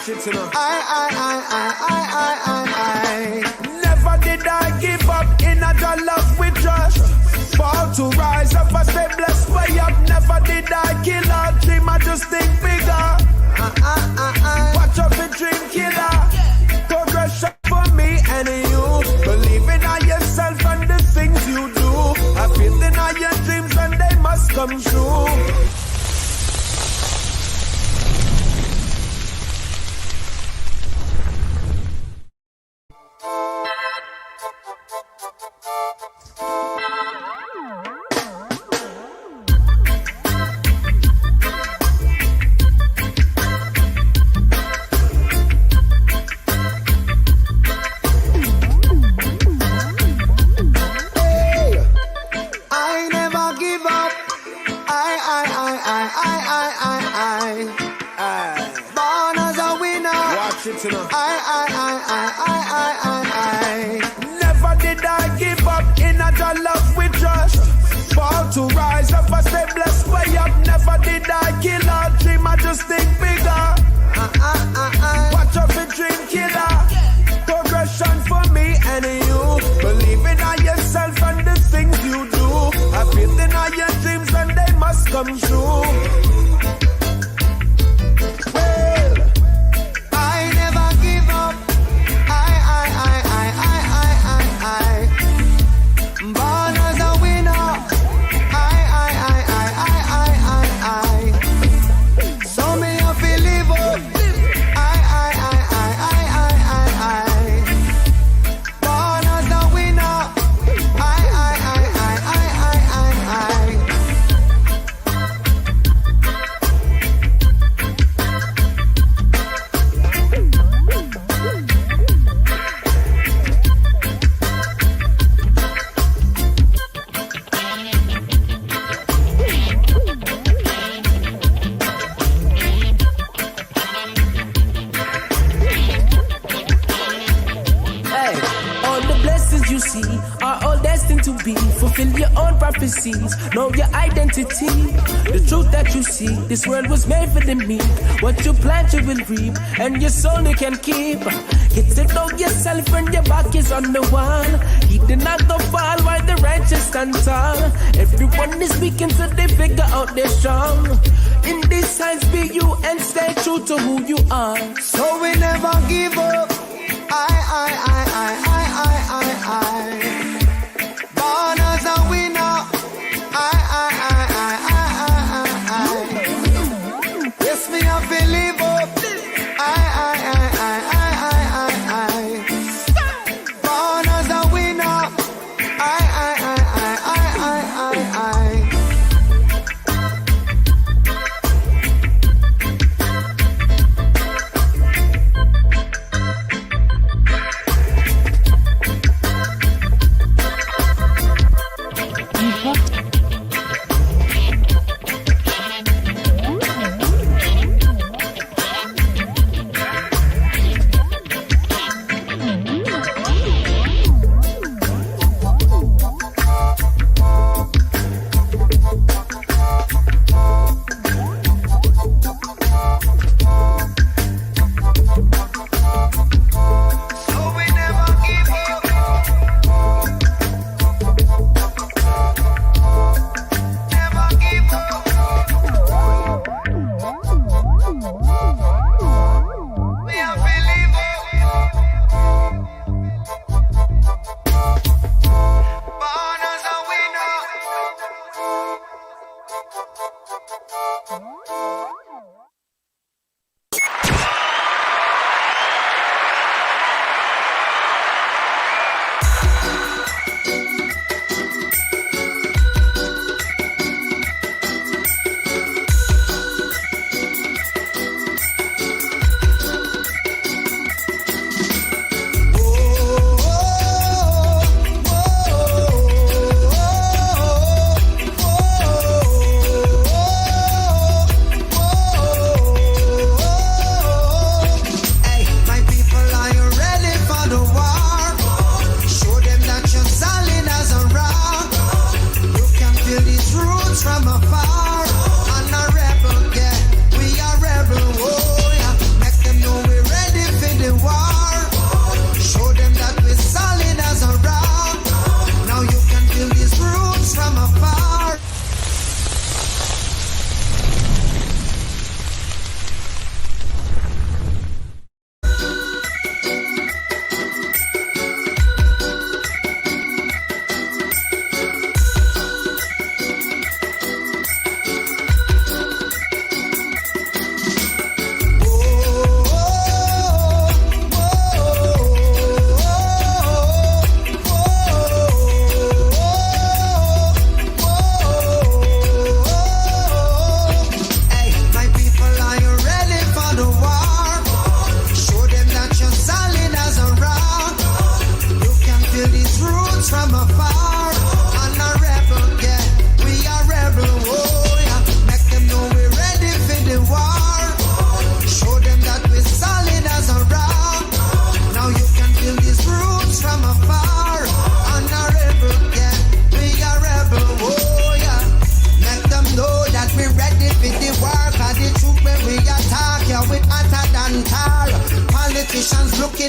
Watch it tonight. I never did I give up in a love with trust. Fall to rise up, I stay blessed way up. Never did I kill a dream, I just think bigger. Watch out for dream killer. Progression for me and you. Believe in yourself and the things you do. I feel in all your dreams and they must come true. Never did I give up in a love with trust. Fall to rise up, I stay blessed way up. Never did I kill a dream, I just think bigger. Watch out for dream killer. Progression for me and you. Believe in yourself and the things you do. I feel in all your dreams and they must come true. Know your identity, the truth that you see. This world was made for the meek. What you plant you will reap, and your soul you can keep. Get to know yourself when your back is on the wall. He did not go fall while the righteous stand tall. Everyone is weak until they figure out they're strong. In these times be you and stay true to who you are. So we never give up. Born as a winner. Yes, me have to live up. Born as a winner.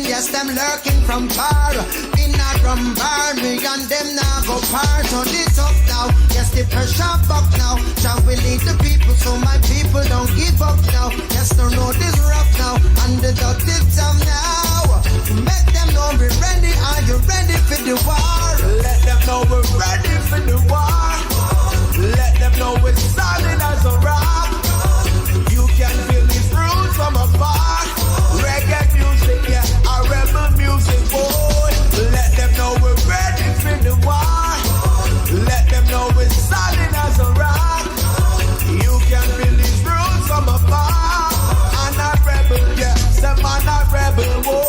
yes, them lurking from far. In a drum bar, me and them now go far. Turn it up now, yes, the pressure up now. Shall we lead the people so my people don't give up now? Yes, the road is rough now, and the dirty time now. Make them know we're ready, are you ready for the war? Let them know we're ready for the war. Let them know we're solid as a rock. You can feel these roots from afar. Reggae music, yeah, our rebel music, boy. Let them know we're ready for the war. Let them know we're solid as a rock. You can feel these roots from afar. I'm not rebel, yeah, some are not rebel, boy.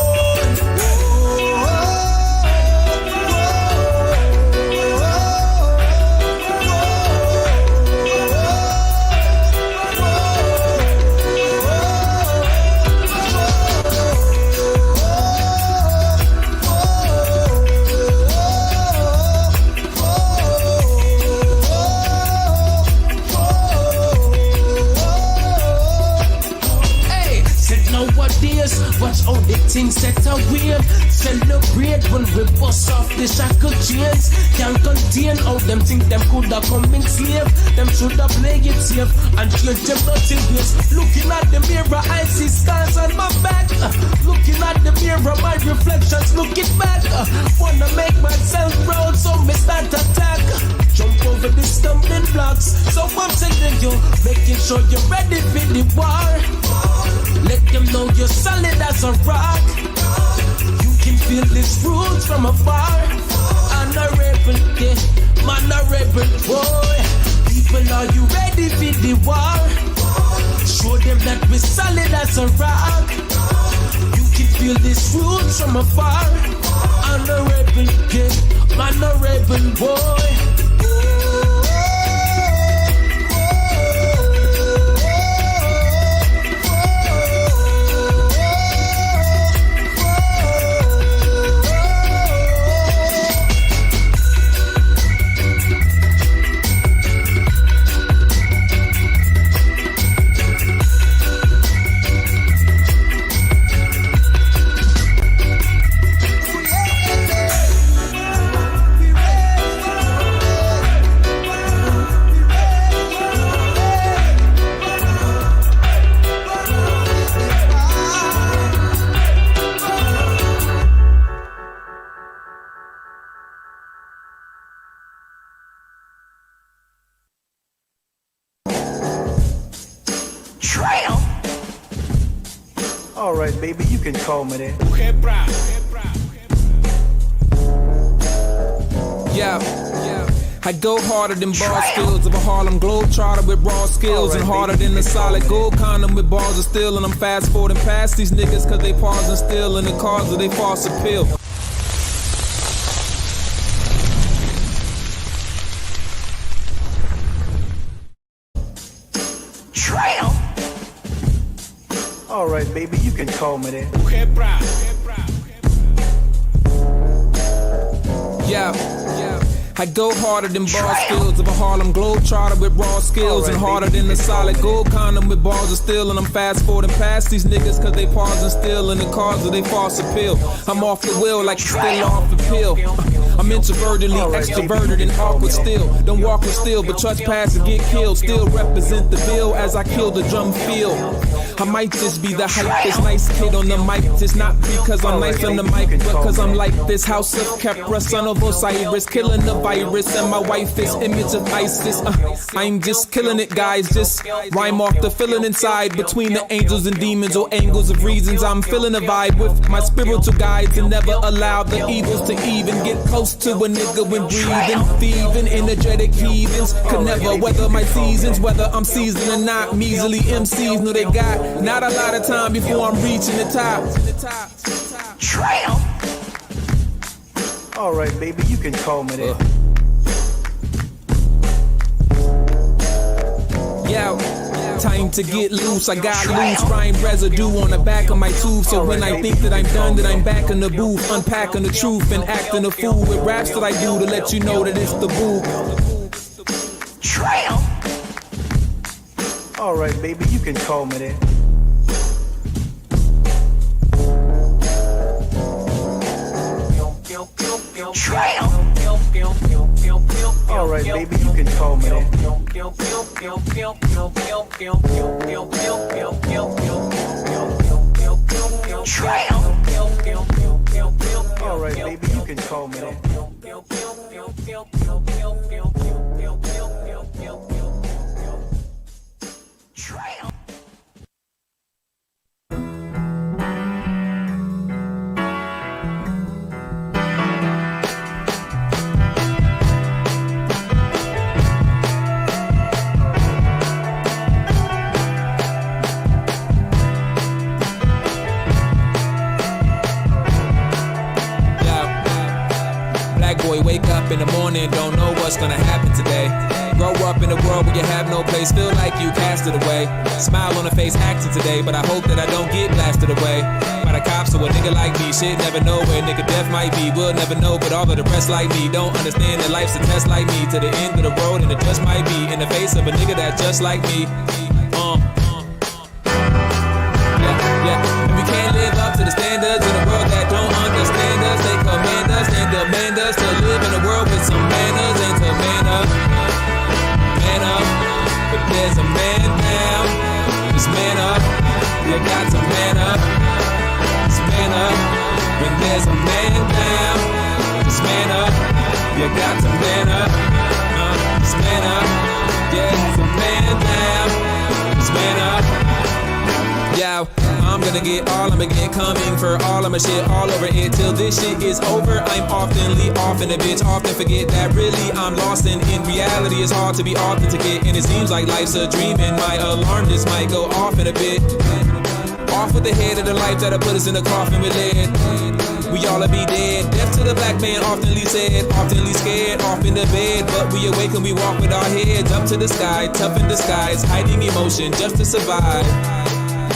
Watch all the things that are weird. Celebrate when we bust off the shackle chains. Can't contain all them think them could have come in slave. Them should have played it safe and change them nothing ways. Looking at the mirror, I see scars on my back. Looking at the mirror, my reflections looking back. Wanna make myself proud, so me start attack. Jump over the stumbling blocks. So I'm telling you, making sure you're ready for the war. Let them know you're solid as a rock. You can feel these roots from afar. I'm a rebel, yeah, man a rebel, boy. People, are you ready for the war? Show them that we're solid as a rock. You can feel these roots from afar. I'm a rebel, yeah, man a rebel, boy. Alright, baby, you can call me that. Yeah. I go harder than bar skills of a Harlem Globetrotter with raw skills, and harder than the solid gold condom with bars of steel. And I'm fast forwarding past these niggas cause they pause and steal in the cause of they false appeal. Alright, baby, you can call me that. Yeah. I go harder than bar skills of a Harlem Globetrotter with raw skills, and harder than the solid gold condom with bars of steel. And I'm fast forwarding past these niggas cause they pause and steal in the cause of they false appeal. I'm off the wheel like it's still off the pill. I'm introvertedly extroverted and awkward still. Don't walk with steel, but trespass and get killed. Still represent the bill as I kill the drum field. I might just be the hypest nice kid on the mic, just not because I'm nice on the mic, but cause I'm like this house of Kepra, son of Osiris, killing the virus, and my wife is image of ISIS. I'm just killing it, guys, just rhyme off the feeling inside between the angels and demons or angles of reasons. I'm feeling a vibe with my spiritual guides and never allow the evils to even get close to a nigga when breathing. Thieving, energetic heathens could never weather my seasons, whether I'm seasoned or not. Measly MCs know they got not a lot of time before I'm reaching the top. Trail. Alright, baby, you can call me that. Yeah, time to get loose. I got loose rhyme residue on the back of my tooth. So when I think that I'm done, that I'm back in the booth, unpacking the truth and acting a fool with raps that I do to let you know that it's the boo. Trail. Alright, baby, you can call me that. Alright, baby, you can call me that. Alright, baby, you can call me that. Wake up in the morning, don't know what's gonna happen today. Grow up in a world where you have no place, feel like you casted away. Smile on the face, acting today, but I hope that I don't get blasted away by the cops or a nigga like me. Shit, never know where nigga death might be. We'll never know, but all of the rest like me don't understand that life's a test like me. To the end of the road, and it just might be in the face of a nigga that's just like me. Yeah. And we can't live up to the standards in a world that don't understand us. They command us and demand us to live in a world with some manners and to man up. Man up. If there's a man down, just man up. You got to man up. Just man up. When there's a man down, just man up. You got to man up. Just man up. Yeah, it's a man down. Just man up. Yeah, I'm gonna get all I'ma get, coming for all I'ma shit all over it till this shit is over. I'm oftenly off in a bitch, often forget that really I'm lost, and in reality it's hard to be authentic, and it seems like life's a dream, and my alarm just might go off in a bit. Off with the head of the life that'll put us in a coffin with lead. We all'll be dead. Death to the black man, oftenly said, oftenly scared, off in the bed. But we awake and we walk with our heads up to the sky, tough in disguise, hiding emotion just to survive.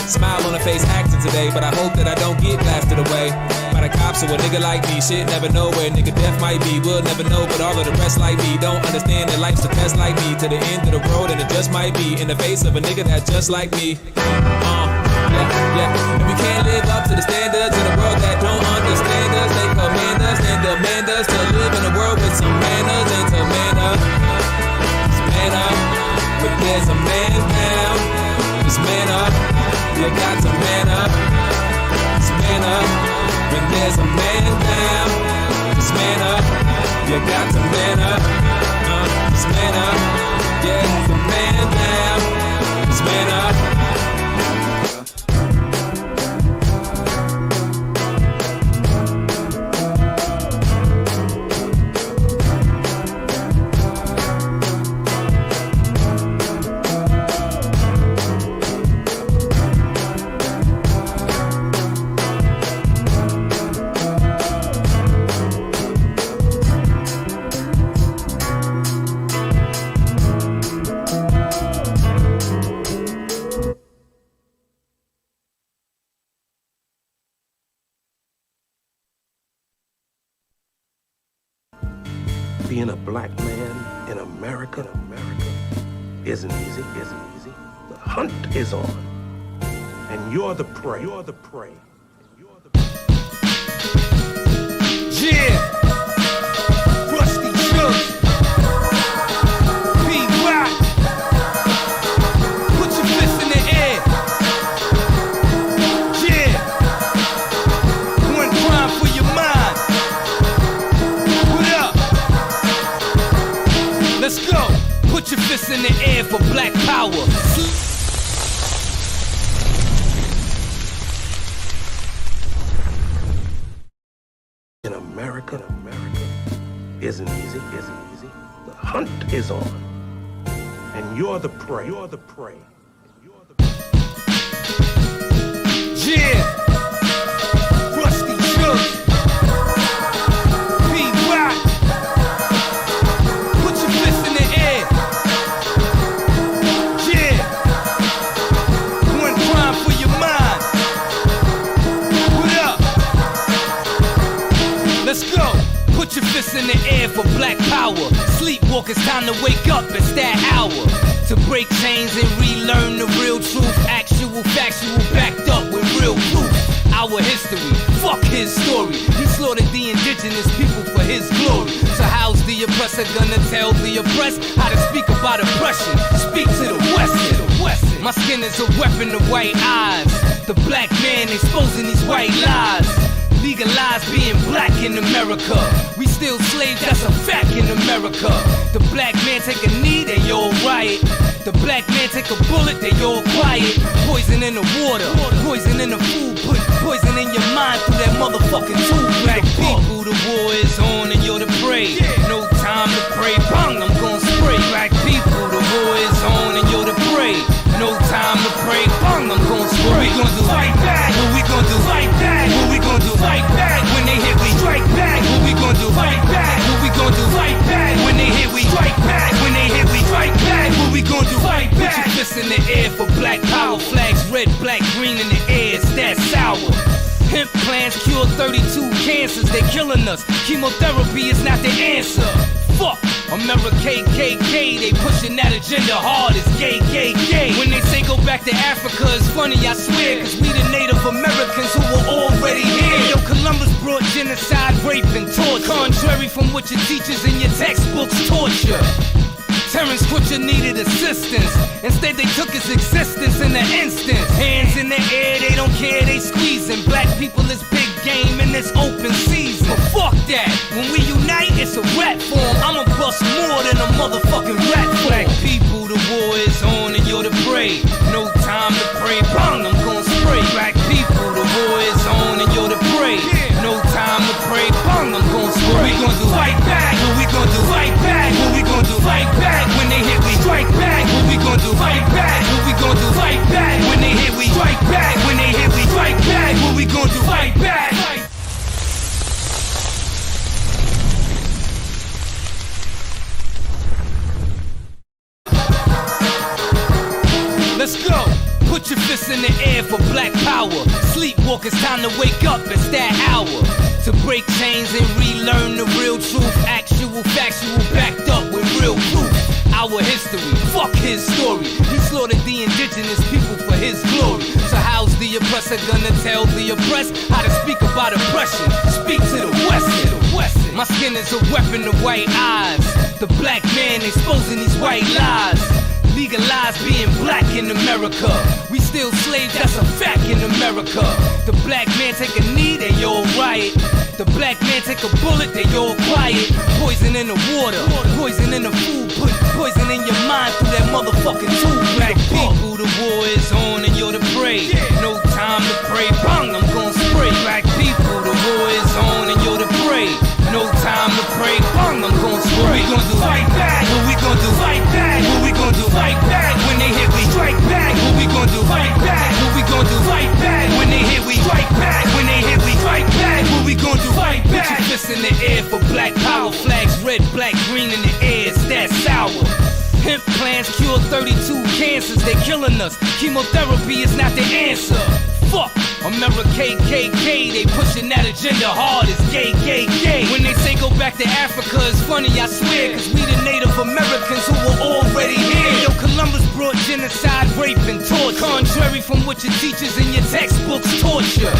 Smile on the face, acting today, but I hope that I don't get blasted away by the cops or a nigga like me. Shit, never know where nigga death might be. We'll never know, but all of the rest like me don't understand that life's a test like me. To the end of the road, and it just might be in the face of a nigga that's just like me. Yeah. And we can't live up to the standards in a world that don't understand us. They command us and demand us to live in a world with some manners and to man up. Just man up. If there's a man down, just man up. You got to man up, just man up. When there's a man down, just man up. You got to man up, just man up. Yeah, there's a man down, just man up. Being a black man in America isn't easy. The hunt is on, and you're the prey. Yeah, Rusty Shook, P-Rock, put your fist in the air. Yeah, one crime for your mind. What up? Let's go. Put your fist in the air for black power. In America isn't easy. The hunt is on, and you're the prey. Yeah, Rusty Shook, P-Rock, put your fist in the air. Yeah, one crime for your mind. What up? Let's go. Put your fists in the air for black power. Sleepwalk, it's time to wake up. It's that hour to break chains and relearn the real truth. Actual, factual, backed up with real proof. Our history, fuck his story. He slaughtered the indigenous people for his glory. So how's the oppressor oppressor gonna tell the oppressed how to speak about oppression. Speak to the Western. My skin is a weapon to white eyes. The black man exposing these white lies. Legalize being black in America. We still slaves, that's a fact in America. The black man take a knee, they all riot. The black man take a bullet, they all quiet. Poison in the water, poison in the food. Put poison in your mind through that motherfucking tube. Black people, the war is on and you're the prey. No time to pray, bang, I'm gon' spray. Black people, the war is on and you're the prey. No time to pray, bang, I'm gon' spray. What we gon' do? Fight back. What we gon' do? Fight back. What we gon' do? Fight back. When they hit, we strike back. What we gon' do? Fight back. What we gon' do? Fight back. When they hit, we strike back. When they hit, we strike back. What we gon' do? Fight back. Put your fists in the air for black power. Flags red, black, green in the air. It's that sour. Hemp plants cure 32 cancers. They're killing us. Chemotherapy is not the answer. Fuck America KKK. They pushing that agenda hard. It's gay. When they say go back to Africa, it's funny, I swear. Cause we the Native Americans who were already here. Yo, Columbus brought genocide, rape, and torture. Contrary from what your teachers in your textbooks torture. Terrence Butcher needed assistance. Instead, they took his existence in an instant. Hands in the air, they don't care, they squeezing. Black people is big game in this open season. But fuck that, when we unite, it's a rap form. I'ma bust more than a motherfucking rap form. Black people, the war is on and you're the prey. No time to pray, bang, I'm gon' spray. Black people, the war is on and you're the prey. No time to pray, bang, I'm gon' spray. What we gon' do? Fight back. What we gon' do? Fight back. What we gon' do? Fight back. When they hit, we strike back. What we gon' do? Fight back. What we gon' do? Fight back. When they hit, we strike back. When they hit, we strike back. What we gon' do? Fight back. Let's go. Put your fists in the air for black power. Sleepwalkers, time to wake up, it's that hour. To break chains and relearn the real truth. Actual, factual, backed up with real proof. Our history, fuck his story. He slaughtered the indigenous people for his glory. So how's the oppressor gonna tell the oppressed how to speak about oppression? Speak to the Western. My skin is a weapon to white eyes. The black man exposing these white lies. Legalize being black in America. We still slaves, that's a fact in America. The black man take a knee, they all riot. The black man take a bullet, they all quiet. Poison in the water, poison in the food. Put poison in your mind through that motherfucking tube. Black people, the war is on and you're the prey. No time to pray, bang, I'm gon' spray. Black people, the war is on and you're the prey. No time to pray, bang, I'm gon' spray. What we gon' do? Fight back. What we gon' do? Fight back. What we gon' do? Fight back. When they hit, we strike back. What we gon' do? Fight back. What we gon' do? Fight back. When they hit, we strike back. When they hit, we strike back. What we gon' do? Fight back. Put your fists in the air for black power. Flags red, black, green in the air. It's that sour. Hemp plants cure 32 cancers. They killing us. Chemotherapy is not the answer. Fuck America KKK. They pushing that agenda hard. It's gay. When they say go back to Africa, it's funny, I swear. Cause we the Native Americans who were already here. Yo, Columbus brought genocide, rape, and torture. Contrary from what your teachers in your textbooks torture.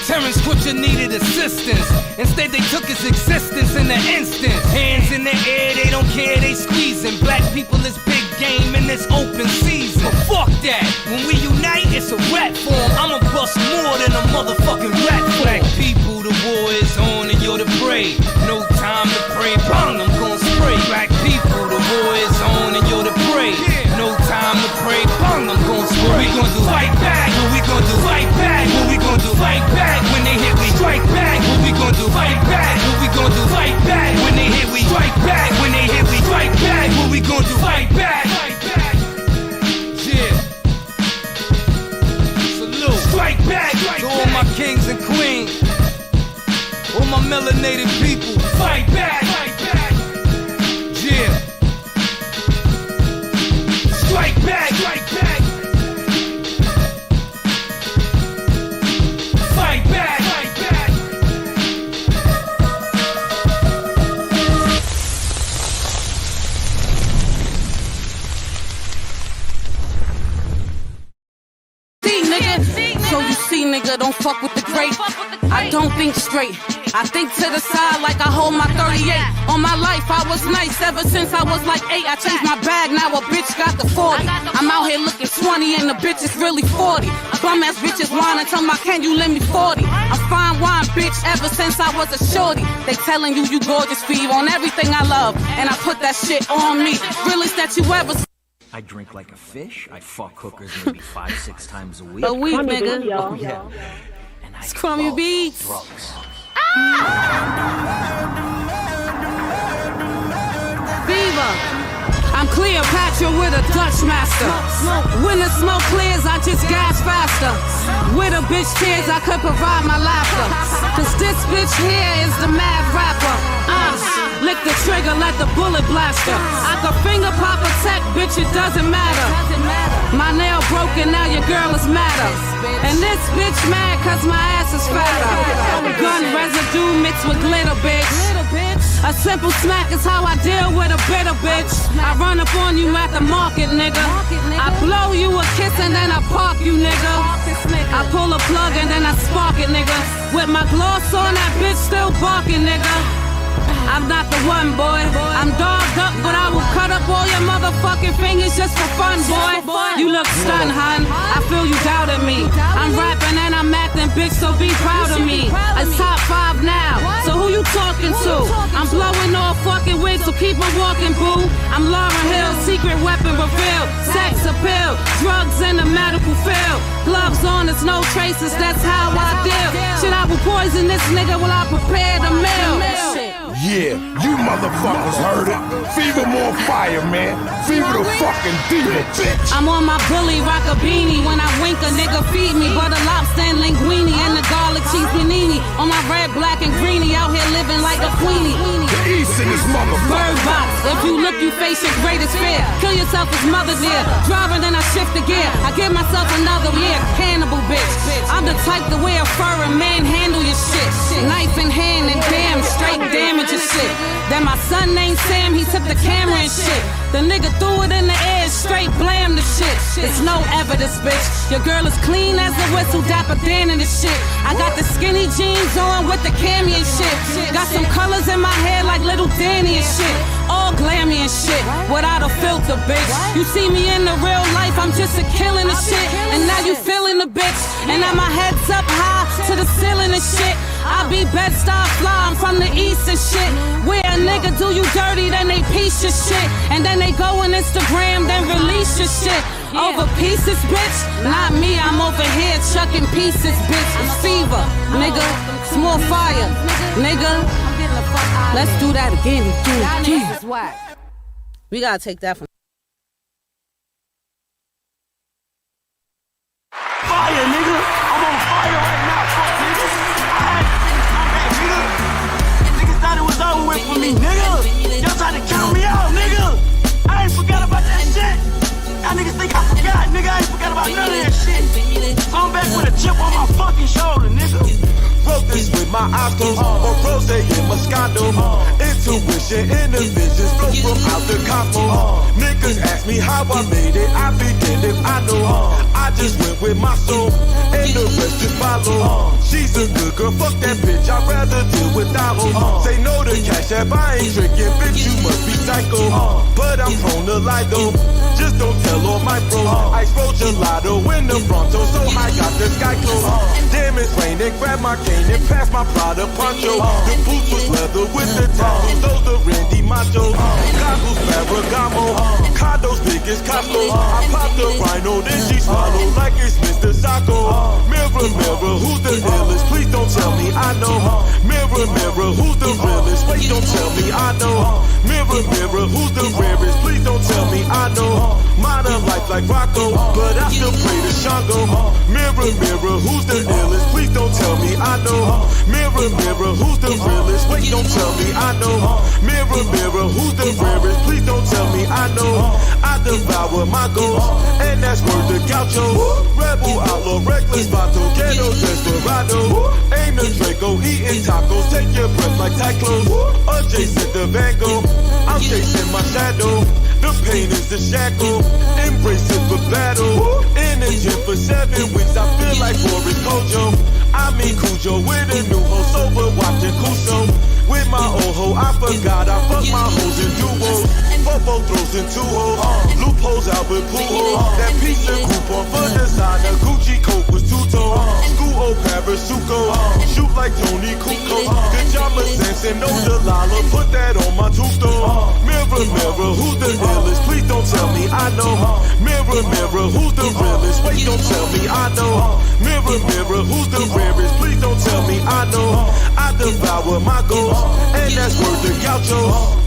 Terrence Butcher needed assistance. Instead, they took his existence in an instant. Hands in the air, they don't care, they squeezing. Black people is big game in this open season. But fuck that, when we unite, it's a rap form. I'ma bust more than a motherfucking rap form. Black people, the war is on and you're the prey. No time to pray, bang, I'm gon' spray. Black people, the war is on and you're the prey. No time to pray, bang, I'm gon' spray. What we gon' do? Fight back. What we gon' do? Fight back. What we gon' do? Fight back. When they hit, we strike back. What we gon' do? Fight back. What we gon' do? Fight back. When they hit, we strike back. When they hit, we strike back. What we gon' do? Fight back. Yeah. Salute. Strike back. To all my kings and queens, all my melanated people. Fight back. Yeah. Strike back. Fight back. So you see B, nigga, don't fuck with the great. I don't think straight. I think to the side like I hold my 38. On my life, I was nice ever since I was like 8. I changed my bag, now a bitch got the 40. I'm out here looking 20 and the bitch is really 40. Bum ass bitches whining, tell me, can you lend me 40? I'm fine wine, bitch, ever since I was a shorty. They telling you gorgeous, Steve, on everything I love. And I put that shit on me. Realest that you ever seen. I drink like a fish. I fuck hookers maybe 5-6 times a week. A week, nigga. Oh, yeah. And I Scrummy love beats. drugs. Fever. I'm Cleopatra with a Dutch master. When the smoke clears, I just gas faster. With a bitch tears, I could provide my laughter. Cause this bitch here is the mad rapper. Lick the trigger, let the bullet blast her. I could finger pop a tech, bitch, it doesn't matter. My nail broken, now your girl is madder. And this bitch mad cause my ass is fatter. Gun residue mixed with glitter, bitch. A simple smack is how I deal with a bitter bitch. I run up on you at the market, nigga. I blow you a kiss and then I park you, nigga. I pull a plug and then I spark it, nigga. With my gloss on, that bitch still barking, nigga. I'm not the one, boy. I'm dogged up, but I will cut up all your motherfucking fingers just for fun, boy. You look stunned, hun. I feel you doubted me. I'm rapping and I'm acting big, so be proud of me. It's top 5 now, so who you talking to? I'm blowing off fucking wigs, so keep on walking, boo. I'm Lauryn Hill, secret weapon revealed. Sex appeal, drugs in the medical field. Gloves on, there's no traces, that's how I deal. Should I will poison this nigga while I prepare the meal? Yeah, you motherfuckers heard it. Fever more fire, man. Fever the fucking diva, bitch. I'm on my bully, rock a beanie. When I wink, a nigga feed me. Butter lobster and linguine and the garlic cheese panini. On my red, black, and greenie. Out here living like a queenie. The East in this motherfucker. Bird box. If you look, you face your greatest fear. Kill yourself as mother dear. Driving, then I shift the gear. I give myself another year. Cannibal bitch. I'm the type to wear a fur and manhandle your shit. Knife in hand and damn, straight damage your shit. Then my son named Sam, he took the camera and shit. The nigga threw it in the air, straight blam the shit. It's no evidence, bitch. Your girl is clean as a whistle, Dapper Dan in the shit. I got the skinny jeans on with the cami and shit. Got some colors in my hair like little Danny and shit. All glammy and shit, without a filter, bitch. You see me in the real life, I'm just a killing the shit. And now you feeling the bitch. And now my head's up high to the ceiling and shit. I be Bed-Stuy fly, I'm from the east and shit. Where a nigga do you dirty, then they piece your shit. And then they go on Instagram, then release your shit. Over pieces, bitch? Not me, I'm over here chucking pieces, bitch. It's fever, nigga. It's more fire, nigga. Let's do that again, We gotta take that from Fire, nigga. I'm on fire right now, fuck niggas. Niggas thought it was over with for me, nigga. Y'all tried to count me out, nigga. I ain't forgot about that shit. Y'all niggas think I forgot, nigga. I ain't forgot about none of that shit. So I'm back with a chip on my fucking shoulder, nigga. Wrote this with my eyes closed, or rose in Moscato. Intuition, inner visions flow from out the cosmos. Niggas ask me how I made it, I begin if I know. I just went with my soul, and the rest just follow. She's a good girl, fuck that bitch, I'd rather deal without her. Say no to cash app, I ain't tricking, bitch, you must be psycho. But I'm prone to lie though, just don't tell all my bros. I explode gelato in the Bronto, so I got the sky close. Damn, it's raining, grab my cane and pass my Prada poncho. The boots was leather with the tassels, those the Randy Macho. Goggles Ferragamo, condos big as Costco. I popped a rhino, then she swallowed like it's Mr. Sacco. Mirror, mirror, who's the illest? Please don't tell me I know. Mirror, mirror, who's the realest? Please don't tell me I know. Mirror, mirror, who's the rarest? Please don't tell me I know. Modern life like Rocco, but I still pray to Shango. Mirror, mirror, who's the illest? Please don't tell me I know. Mirror, mirror, who's the realest? Wait, don't tell me I know. Mirror, mirror, who's the rarest? Please don't tell me I know. I devour my goals, and that's word to Gaucho. Rebel, outlaw, reckless, vato, ghetto, desperado. Aim the Draco, eating tacos, take your breath like Cyclones. Adjacent to Van Gogh, I'm chasing my shadow. The pain is the shackle, embrace it for battle. In the gym for 7 weeks, I feel like Boris Kojo. Mojo with a new hoe, sober watching Kuso. With my old hoe, I forgot I fuck my hoes in duos. Fofo throws in 2 hoes, loopholes out with pool holes. That pizza coupon for designer, Gucci coat was 2 toes. School old Parasuco, shoot like Tony Kukoc. Good Jama Sanson, no Delilah, put that on my tombstone. Mirror, mirror, who's the realest? Please don't tell me I know. Mirror, mirror, who's the realest? Wait, don't tell me I know. Mirror, mirror, who's the rarest? Please don't tell me I know. I devour my goals, and that's worth the gauchos.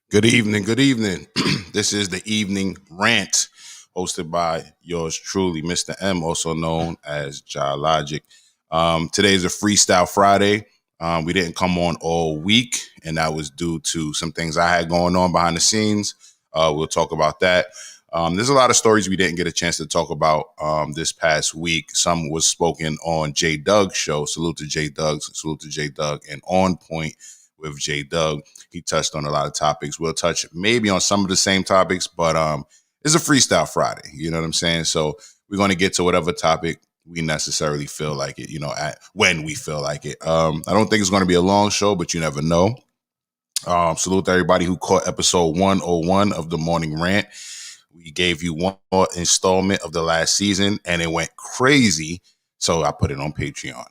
Good evening. Good evening. This is the Evening Rant, hosted by yours truly, Mr. M, also known as Jai Logic. Today is a Freestyle Friday. We didn't come on all week, and that was due to some things I had going on behind the scenes. We'll talk about that. There's a lot of stories we didn't get a chance to talk about this past week. Some was spoken on J Doug's show. Salute to J Doug, and On Point with J Doug. He touched on a lot of topics. We'll touch maybe on some of the same topics, but it's a Freestyle Friday. You know what I'm saying? So we're going to get to whatever topic we necessarily feel like it, when we feel like it. I don't think it's going to be a long show, but you never know. Salute to everybody who caught episode 101 of The Morning Rant. We gave you one more installment of the last season, and it went crazy, so I put it on Patreon.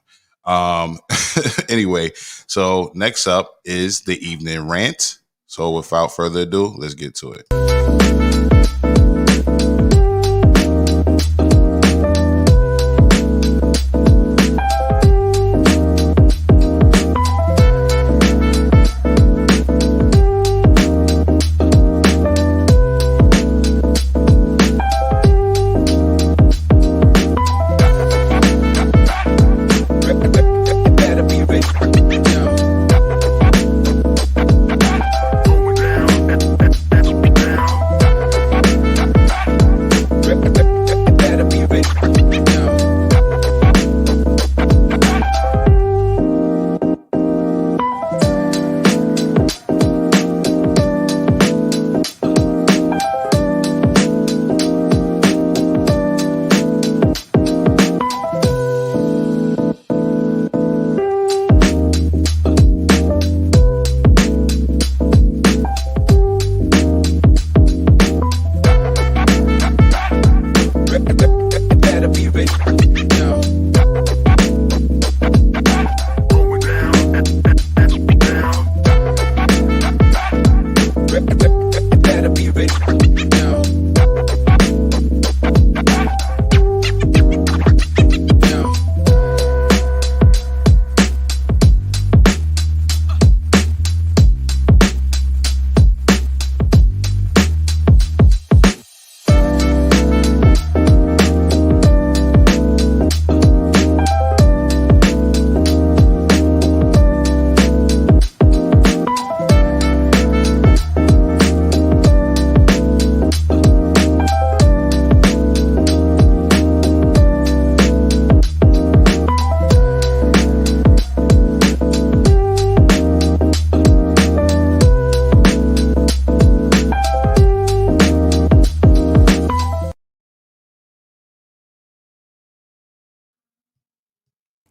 Anyway, so next up is the Evening Rant. So without further ado, let's get to it.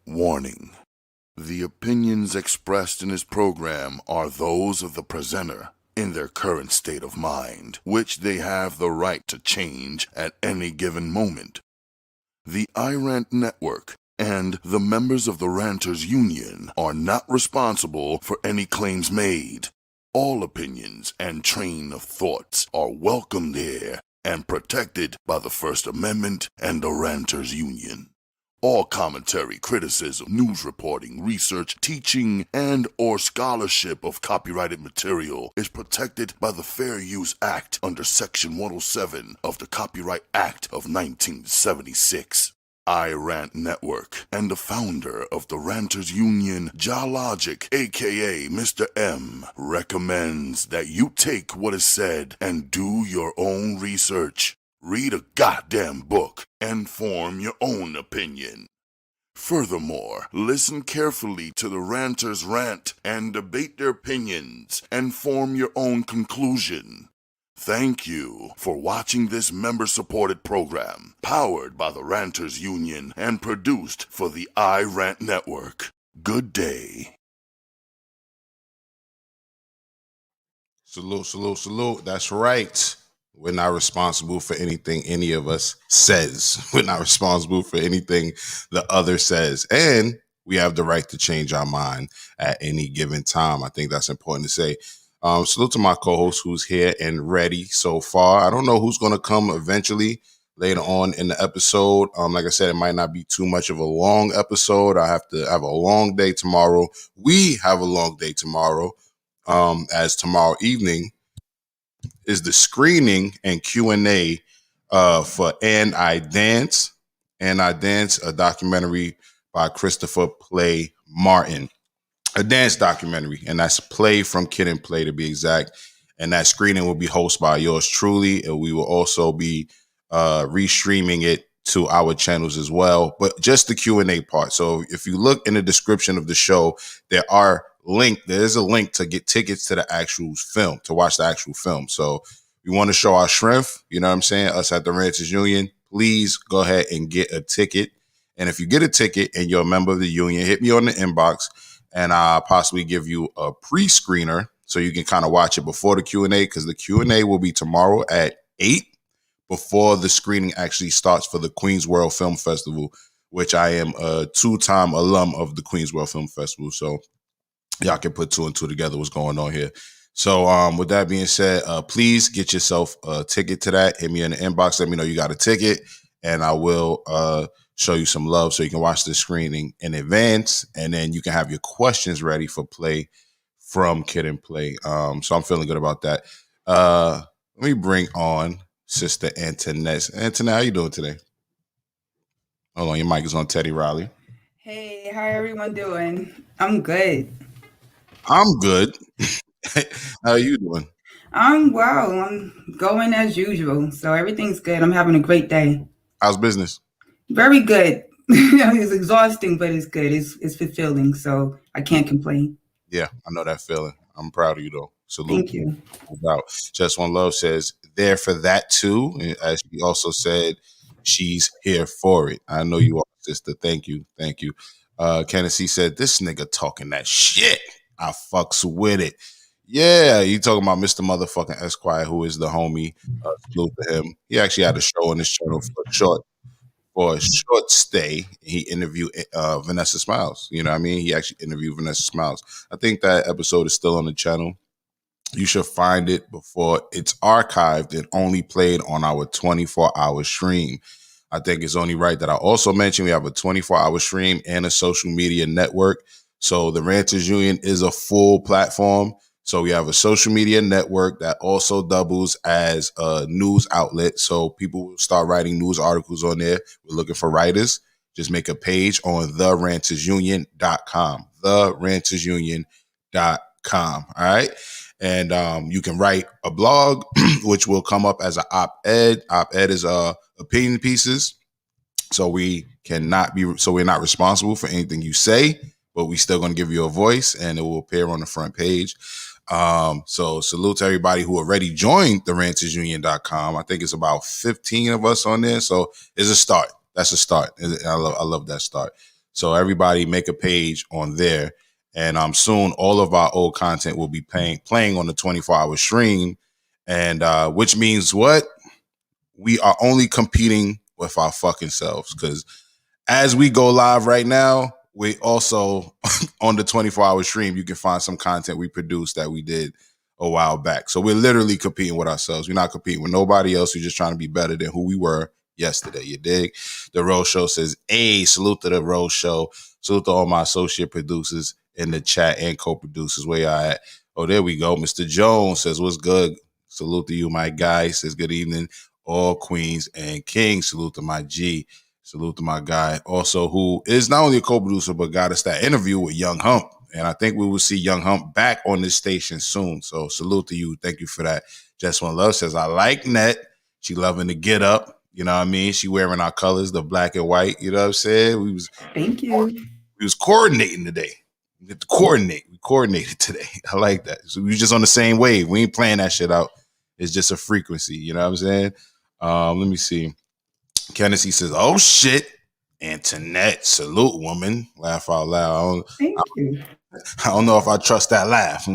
Warning. The opinions expressed in this program are those of the presenter in their current state of mind, which they have the right to change at any given moment. The iRant Network and the members of the Ranters Union are not responsible for any claims made. All opinions and train of thoughts are welcomed here and protected by the First Amendment and the Ranters Union. All commentary, criticism, news reporting, research, teaching, and or scholarship of copyrighted material is protected by the Fair Use Act under Section 107 of the Copyright Act of 1976. iRant Network and the founder of the Ranters Union, Logic, aka Mr. M, recommends that you take what is said and do your own research. Read a goddamn book and form your own opinion. Furthermore, listen carefully to the Ranters rant and debate their opinions and form your own conclusion. Thank you for watching this member-supported program, powered by the Ranters Union and produced for the iRant Network. Good day. Salute, salute, salute. That's right. We're not responsible for anything any of us says. We're not responsible for anything the other says. And we have the right to change our mind at any given time. I think that's important to say. Salute to my co-host who's here and ready so far. I don't know who's going to come eventually later on in the episode. Like I said, it might not be too much of a long episode. I have to have a long day tomorrow. We have a long day tomorrow, as tomorrow evening is the screening and Q&A for And I Dance. And I Dance, a documentary by Christopher Play Martin. A dance documentary, and that's Play from Kid and Play to be exact. And that screening will be hosted by yours truly, and we will also be restreaming it to our channels as well, but just the Q&A part. So if you look in the description of the show, there is a link to get tickets to the actual film, to watch the actual film. So we want to show our strength, you know what I'm saying, us at the Ranters Union. Please go ahead and get a ticket. And if you get a ticket and you're a member of the union, hit me on the inbox, and I'll possibly give you a pre-screener so you can kind of watch it before the Q&A, because the Q&A will be tomorrow at 8 before the screening actually starts for the Queens World Film Festival, which I am a 2-time alum of the Queens World Film Festival. So y'all can put 2 and 2 together what's going on here. So with that being said, please get yourself a ticket to that. Hit me in the inbox. Let me know you got a ticket, and I will show you some love so you can watch the screening in advance, and then you can have your questions ready for Play from Kid and Play. So I'm feeling good about that. Let me bring on Sister Antoinette. Antoinette, how you doing today? Hold on, your mic is on Teddy Riley. Hey, how everyone doing? I'm good. I'm good. How are you doing? I'm well. I'm going as usual. So everything's good. I'm having a great day. How's business? Very good. It's exhausting, but it's good. It's fulfilling. So I can't complain. Yeah, I know that feeling. I'm proud of you, though. Salute. Thank you. About Just One Love says, there for that, too. As she also said, she's here for it. I know you are, sister. Thank you. Thank you. Kennedy said, this nigga talking that shit. I fucks with it. Yeah, you talking about Mr. Motherfucking Esquire, who is the homie. Salute to him. He actually had a show on this channel for a short stay. He interviewed Vanessa Smiles. You know what I mean? He actually interviewed Vanessa Smiles. I think that episode is still on the channel. You should find it before it's archived and only played on our 24-hour stream. I think it's only right that I also mention we have a 24-hour stream and a social media network. So the Ranters Union is a full platform. So we have a social media network that also doubles as a news outlet. So people will start writing news articles on there. We're looking for writers. Just make a page on therantersunion.com. Therantersunion.com. All right. And you can write a blog, which will come up as an op-ed. Op-ed is opinion pieces. So we're not responsible for anything you say, but we still going to give you a voice, and it will appear on the front page. So salute to everybody who already joined therantersunion.com. I think it's about 15 of us on there. So it's a start. That's a start. I love that start. So everybody make a page on there. And soon all of our old content will be playing on the 24-hour stream. And which means what? We are only competing with our fucking selves. Because as we go live right now, we also on the 24-hour stream, you can find some content we produced that we did a while back. So we're literally competing with ourselves. We're not competing with nobody else. We're just trying to be better than who we were yesterday. You dig? The Rose Show says, hey, salute to the Rose Show. Salute to all my associate producers in the chat and co-producers. Where y'all at? Oh, there we go. Mr. Jones says, what's good? Salute to you, my guy. Says, good evening, all queens and kings. Salute to my G. Salute to my guy. Also, who is not only a co-producer, but got us that interview with Young Hump. And I think we will see Young Hump back on this station soon. So salute to you. Thank you for that. Just One Love says, I like Net. She loving to get up. You know what I mean? She wearing our colors, the black and white. You know what I'm saying? Thank you. We was coordinating today. We get to coordinate. We coordinated today. I like that. So we just on the same wave. We ain't playing that shit out. It's just a frequency. You know what I'm saying? Let me see. Kennedy says, oh shit. Antoinette, salute, woman. Laugh out loud. Thank you. I don't know if I trust that laugh.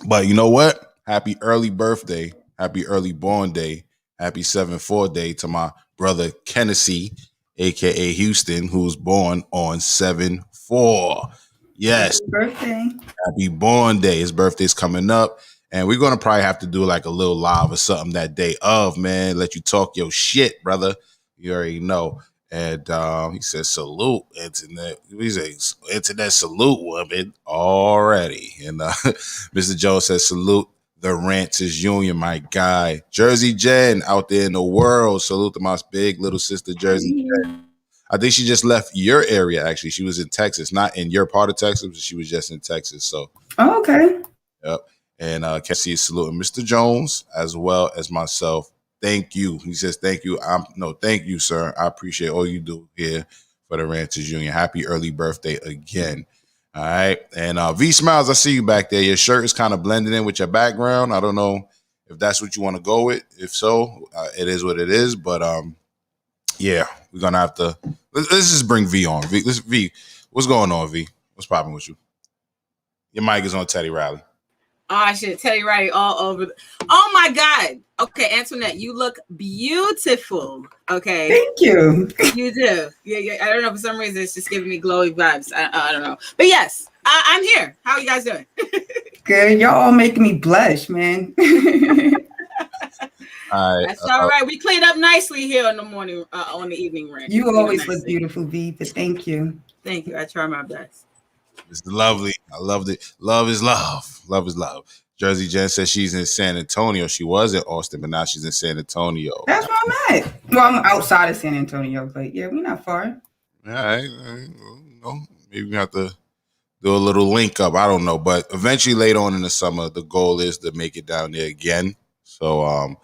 But you know what? Happy early birthday. Happy early born day. Happy 7-4 day to my brother Kennedy, a.k.a. Houston, who's born on 7-4. Yes. Happy birthday. Happy born day. His birthday's coming up. And we're going to probably have to do like a little live or something that day of, man. Let you talk your shit, brother. You already know. And he says, salute, Internet. He says, Internet salute, woman, already. And Mr. Jones says, salute the Ranchers Union, my guy. Jersey Jen out there in the world. Salute to my big little sister, Jersey Jen. I think she just left your area, actually. She was in Texas, not in your part of Texas, but she was just in Texas. So, okay. Yep. And Cassie is saluting Mr. Jones as well as myself. Thank you. He says, thank you. Thank you, sir. I appreciate all you do here for the Ranchers Union. Happy early birthday again. All right. And V Smiles, I see you back there. Your shirt is kind of blending in with your background. I don't know if that's what you want to go with. If so, it is what it is. But yeah, we're going to have to. Let's just bring V on. V, what's going on, V? What's popping with you? Your mic is on Teddy Riley. Oh, shit. Teddy Riley all over. Oh, my God. Okay, Antoinette, you look beautiful. Okay. Thank you. You do. Yeah. I don't know. For some reason, it's just giving me glowy vibes. I don't know. But yes, I'm here. How are you guys doing? Good. Y'all all making me blush, man. All right. That's all right. We cleaned up nicely here on the morning, on the evening rant. You always look beautiful, V, but thank you. Thank you. I try my best. It's lovely. I loved it. Love is love. Love is love. Jersey Jen says she's in San Antonio. She was in Austin, but now she's in San Antonio. That's where I'm at. Well, I'm outside of San Antonio, but yeah, we're not far. All right. Maybe we have to do a little link up. I don't know. But eventually later on in the summer, the goal is to make it down there again. So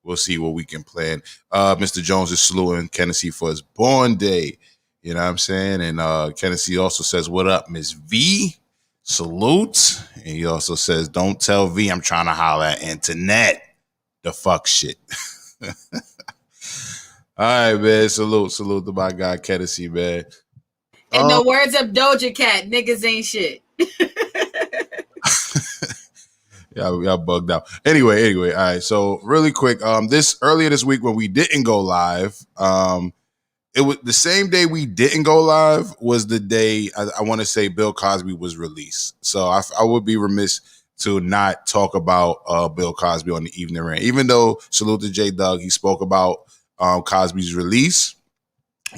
we'll see what we can plan. Mr. Jones is saluting Kennedy for his born day. You know what I'm saying? And Kennedy also says, what up, Miss V? Salute. And he also says, don't tell V I'm trying to holler at Internet. The fuck shit. All right, man. Salute to my guy, Kennedy, man. In the words of Doja Cat, niggas ain't shit. Y'all bugged out. Anyway, all right. So really quick, earlier this week when we didn't go live, it was the same day we didn't go live was the day I want to say Bill Cosby was released. So I would be remiss to not talk about Bill Cosby on the Evening Rant. Even though salute to J Doug, he spoke about Cosby's release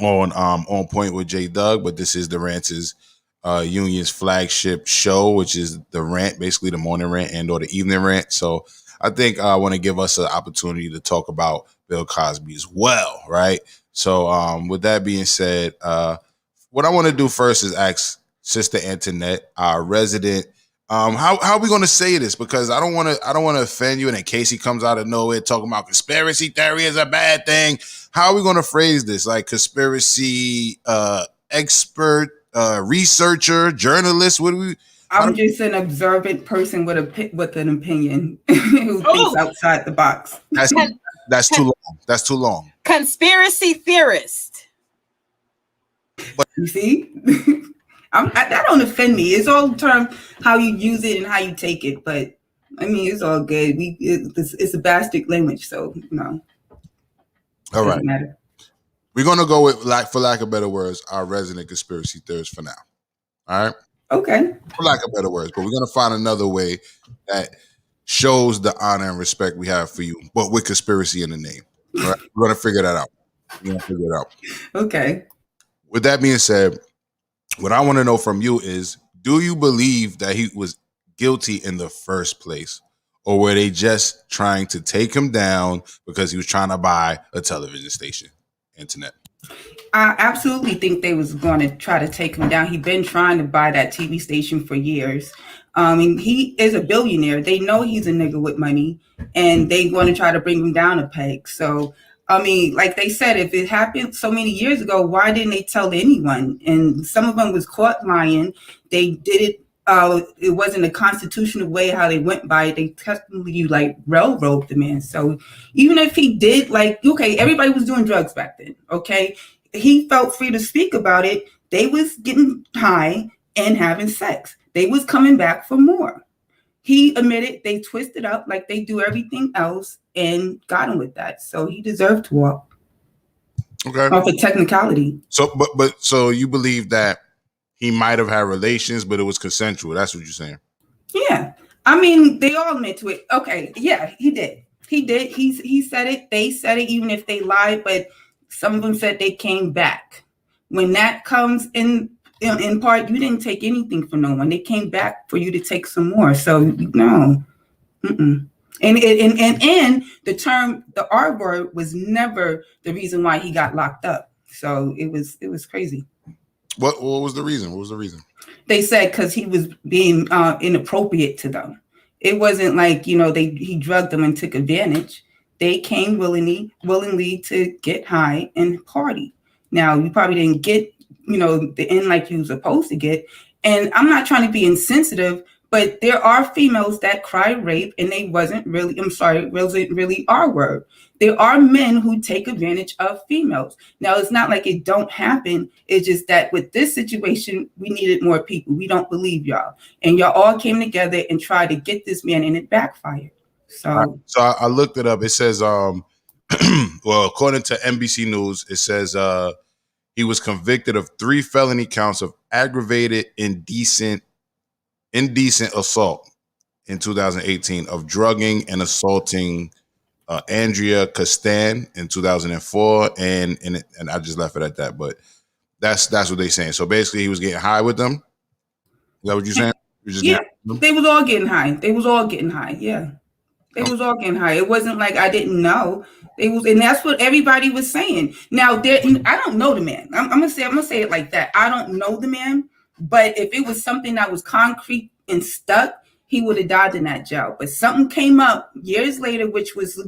on point with J Doug, but this is the Rant's Union's flagship show, which is the Rant, basically the Morning Rant and or the Evening Rant. So I think I want to give us an opportunity to talk about Bill Cosby as well, right? So with that being said, what I want to do first is ask Sister Antoinette, our resident, how are we going to say this? Because I don't want to offend you. And in case he comes out of nowhere talking about conspiracy theory is a bad thing, how are we going to phrase this? Like conspiracy expert, researcher, journalist? I'm just an observant person with an opinion who thinks outside the box. That's too long. That's too long. Conspiracy theorist. But you see, that don't offend me. It's all term how you use it and how you take it. But I mean, it's all good. It's a bastard language, so you know. All right. Matter. We're gonna go with, for lack of better words, our resident conspiracy theorist for now. All right. Okay. For lack of better words, but we're gonna find another way that shows the honor and respect we have for you, but with conspiracy in the name. All right, we're gonna figure that out. Okay. With that being said, what I want to know from you is, do you believe that he was guilty in the first place? Or were they just trying to take him down because he was trying to buy a television station, internet? I absolutely think they was going to try to take him down. He's been trying to buy that TV station for years. And he is a billionaire. They know he's a nigga with money, and they want to try to bring him down a peg. So, I mean, like they said, if it happened so many years ago, why didn't they tell anyone? And some of them was caught lying. They did it. It wasn't a constitutional way how they went by it. They technically like railroaded the man. So even if he did, like, okay, everybody was doing drugs back then. Okay. He felt free to speak about it. They was getting high and having sex. They was coming back for more. He admitted they twisted up like they do everything else and got him with that. So he deserved to walk. Okay. Off a technicality. So, but so you believe that he might have had relations, but it was consensual. That's what you're saying. Yeah. I mean, they all admit to it. Okay. Yeah, he did. He did. He said it. They said it, even if they lied, but some of them said they came back. When that comes in part, you didn't take anything from no one. They came back for you to take some more. So no. Mm-mm. And the term, the R word, was never the reason why he got locked up. So it was crazy. What was the reason? What was the reason? They said because he was being inappropriate to them. It wasn't like, he drugged them and took advantage. They came willingly to get high and party. Now, you probably didn't get, the end like you were supposed to get. And I'm not trying to be insensitive, but there are females that cry rape and they wasn't really our word. There are men who take advantage of females. Now, it's not like it don't happen. It's just that with this situation, we needed more people. We don't believe y'all. And y'all all came together and tried to get this man, and it backfired. So, I looked it up. It says, well, according to NBC News, it says he was convicted of 3 felony counts of aggravated indecent assault in 2018, of drugging and assaulting Andrea Castan in 2004, and I just left it at that. But that's what they're saying. So basically, he was getting high with them. Is that what you're saying? Yeah, they was all getting high. They was all getting high. Yeah. They was all getting high. It wasn't like I didn't know. And that's what everybody was saying. Now, I don't know the man. I'm gonna say it like that. I don't know the man, but if it was something that was concrete and stuck, he would have died in that jail. But something came up years later, which was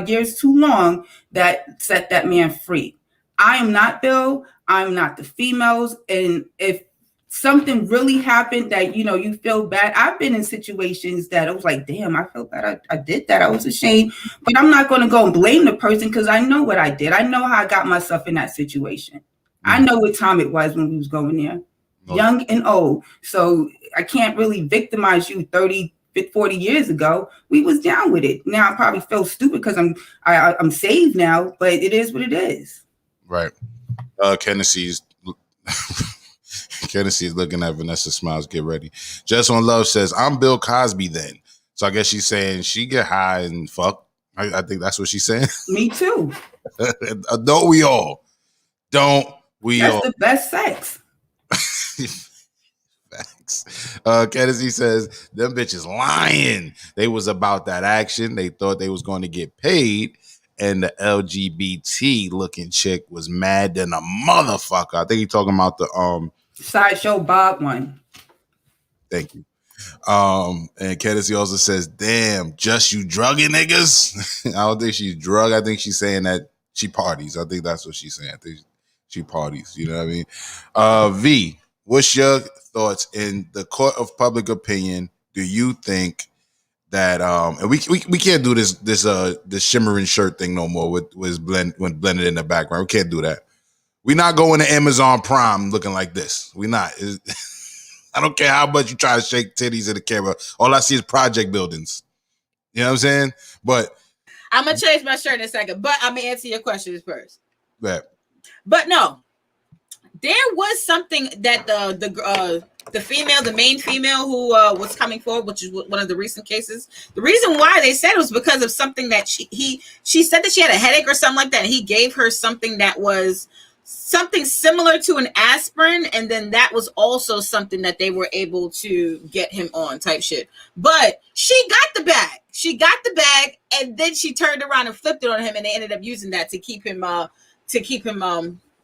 years too long, that set that man free. I am not Bill. I'm not the females. And if something really happened that, you feel bad. I've been in situations that I was like, damn, I feel bad. I did that. I was ashamed. But I'm not going to go and blame the person because I know what I did. I know how I got myself in that situation. I know what time it was when we was going there. Young and old. So I can't really victimize you 30, 40 years ago. We was down with it. Now I probably feel stupid because I'm saved now, but it is what it is. Right. Kennessy's looking at Vanessa Smiles. Get ready. Just on Love says, I'm Bill Cosby then. So I guess she's saying she get high and fuck. I think that's what she's saying. Me too. Don't we all? That's the best sex. Facts. Kennedy says, them bitches lying. They was about that action. They thought they was going to get paid. And the LGBT looking chick was mad than a motherfucker. I think he's talking about the Sideshow Bob one. Thank you. And Kennedy also says, damn, just you drugging niggas? I don't think she's drug. I think she's saying that she parties. I think that's what she's saying. I think she parties. You know what I mean? V, what's your thoughts in the court of public opinion? Do you think that and we can't do this shimmering shirt thing no more with blended in the background. We can't do that. We're not going to Amazon Prime looking like this. We not. I don't care how much you try to shake titties in the camera. All I see is project buildings. You know what I'm saying? But I'm gonna change my shirt in a second. But I'm gonna answer your questions first. Yeah. But no, there was something that the main female who was coming forward, which is one of the recent cases. The reason why they said it was because of something that she said that she had a headache or something like that. And he gave her something that was something similar to an aspirin, and then that was also something that they were able to get him on type shit. But she got the bag, and then she turned around and flipped it on him, and they ended up using that to keep him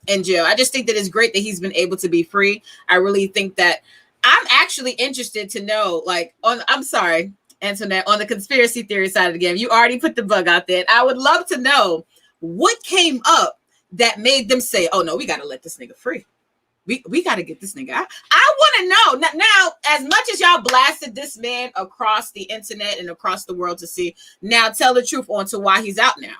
in jail. I just think that it's great that he's been able to be free. I really think that I'm actually interested to know, like, I'm sorry, Antoinette, on the conspiracy theory side of the game, you already put the bug out there. I would love to know what came up that made them say, oh no, we got to let this nigga free. We got to get this nigga out. I want to know now, as much as y'all blasted this man across the internet and across the world to see, now tell the truth on to why he's out now.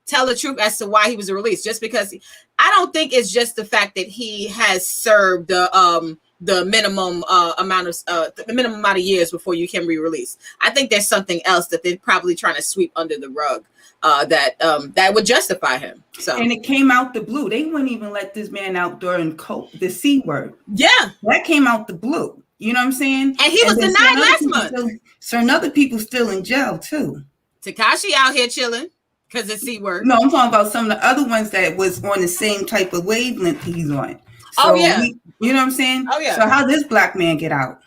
Tell the truth as to why he was released. Just because I don't think it's just the fact that he has served the minimum amount of years before you can be released. I think there's something else that they're probably trying to sweep under the rug that would justify him. So, and it came out the blue. They wouldn't even let this man out during the C word. Yeah, that came out the blue. You know what I'm saying? And he was denied last month. Certain other people still in jail too. Tekashi out here chilling because it's C word. No, I'm talking about some of the other ones that was on the same type of wavelength he's on. So you know what I'm saying? Oh yeah. So how this black man get out?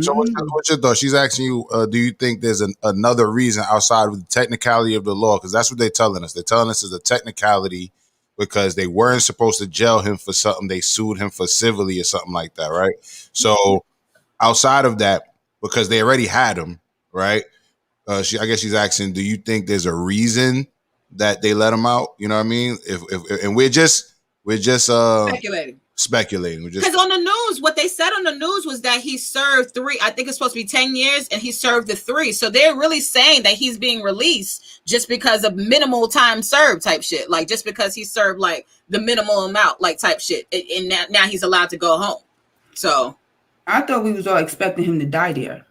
So what's your thought? She's asking you, do you think there's another reason outside of the technicality of the law? Because that's what they're telling us. They're telling us it's a technicality because they weren't supposed to jail him for something. They sued him for civilly or something like that, right? So outside of that, because they already had him, right? I guess she's asking, do you think there's a reason that they let him out? You know what I mean? And we're just speculating. Because on the news, what they said on the news was that he served 3. I think it's supposed to be 10 years, and he served the 3. So they're really saying that he's being released just because of minimal time served type shit. Like just because he served like the minimal amount, like type shit, and now he's allowed to go home. So I thought we was all expecting him to die there.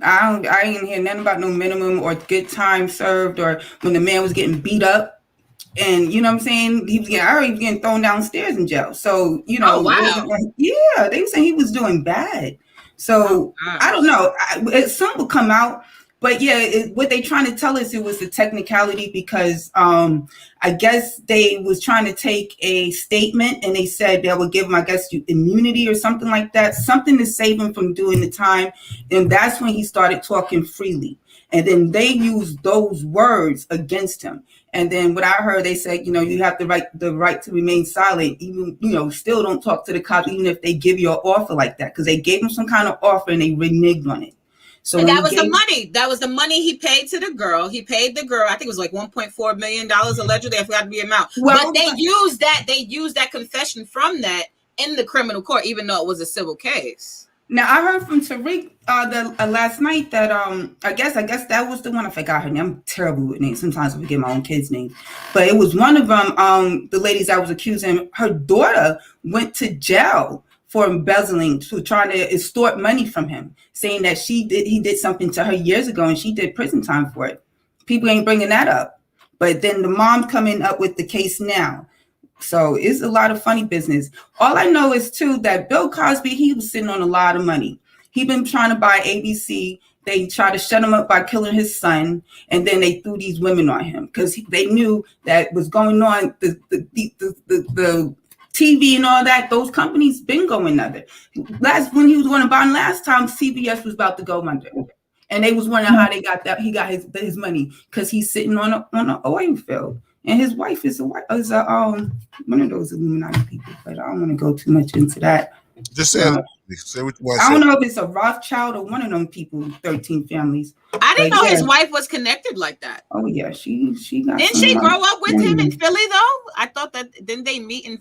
I didn't hear nothing about no minimum or good time served, or when the man was getting beat up. And you know what I'm saying? He was getting thrown downstairs in jail. So, you know, they were saying he was doing bad. So I don't know. Some will come out. But yeah, what they trying to tell us, it was the technicality because I guess they was trying to take a statement and they said they would give him, I guess, immunity or something like that, something to save him from doing the time. And that's when he started talking freely. And then they used those words against him. And then what I heard, they said, you know, you have the right to remain silent, even, you know, still don't talk to the cops, even if they give you an offer like that, because they gave him some kind of offer and they reneged on it. So and that was the money. That was the money he paid to the girl. He paid the girl, I think it was like $1.4 million allegedly. I forgot the amount. Well, but they used that confession from that in the criminal court, even though it was a civil case. Now I heard from Tariq last night that I guess that was the one. I forgot her name. I'm terrible with names. Sometimes I forget my own kid's name. But it was one of them. The ladies that was accusing, her daughter went to jail for embezzling, to trying to extort money from him, saying that he did something to her years ago and she did prison time for it. People ain't bringing that up. But then the mom's coming up with the case now. So it's a lot of funny business. All I know is too that Bill Cosby, he was sitting on a lot of money. He been trying to buy ABC. They tried to shut him up by killing his son, and then they threw these women on him because they knew that was going on. The TV and all that, those companies been going under. When he was going to bond last time, CBS was about to go under, and they was wondering how they got that. He got his money because he's sitting on an oil field. And his wife is one of those Illuminati people, but I don't want to go too much into that. Just say what you want to say. I don't know if it's a Rothschild or one of them people, 13 families. I didn't know his wife was connected like that. Oh yeah, she got. Didn't she grow up with him in Philly though? I thought that didn't they meet in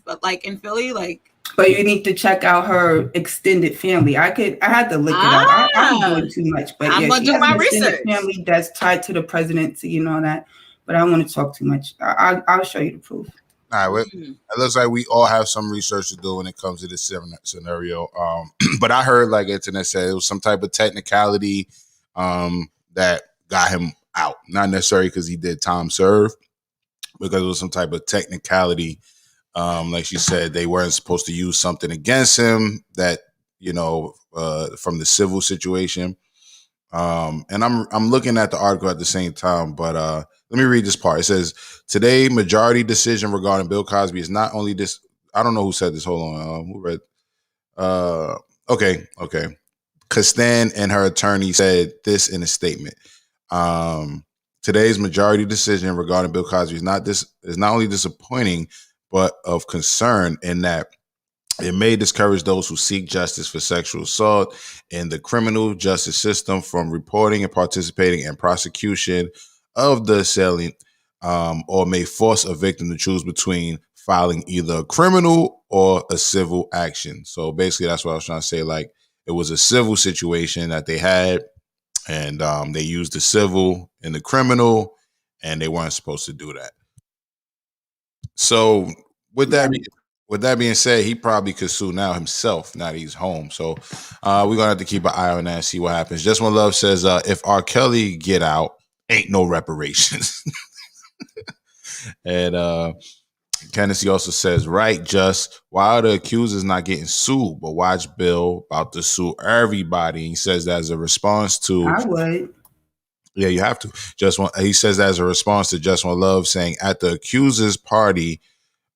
Philly like. But you need to check out her extended family. I had to look it up. I'm doing too much, but I'm gonna do my research. Family that's tied to the presidency and all that. But I don't want to talk too much. I'll show you the proof. All right. It looks like we all have some research to do when it comes to this scenario. But I heard, like Internet said, it was some type of technicality that got him out. Not necessarily because he did time served, because it was some type of technicality Like she said, they weren't supposed to use something against him that, from the civil situation. And I'm looking at the article at the same time, but let me read this part. It says, today, majority decision regarding Bill Cosby is not only this. I don't know who said this. Hold on. Who read? Okay. Kastan and her attorney said this in a statement. Today's majority decision regarding Bill Cosby is not only disappointing, but of concern in that it may discourage those who seek justice for sexual assault in the criminal justice system from reporting and participating in prosecution of the assailant, or may force a victim to choose between filing either a criminal or a civil action. So basically, that's what I was trying to say. Like, it was a civil situation that they had, and they used the civil and the criminal, and they weren't supposed to do that. So with that being said, he probably could sue now himself, now that he's home. So we're going to have to keep an eye on that and see what happens. Just One Love says, if R. Kelly get out, ain't no reparations. And Tennessee also says, right, just why are the accusers not getting sued? But watch Bill about to sue everybody. He says that as a response to... I would. Yeah, you have to. He says that as a response to Just One Love saying at the accusers party,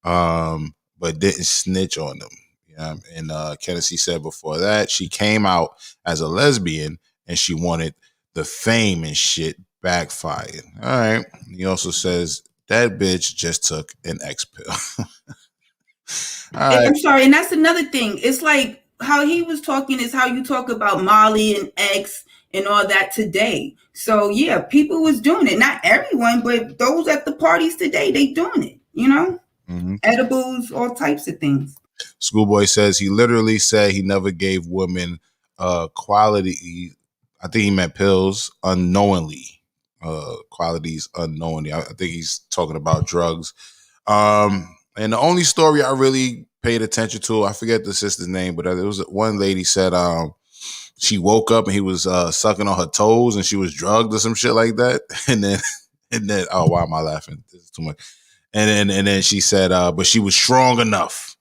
but didn't snitch on them. Yeah, and Tennessee said before that she came out as a lesbian and she wanted the fame and shit backfired. All right. He also says that bitch just took an X pill. All right. I'm sorry, and that's another thing. It's like how he was talking is how you talk about Molly and X and all that today. So yeah, people was doing it. Not everyone, but those at the parties today, they doing it. Mm-hmm. Edibles, all types of things. Schoolboy says he literally said he never gave women quality. I think he meant pills unknowingly. Qualities unknowingly. I think he's talking about drugs. And the only story I really paid attention to, I forget the sister's name, but there was one lady said she woke up and he was sucking on her toes and she was drugged or some shit like that. And then oh, why am I laughing? This is too much. And then she said, but she was strong enough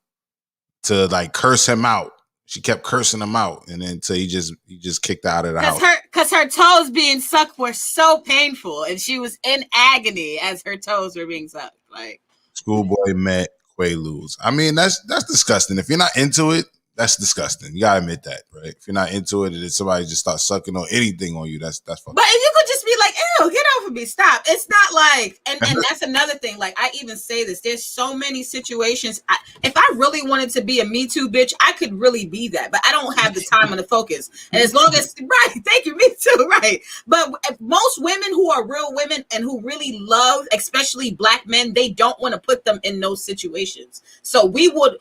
to like curse him out. She kept cursing him out, and then until he just kicked her out of the house. Because her toes being sucked were so painful, and she was in agony as her toes were being sucked. Like, Schoolboy met Quaaludes. I mean, that's disgusting. If you're not into it, that's disgusting. You gotta admit that, right? If you're not into it, and then somebody just starts sucking on anything on you, that's fucking. But if you could just be like, ew, get off of me, stop. It's not like, and that's another thing. Like, I even say this, there's so many situations. If I really wanted to be a Me Too bitch, I could really be that, but I don't have the time and the focus. And as long as, right, thank you, Me Too, right. But most women who are real women and who really love, especially Black men, they don't want to put them in those situations. So we would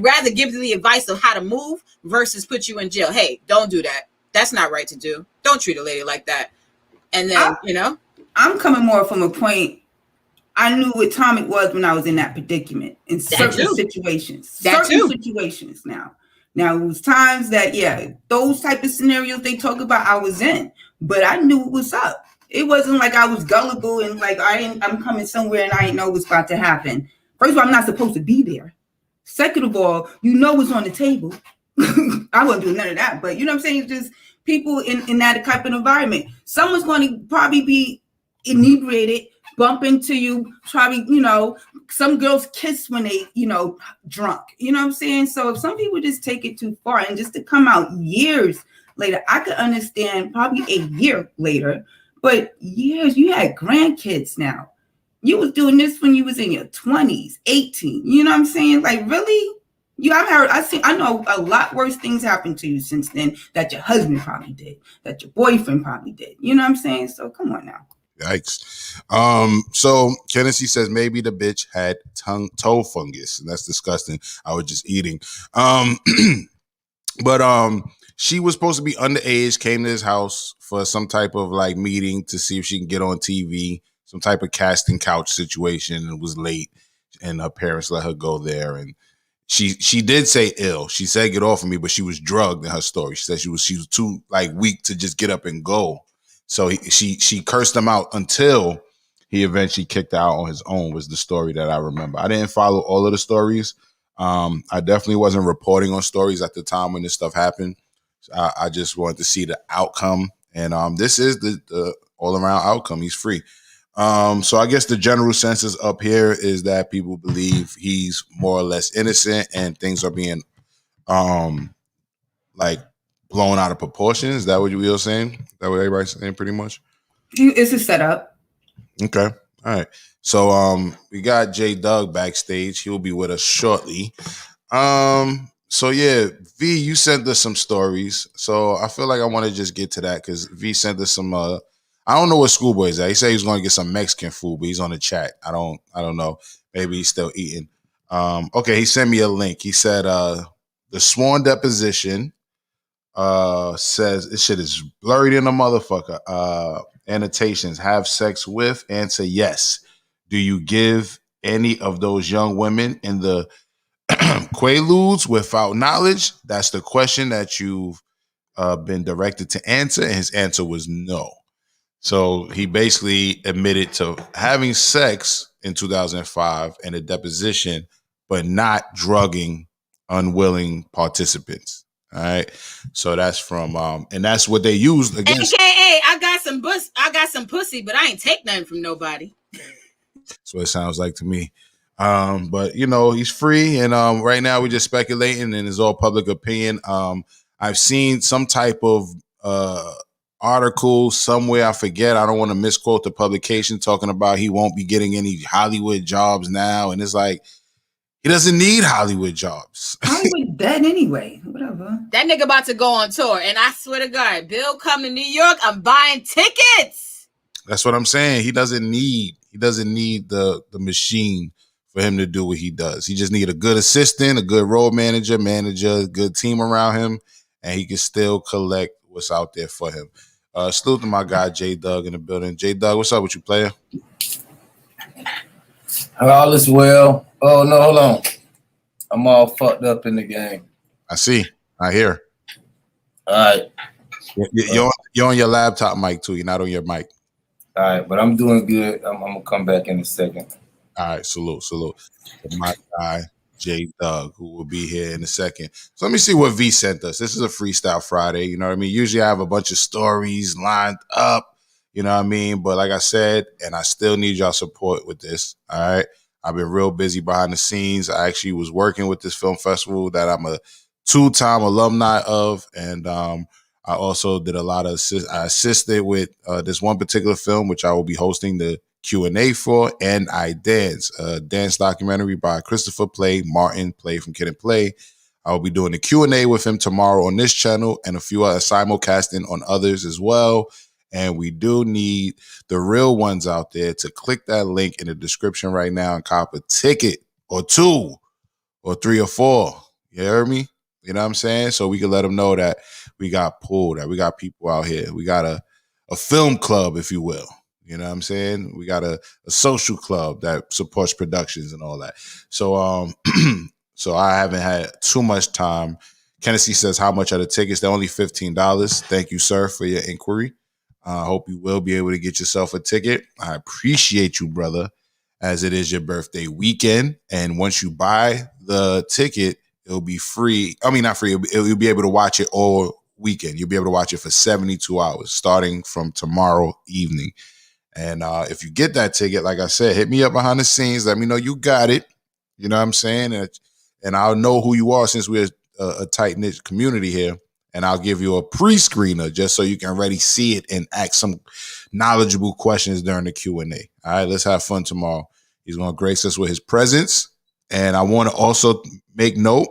rather give you the advice of how to move versus put you in jail. Hey, don't do that. That's not right to do. Don't treat a lady like that. And then, I'm coming more from a point. I knew what time it was when I was in that predicament in certain situations. Situations now. Now, it was times that, those type of scenarios they talk about, I was in. But I knew what was up. It wasn't like I was gullible and like I'm coming somewhere and I didn't know what's about to happen. First of all, I'm not supposed to be there. Second of all, what's on the table. I wouldn't do none of that. But you know what I'm saying? It's just people in that type of environment. Someone's going to probably be inebriated, bump into you, probably, some girls kiss when they, drunk. You know what I'm saying? So if some people just take it too far and just to come out years later, I could understand probably a year later, but years, you had grandkids now. You was doing this when you was in your 20s, 18. You know what I'm saying? Like, really? I know a lot worse things happened to you since then that your husband probably did, that your boyfriend probably did. You know what I'm saying? So come on now. Yikes. So Tennessee says maybe the bitch had toe fungus, and that's disgusting. I was just eating. But she was supposed to be underage, came to his house for some type of like meeting to see if she can get on TV, some type of casting couch situation, and was late, and her parents let her go there. And she did say ill. She said get off of me, but she was drugged in her story. She said she was too like weak to just get up and go. So she cursed him out until he eventually kicked out on his own was the story that I remember. I didn't follow all of the stories. I definitely wasn't reporting on stories at the time when this stuff happened. I just wanted to see the outcome. And this is the all-around outcome. He's free. So I guess the general census up here is that people believe he's more or less innocent and things are being like blown out of proportion. Is that what you were saying? Is that what everybody's saying pretty much? It's a setup. Okay. All right. So we got J Doug backstage. He'll be with us shortly. So yeah, V, you sent us some stories. So I feel like I want to just get to that because V sent us some I don't know what Schoolboy's at. He said he's going to get some Mexican food, but he's on the chat. I don't know. Maybe he's still eating. Okay, he sent me a link. He said the sworn deposition says this shit is blurry in a motherfucker. Annotations: have sex with, answer yes. Do you give any of those young women in the quaaludes without knowledge? That's the question that you've been directed to answer, and his answer was no. So he basically admitted to having sex in 2005 in a deposition, but not drugging unwilling participants. All right. So that's from and that's what they used against. AKA, I got some pussy, but I ain't take nothing from nobody. That's what it sounds like to me. But you know, he's free, and right now we're just speculating, and it's all public opinion. I've seen some type of article somewhere, I forget. I don't want to misquote the publication, talking about he won't be getting any Hollywood jobs now, and it's like he doesn't need Hollywood jobs. Hollywood dead anyway. Whatever. That nigga about to go on tour, and I swear to God, Bill come to New York, I'm buying tickets. That's what I'm saying. He doesn't need the machine for him to do what he does. He just need a good assistant, a good road manager, a good team around him, and he can still collect what's out there for him. Salute to my guy J Doug in the building. J Doug, what's up with you, player? All is well. Oh no, hold on. I'm all fucked up in the game. I see. I hear. All right. You're on your laptop mic too. You're not on your mic. All right, but I'm doing good. I'm gonna come back in a second. All right, salute. My guy J Doug, who will be here in a second. So let me see what V sent us. This is a Freestyle Friday. You know what I mean? Usually I have a bunch of stories lined up. You know what I mean? But like I said, and I still need y'all support with this. All right. I've been real busy behind the scenes. I actually was working with this film festival that I'm a 2-time alumni of. And I also did a lot of I assisted with this one particular film, which I will be hosting the Q&A for, and iDanced, a dance documentary by Christopher Martin from Kid and Play. I will be doing the Q&A with him tomorrow on this channel and a few other simulcasting on others as well. And we do need the real ones out there to click that link in the description right now and cop a ticket or 2 or 3 or 4. You hear me? You know what I'm saying? So we can let them know that we got pulled, that we got people out here. We got a film club, if you will. You know what I'm saying? We got a social club that supports productions and all that. So so I haven't had too much time. Kennedy says, how much are the tickets? They're only $15. Thank you, sir, for your inquiry. I hope you will be able to get yourself a ticket. I appreciate you, brother, as it is your birthday weekend. And once you buy the ticket, it'll be free. I mean, not free. You'll be able to watch it all weekend. You'll be able to watch it for 72 hours, starting from tomorrow evening. And if you get that ticket, like I said, hit me up behind the scenes. Let me know you got it. You know what I'm saying? And I'll know who you are since we're a tight-knit community here. And I'll give you a pre-screener just so you can already see it and ask some knowledgeable questions during the Q&A. All right, let's have fun tomorrow. He's going to grace us with his presence. And I want to also make note,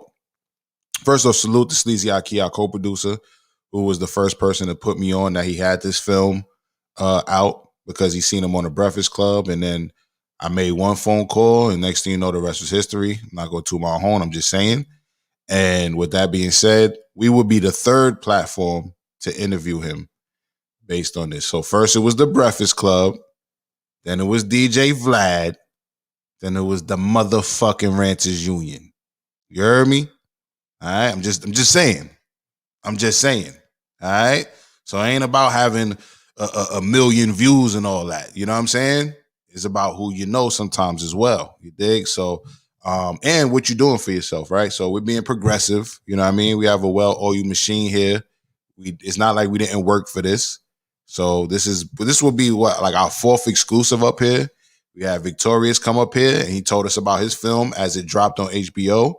first off, salute to Sleazy Aki, our co-producer, who was the first person to put me on that he had this film out because he seen him on the Breakfast Club. And then I made one phone call, and next thing you know, the rest was history. I'm not going to toot my horn, I'm just saying. And with that being said, we will be the third platform to interview him based on this. So first it was the Breakfast Club, then it was DJ Vlad, then it was the motherfucking Ranters Union. You heard me? All right, I'm just saying. I'm just saying. All right? So it ain't about having a million views and all that. You know what I'm saying? It's about who you know sometimes as well. You dig? So, and what you're doing for yourself, right? So we're being progressive. You know what I mean? We have a well-oiled machine here. It's not like we didn't work for this. So this will be what, like our 4th exclusive up here. We had Victorious come up here and he told us about his film as it dropped on HBO.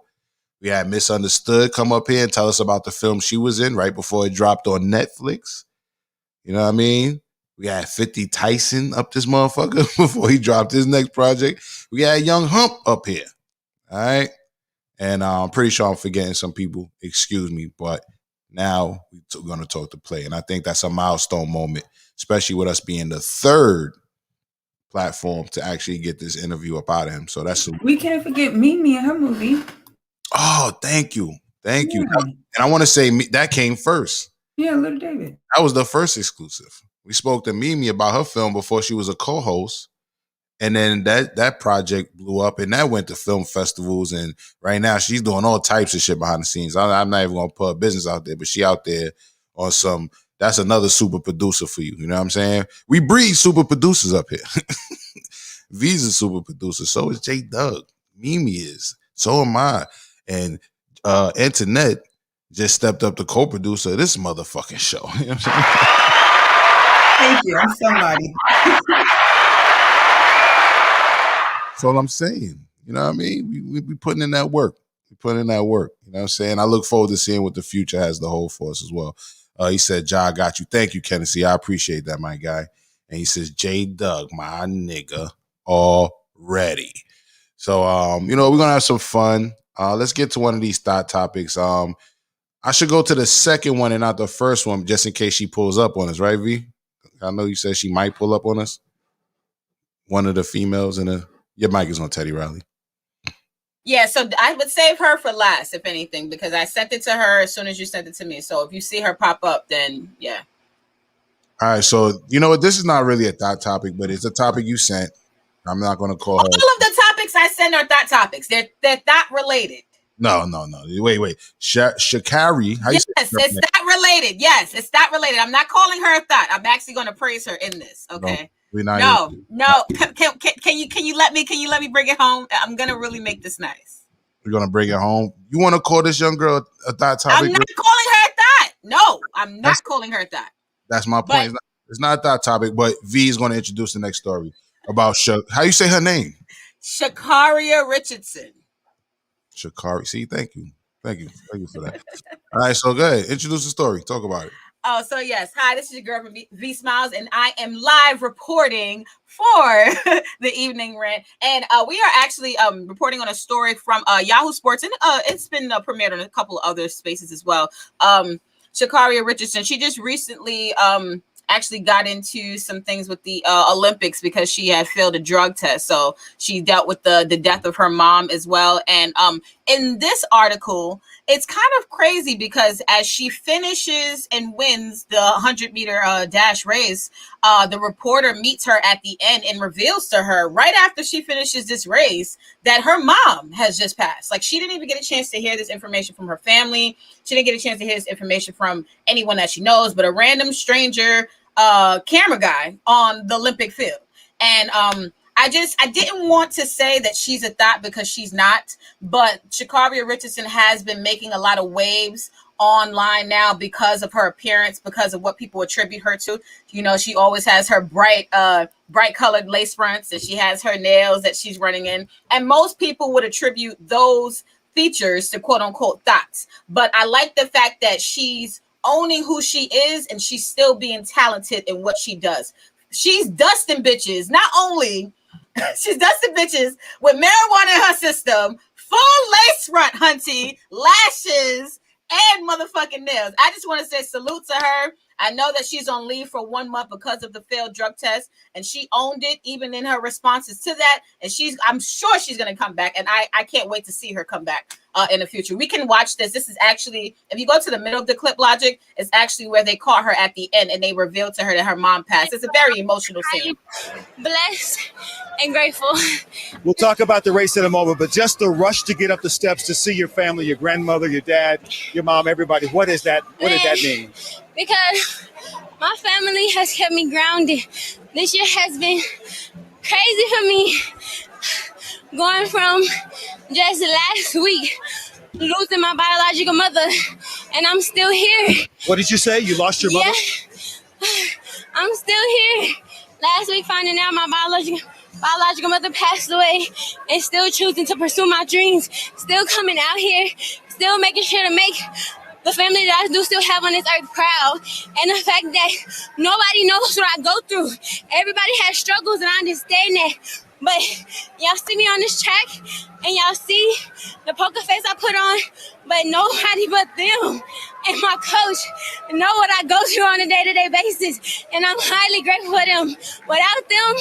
We had Misunderstood come up here and tell us about the film she was in right before it dropped on Netflix. You know what I mean? We had 50 Tyson up this motherfucker before he dropped his next project. We had Young Hump up here. All right. And I'm pretty sure I'm forgetting some people. Excuse me. But now we're going to talk to Play. And I think that's a milestone moment, especially with us being the 3rd platform to actually get this interview up out of him. So that's we can't forget Mimi and her movie. Oh, thank you. And I want to say that came first. Yeah, Little David. That was the first exclusive. We spoke to Mimi about her film before she was a co-host. And then that project blew up and that went to film festivals. And right now she's doing all types of shit behind the scenes. I'm not even going to put her business out there, but she out there on some, that's another super producer for you. You know what I'm saying? We breed super producers up here. V's a super producer. So is J Doug. Mimi is. So am I. And Internet just stepped up to co-producer of this motherfucking show. You know what I'm saying? Thank you. I'm somebody. That's all I'm saying. You know what I mean? We putting in that work. We putting in that work. You know what I'm saying? I look forward to seeing what the future has to hold for us as well. He said, Ja, I got you. Thank you, Kennedy. I appreciate that, my guy. And he says, J Doug, my nigga, already. So, we're going to have some fun. Let's get to one of these thought topics. I should go to the second one and not the first one, just in case she pulls up on us, right, V? I know you said she might pull up on us. One of the females in your mic is on Teddy Riley. Yeah, so I would save her for last, if anything, because I sent it to her as soon as you sent it to me. So if you see her pop up, then yeah. All right, so you know what? This is not really a thought topic, but it's a topic you sent. I'm not going to call her. All of the topics I send are thought topics. They're thought related. No. Wait. Shakari. Yes, it's that related. Yes, it's that related. I'm not calling her a thought. I'm actually going to praise her in this. Okay. No. Can you let me bring it home? I'm gonna really make this nice. You're gonna bring it home. You want to call this young girl a thought topic? I'm not calling her a thought. No, I'm not calling her a thought. That's my point. It's not a thought topic, but V is going to introduce the next story about how you say her name? Shakaria Richardson. Shakari. See, thank you for that. All right, so go ahead. Introduce the story. Talk about it. Oh, so yes. Hi, this is your girl from V Smiles, and I am live reporting for the Evening Rant. And we are actually reporting on a story from Yahoo Sports, and it's been premiered on a couple of other spaces as well. Shakaria Richardson, she just recently actually got into some things with the Olympics because she had failed a drug test. So she dealt with the death of her mom as well. And in this article, it's kind of crazy because as she finishes and wins the 100-meter dash race, the reporter meets her at the end and reveals to her right after she finishes this race that her mom has just passed. Like, she didn't even get a chance to hear this information from her family. She didn't get a chance to hear this information from anyone that she knows, but a random stranger camera guy on the Olympic field. And I didn't want to say that she's a thought because she's not, but Shakaria Richardson has been making a lot of waves online now because of her appearance, because of what people attribute her to. You know, she always has her bright colored lace fronts, and she has her nails that she's running in. And most people would attribute those features to quote unquote thoughts. But I like the fact that she's owning who she is and she's still being talented in what she does. She's dusting bitches. Not only she's dusting bitches with marijuana in her system, full lace front, hunty, lashes, and motherfucking nails. I just want to say salute to her. I know that she's on leave for 1 month because of the failed drug test, and she owned it even in her responses to that. And I'm sure she's going to come back, and I can't wait to see her come back in the future. We can watch this. This is actually, if you go to the middle of the clip, Logic, it's actually where they caught her at the end, and they revealed to her that her mom passed. It's a very emotional scene. Blessed and grateful. We'll talk about the race in a moment, but just the rush to get up the steps to see your family, your grandmother, your dad, your mom, everybody. What is that? What did that mean? Because my family has kept me grounded. This year has been crazy for me. Going from just last week losing my biological mother, and I'm still here. What did you say? You lost your mother? Yeah, I'm still here. Last week, finding out my biological mother passed away, and still choosing to pursue my dreams. Still coming out here, still making sure to make the family that I do still have on this earth proud. And the fact that nobody knows what I go through. Everybody has struggles, and I understand that. But y'all see me on this track, and y'all see the poker face I put on, but nobody but them and my coach know what I go through on a day-to-day basis, and I'm highly grateful for them. Without them,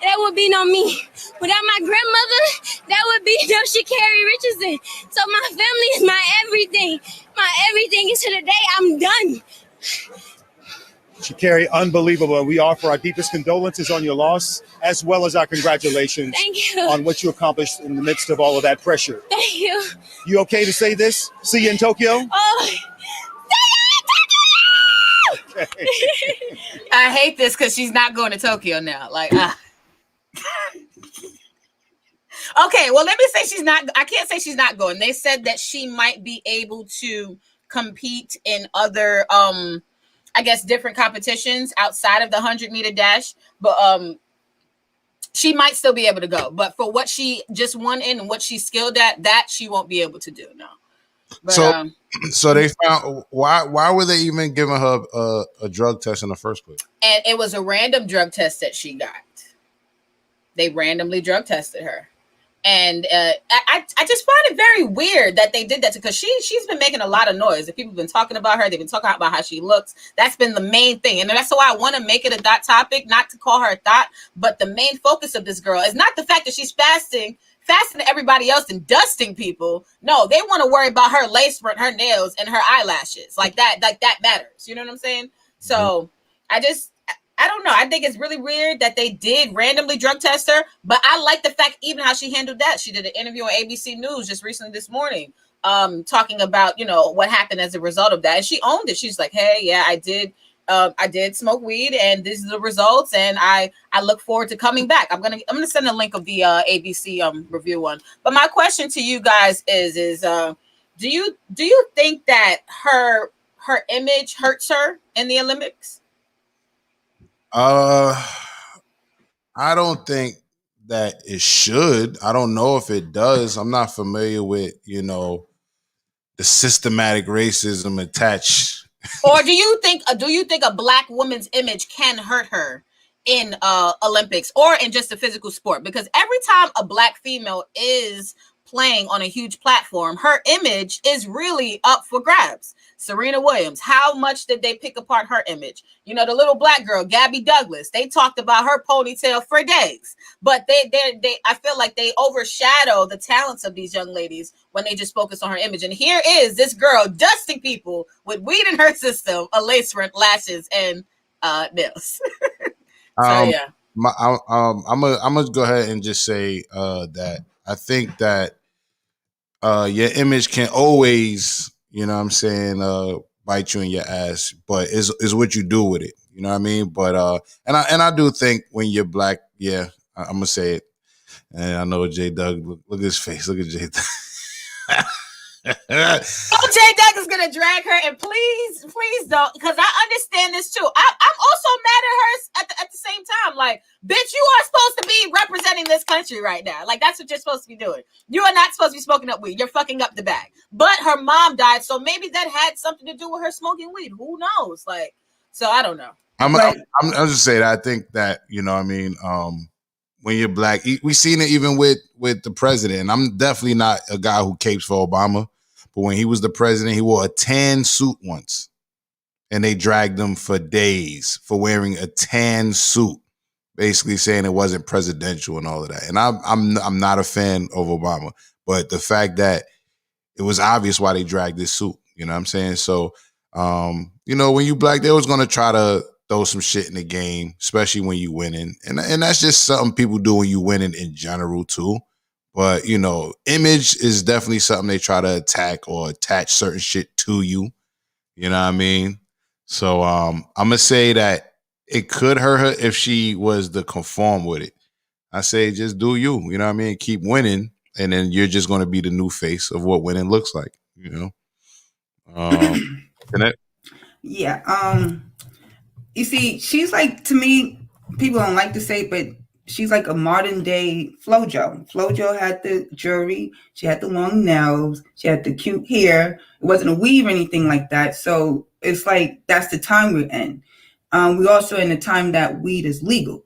there would be no me. Without my grandmother, there would be no Sha'Carri Richardson. So my family is my everything. My everything is to the day I'm done. Sha'Carri, unbelievable. And we offer our deepest condolences on your loss, as well as our congratulations on what you accomplished in the midst of all of that pressure. Thank you. You okay to say this? See you in Tokyo? Oh, Okay. I hate this because she's not going to Tokyo now. Like, Okay, well, let me say she's not. I can't say she's not going. They said that she might be able to compete in other, I guess, different competitions outside of the 100-meter dash, but she might still be able to go. But for what she just won in and what she's skilled at, that she won't be able to do. No. But, so they found why were they even giving her a drug test in the first place? And it was a random drug test that she got. They randomly drug tested her. And I just find it very weird that they did that because she's been making a lot of noise. And people have been talking about her. They've been talking about how she looks. That's been the main thing. And that's why I want to make it a thought topic, not to call her a thought. But the main focus of this girl is not the fact that she's fasting everybody else and dusting people. No, they want to worry about her lace front, her nails, and her eyelashes. Like that matters. You know what I'm saying? So I don't know. I think it's really weird that they did randomly drug test her, but I like the fact even how she handled that. She did an interview on ABC News just recently this morning, talking about, what happened as a result of that. And she owned it. She's like, hey, yeah, I did smoke weed and these are the results. And I look forward to coming back. I'm going to send a link of the ABC review one. But my question to you guys is do you think that her image hurts her in the Olympics? I don't think that it should. I don't know if it does. I'm not familiar with, the systematic racism attached. Or do you think a black woman's image can hurt her in Olympics or in just a physical sport? Because every time a black female is playing on a huge platform, her image is really up for grabs. Serena Williams, how much did they pick apart her image? The little black girl, Gabby Douglas, they talked about her ponytail for days. But they I feel like they overshadow the talents of these young ladies when they just focus on her image. And here is this girl dusting people with weed in her system, a lace front, lashes, and nails. So yeah. I'm gonna go ahead and just say that I think that your image can always, bite you in your ass, but is what you do with it. You know what I mean? But and I do think when you're black, yeah, I'm gonna say it. And I know J Doug, look at his face. Look at J Doug. J Doug is gonna drag her, and please don't, because I understand this too. I'm also mad at her at the same time. Like, bitch, you are supposed to be representing this country right now. Like, that's what you're supposed to be doing. You are not supposed to be smoking up weed. You're fucking up the bag. But her mom died, so maybe that had something to do with her smoking weed. Who knows? Like, so I don't know. I'm just saying that I think that, when you're black, we seen it even with the president. I'm definitely not a guy who capes for Obama, but when he was the president, he wore a tan suit once, and they dragged him for days for wearing a tan suit, basically saying it wasn't presidential and all of that. And I'm not a fan of Obama, but the fact that it was obvious why they dragged this suit, you know what I'm saying? So, when you black, they was gonna try to throw some shit in the game, especially when you winning. And that's just something people do when you winning in general too. But, image is definitely something they try to attack or attach certain shit to you. You know what I mean? So I'm going to say that it could hurt her if she was to conform with it. I say just do you. You know what I mean? Keep winning, and then you're just going to be the new face of what winning looks like. You know. And that, Yeah. You see, she's like, to me, people don't like to say, but she's like a modern day Flojo. Flojo had the jewelry, she had the long nails, she had the cute hair. It wasn't a weave or anything like that. So it's like that's the time we're in. We also in a time that weed is legal.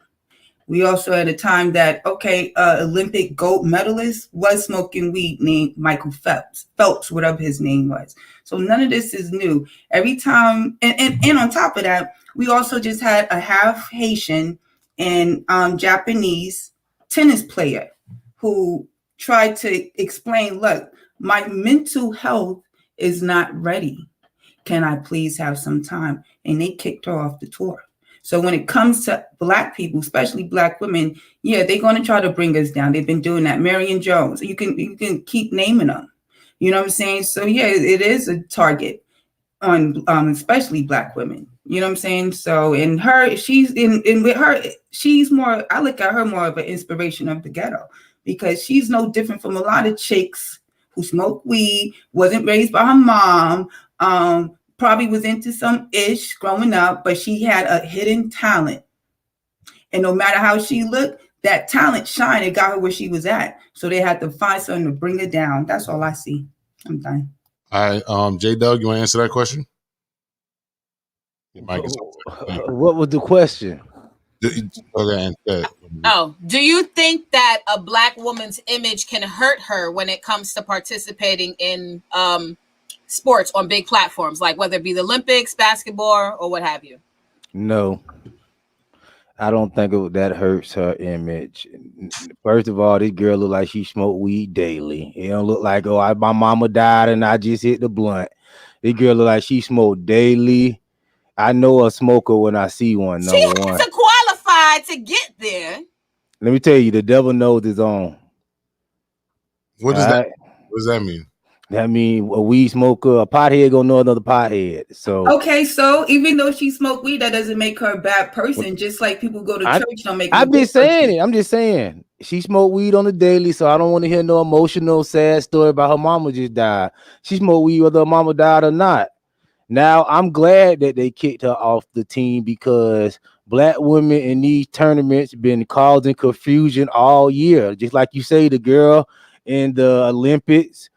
We also at a time that, okay, Olympic gold medalist was smoking weed named Michael Phelps, whatever his name was. So none of this is new. Every time, and on top of that, we also just had a half Haitian and Japanese tennis player who tried to explain, look, my mental health is not ready. Can I please have some time? And they kicked her off the tour. So when it comes to Black people, especially Black women, yeah, they're going to try to bring us down. They've been doing that. Marion Jones, you can keep naming them. You know what I'm saying? So yeah, it is a target on especially Black women. You know what I'm saying? So in her, she's in with her, she's more, I look at her more of an inspiration of the ghetto, because she's no different from a lot of chicks who smoke weed, wasn't raised by her mom, probably was into some ish growing up, but she had a hidden talent. And no matter how she looked, that talent shined and got her where she was at. So they had to find something to bring her down. That's all I see. I'm done. all right, J Doug, you want to answer that question? What was the question? Oh, do you think that a Black woman's image can hurt her when it comes to participating in sports on big platforms, like whether it be the Olympics, basketball, or what have you? No, I don't think that hurts her image. First of all, this girl look like she smoked weed daily. It don't look like, my mama died and I just hit the blunt. This girl look like she smoked daily. I know a smoker when I see one. She had to qualify to get there. Let me tell you, the devil knows his own. What does that? What does that mean? That mean a weed smoker, a pothead gonna know another pothead. So okay, so even though she smoked weed, that doesn't make her a bad person. Just like people go to church, don't make. I'm just saying it. I'm just saying she smoked weed on the daily, so I don't want to hear no emotional, sad story about her mama just died. She smoked weed whether her mama died or not. Now I'm glad that they kicked her off the team, because Black women in these tournaments been causing confusion all year. Just like you say, the girl in the Olympics,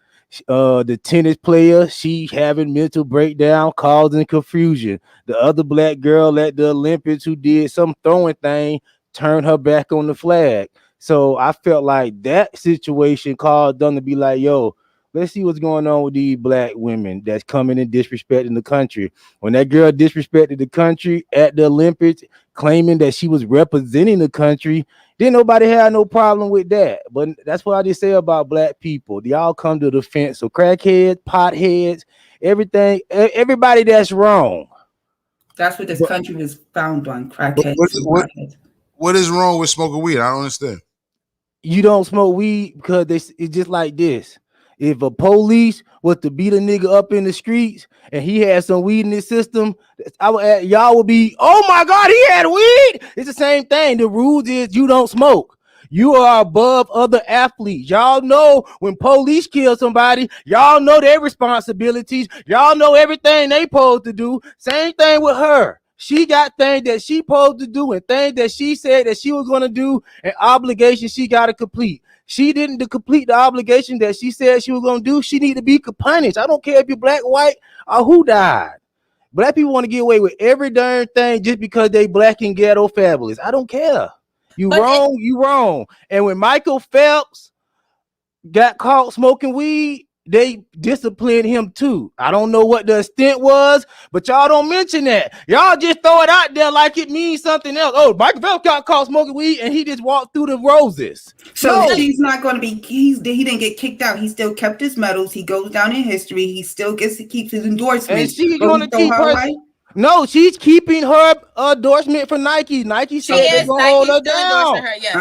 the tennis player, she having mental breakdown, causing confusion. The other Black girl at the Olympics who did some throwing thing turned her back on the flag. So I felt like that situation caused them to be like, yo, let's see what's going on with these Black women that's coming and disrespecting the country. When that girl disrespected the country at the Olympics, claiming that she was representing the country, didn't nobody have no problem with that. But that's what I just say about Black people. Y'all come to the fence. So crackheads, potheads, everything, everybody that's wrong. That's what this country was found on, crackheads. What is wrong with smoking weed? I don't understand. You don't smoke weed because it's just like this. If a police was to beat a nigga up in the streets and he had some weed in his system, y'all would be, oh my God, he had weed. It's the same thing. The rules is you don't smoke. You are above other athletes. Y'all know when police kill somebody, y'all know their responsibilities. Y'all know everything they supposed to do. Same thing with her. She got things that she supposed to do and things that she said that she was going to do and obligations she got to complete. She didn't complete the obligation that she said she was going to do. She need to be punished. I don't care if you're Black, white, or who died. Black people want to get away with every darn thing just because they Black and ghetto fabulous. I don't care. You wrong. And when Michael Phelps got caught smoking weed, they disciplined him too. I don't know what the extent was, but y'all don't mention that. Y'all just throw it out there like it means something else. Oh, Michael Phelps got caught smoking weed and he just walked through the roses. So he's not going to be. He didn't get kicked out. He still kept his medals. He goes down in history. He still keeps his endorsements. And she's going to keep her. No, she's keeping her endorsement for Nike. Nike said they're going to hold her down.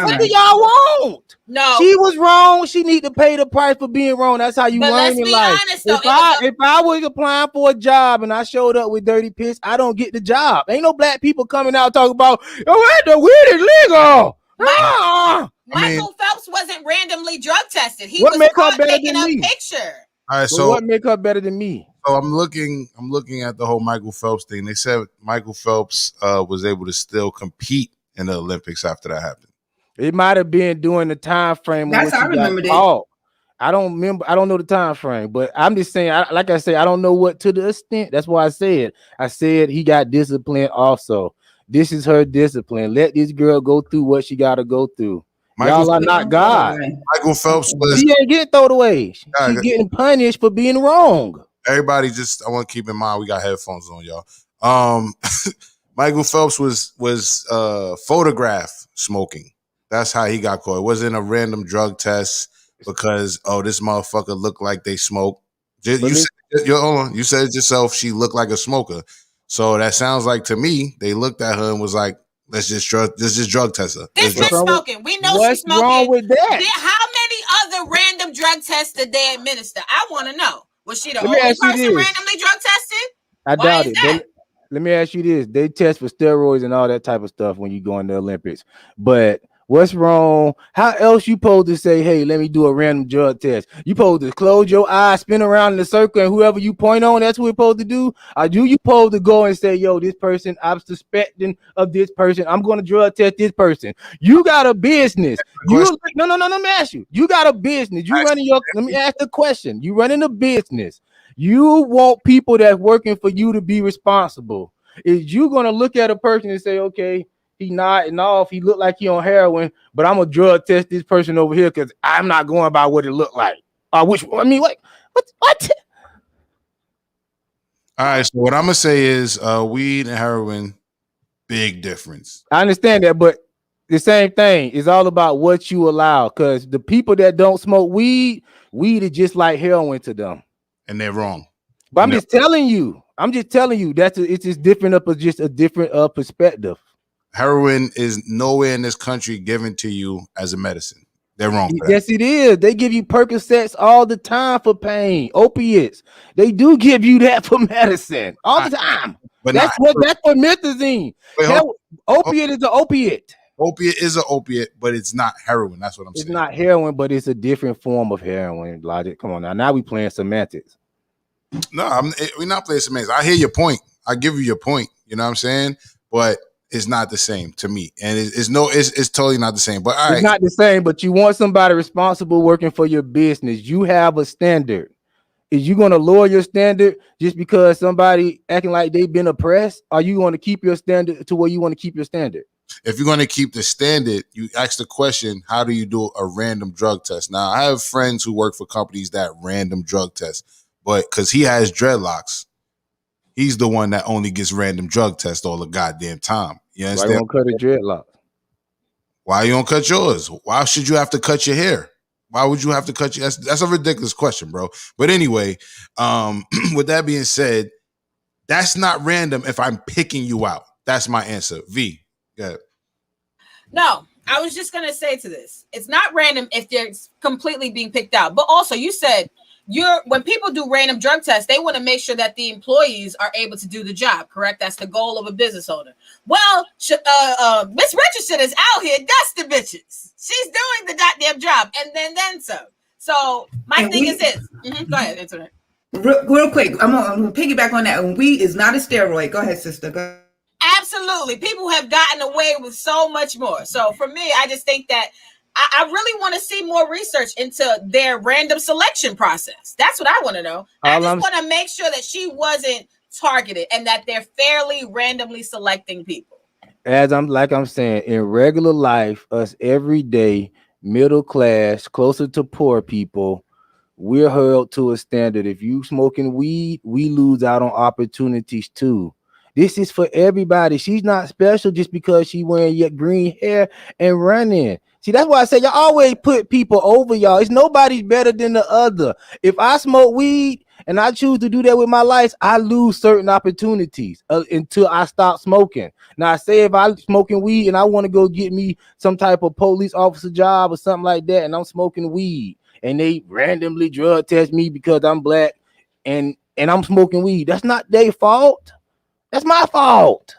What do y'all want? No, she was wrong. She need to pay the price for being wrong. That's how you learn in life. If I was applying for a job and I showed up with dirty piss, I don't get the job. Ain't no Black people coming out talking about, oh, the weed is legal. Michael Phelps wasn't randomly drug tested. He What was make her caught better taking than a me? picture. All right, But so what make her better than me? So I'm looking at the whole Michael Phelps thing. They said Michael Phelps was able to still compete in the Olympics after that happened. It might have been during the time frame of That's what how I she got remembered it. caught. I don't remember. I don't know the time frame, but I'm just saying. Like I say, I don't know what to the extent. That's why I said he got disciplined. Also, this is her discipline. Let this girl go through what she got to go through. Y'all are not God. Michael Phelps was. She ain't getting thrown away. She's getting punished for being wrong. Everybody, I want to keep in mind we got headphones on, y'all. Michael Phelps was photographed smoking. That's how he got caught. It wasn't a random drug test because this motherfucker looked like they smoke. You said it yourself. She looked like a smoker. So that sounds like to me they looked at her and was like, let's just drug test her. This bitch smoking. We know she's smoking. What's wrong with that? How many other random drug tests did they administer? I want to know. Was she the only ask you person this. randomly drug tested? I Why doubt is it. that? Let me ask you this. They test for steroids and all that type of stuff when you go in the Olympics. But what's wrong? How else you supposed to say, hey, let me do a random drug test? You supposed to close your eyes, spin around in a circle, and whoever you point on, that's what you're supposed to do? Or do you supposed to go and say, yo, this person, I'm suspecting of this person. I'm going to drug test this person. You got a business. No, let me ask you. You got a business. Let me ask the question. You running a business. You want people that's working for you to be responsible. Is you gonna look at a person and say, okay, he nodding off, he look like he on heroin, but I'm gonna drug test this person over here because I'm not going by what it looked like. What? All right, so what I'm gonna say is weed and heroin, big difference. I understand that, but the same thing is all about what you allow. Because the people that don't smoke weed is just like heroin to them. And they're wrong. But I'm just telling you it's just different just a different perspective. Heroin is nowhere in this country given to you as a medicine. They're wrong. Yes, it is. They give you Percocets all the time for pain, opiates. They do give you that for medicine all the time. But that's for methazine. Opiate is an opiate. Opiate is an opiate, but it's not heroin. That's what I'm saying. It's not heroin, but it's a different form of heroin. Logic. Come on now. Now we playing semantics. No, we're not playing semantics. I hear your point. I give you your point. You know what I'm saying? But it's not the same to me, and it's totally not the same. But it's not the same. But you want somebody responsible working for your business. You have a standard. Is you going to lower your standard just because somebody acting like they've been oppressed? Are you going to keep your standard to where you want to keep your standard? If you're going to keep the standard, you ask the question, how do you do a random drug test? Now, I have friends who work for companies that random drug test, but because he has dreadlocks, he's the one that only gets random drug tests all the goddamn time. You understand? Why you don't cut a dreadlock? Why you don't cut yours? Why should you have to cut your hair? Why would you have to cut your? That's a ridiculous question, bro. But anyway, with that being said, that's not random if I'm picking you out. That's my answer. V, go ahead. No, I was just gonna say to this, it's not random if they're completely being picked out. But also, you said when people do random drug tests, they want to make sure that the employees are able to do the job. Correct? That's the goal of a business owner. Well, Miss Richardson is out here dusting bitches. She's doing the goddamn job, and then some. So my thing is this. Go ahead, Internet. Real quick, I'm gonna piggyback on that. Weed is not a steroid. Go ahead, sister. Go ahead. Absolutely. People have gotten away with so much more. So for me, I just think that I really want to see more research into their random selection process. That's what I want to know. I just want to make sure that she wasn't targeted and that they're fairly randomly selecting people. As I'm saying, in regular life, us every day, middle class, closer to poor people, we're held to a standard. If you smoking weed, we lose out on opportunities too. This is for everybody. She's not special just because she wearing your green hair and running. See, that's why I say y'all always put people over y'all. It's nobody's better than the other. If I smoke weed and I choose to do that with my life, I lose certain opportunities until I stop smoking. Now, I say if I'm smoking weed and I want to go get me some type of police officer job or something like that, and I'm smoking weed and they randomly drug test me because I'm black and I'm smoking weed, that's not their fault. That's my fault.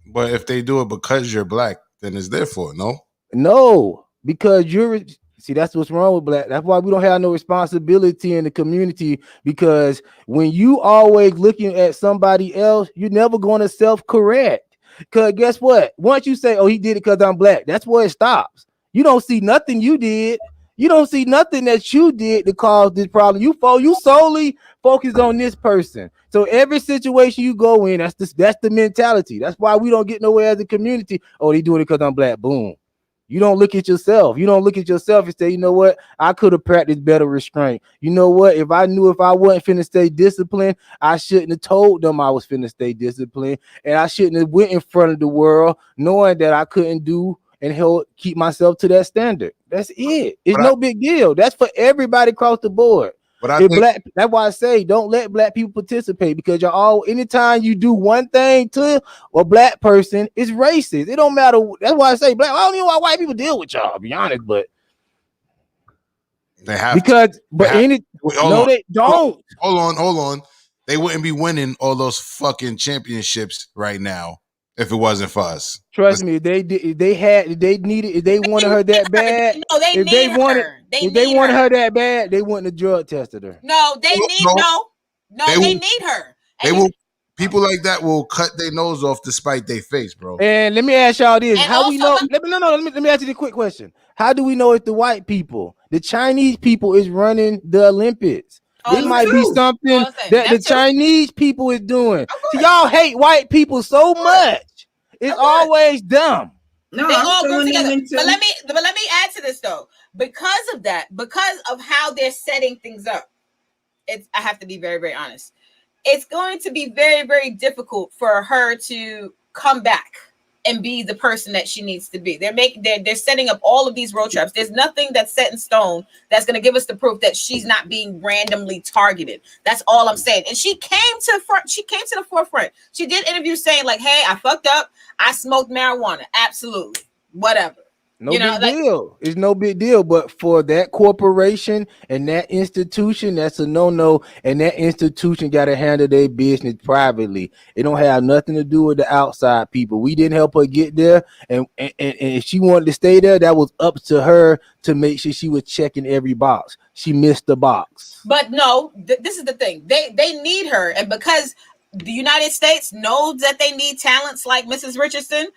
But if they do it because you're black, then it's their fault, no? No, because you're see that's what's wrong with black. That's why we don't have no responsibility in the community. Because when you always looking at somebody else, you're never going to self-correct. Because guess what? Once you say, "Oh, he did it because I'm black," that's where it stops. You don't see nothing you did. You don't see nothing that you did to cause this problem. You solely focus on this person. So every situation you go in, that's the mentality. That's why we don't get nowhere as a community. Oh, they doing it because I'm black. Boom. You don't look at yourself. You don't look at yourself and say, you know what? I could have practiced better restraint. You know what? If I knew if I wasn't finna stay disciplined, I shouldn't have told them I was finna stay disciplined. And I shouldn't have went in front of the world knowing that I couldn't do and keep myself to that standard. That's it. It's no big deal. That's for everybody across the board. But I think that's why I say don't let black people participate, because anytime you do one thing to a black person, it's racist. It don't matter. That's why I say black. I don't know why white people deal with y'all, to be honest, but they have because they don't. Hold on. They wouldn't be winning all those fucking championships right now if it wasn't for us. Trust me, they wanted her that bad. No, they need her. If they wanted her that bad, they wouldn't have drug tested her. No, they need her. People like that will cut their nose off to spite their face, bro. And let me ask y'all this: how we know? Let me ask you the quick question. How do we know it's the white people? The Chinese people is running the Olympics. This might be something that the Chinese people is doing. So y'all hate white people so much. It's always dumb. No, they all group together. But let me add to this though. Because of that, because of how they're setting things up, I have to be very, very honest. It's going to be very, very difficult for her to come back and be the person that she needs to be. They're setting up all of these road traps. There's nothing that's set in stone that's going to give us the proof that she's not being randomly targeted. That's all I'm saying. And she came to the forefront. She did interviews saying like, "Hey, I fucked up. I smoked marijuana. Absolutely. Whatever." No big deal. It's no big deal. But for that corporation and that institution, that's a no-no. And that institution got to handle their business privately. It don't have nothing to do with the outside people. We didn't help her get there. And if she wanted to stay there, that was up to her to make sure she was checking every box. She missed the box. But no, this is the thing. They need her. And because the United States knows that they need talents like Mrs. Richardson,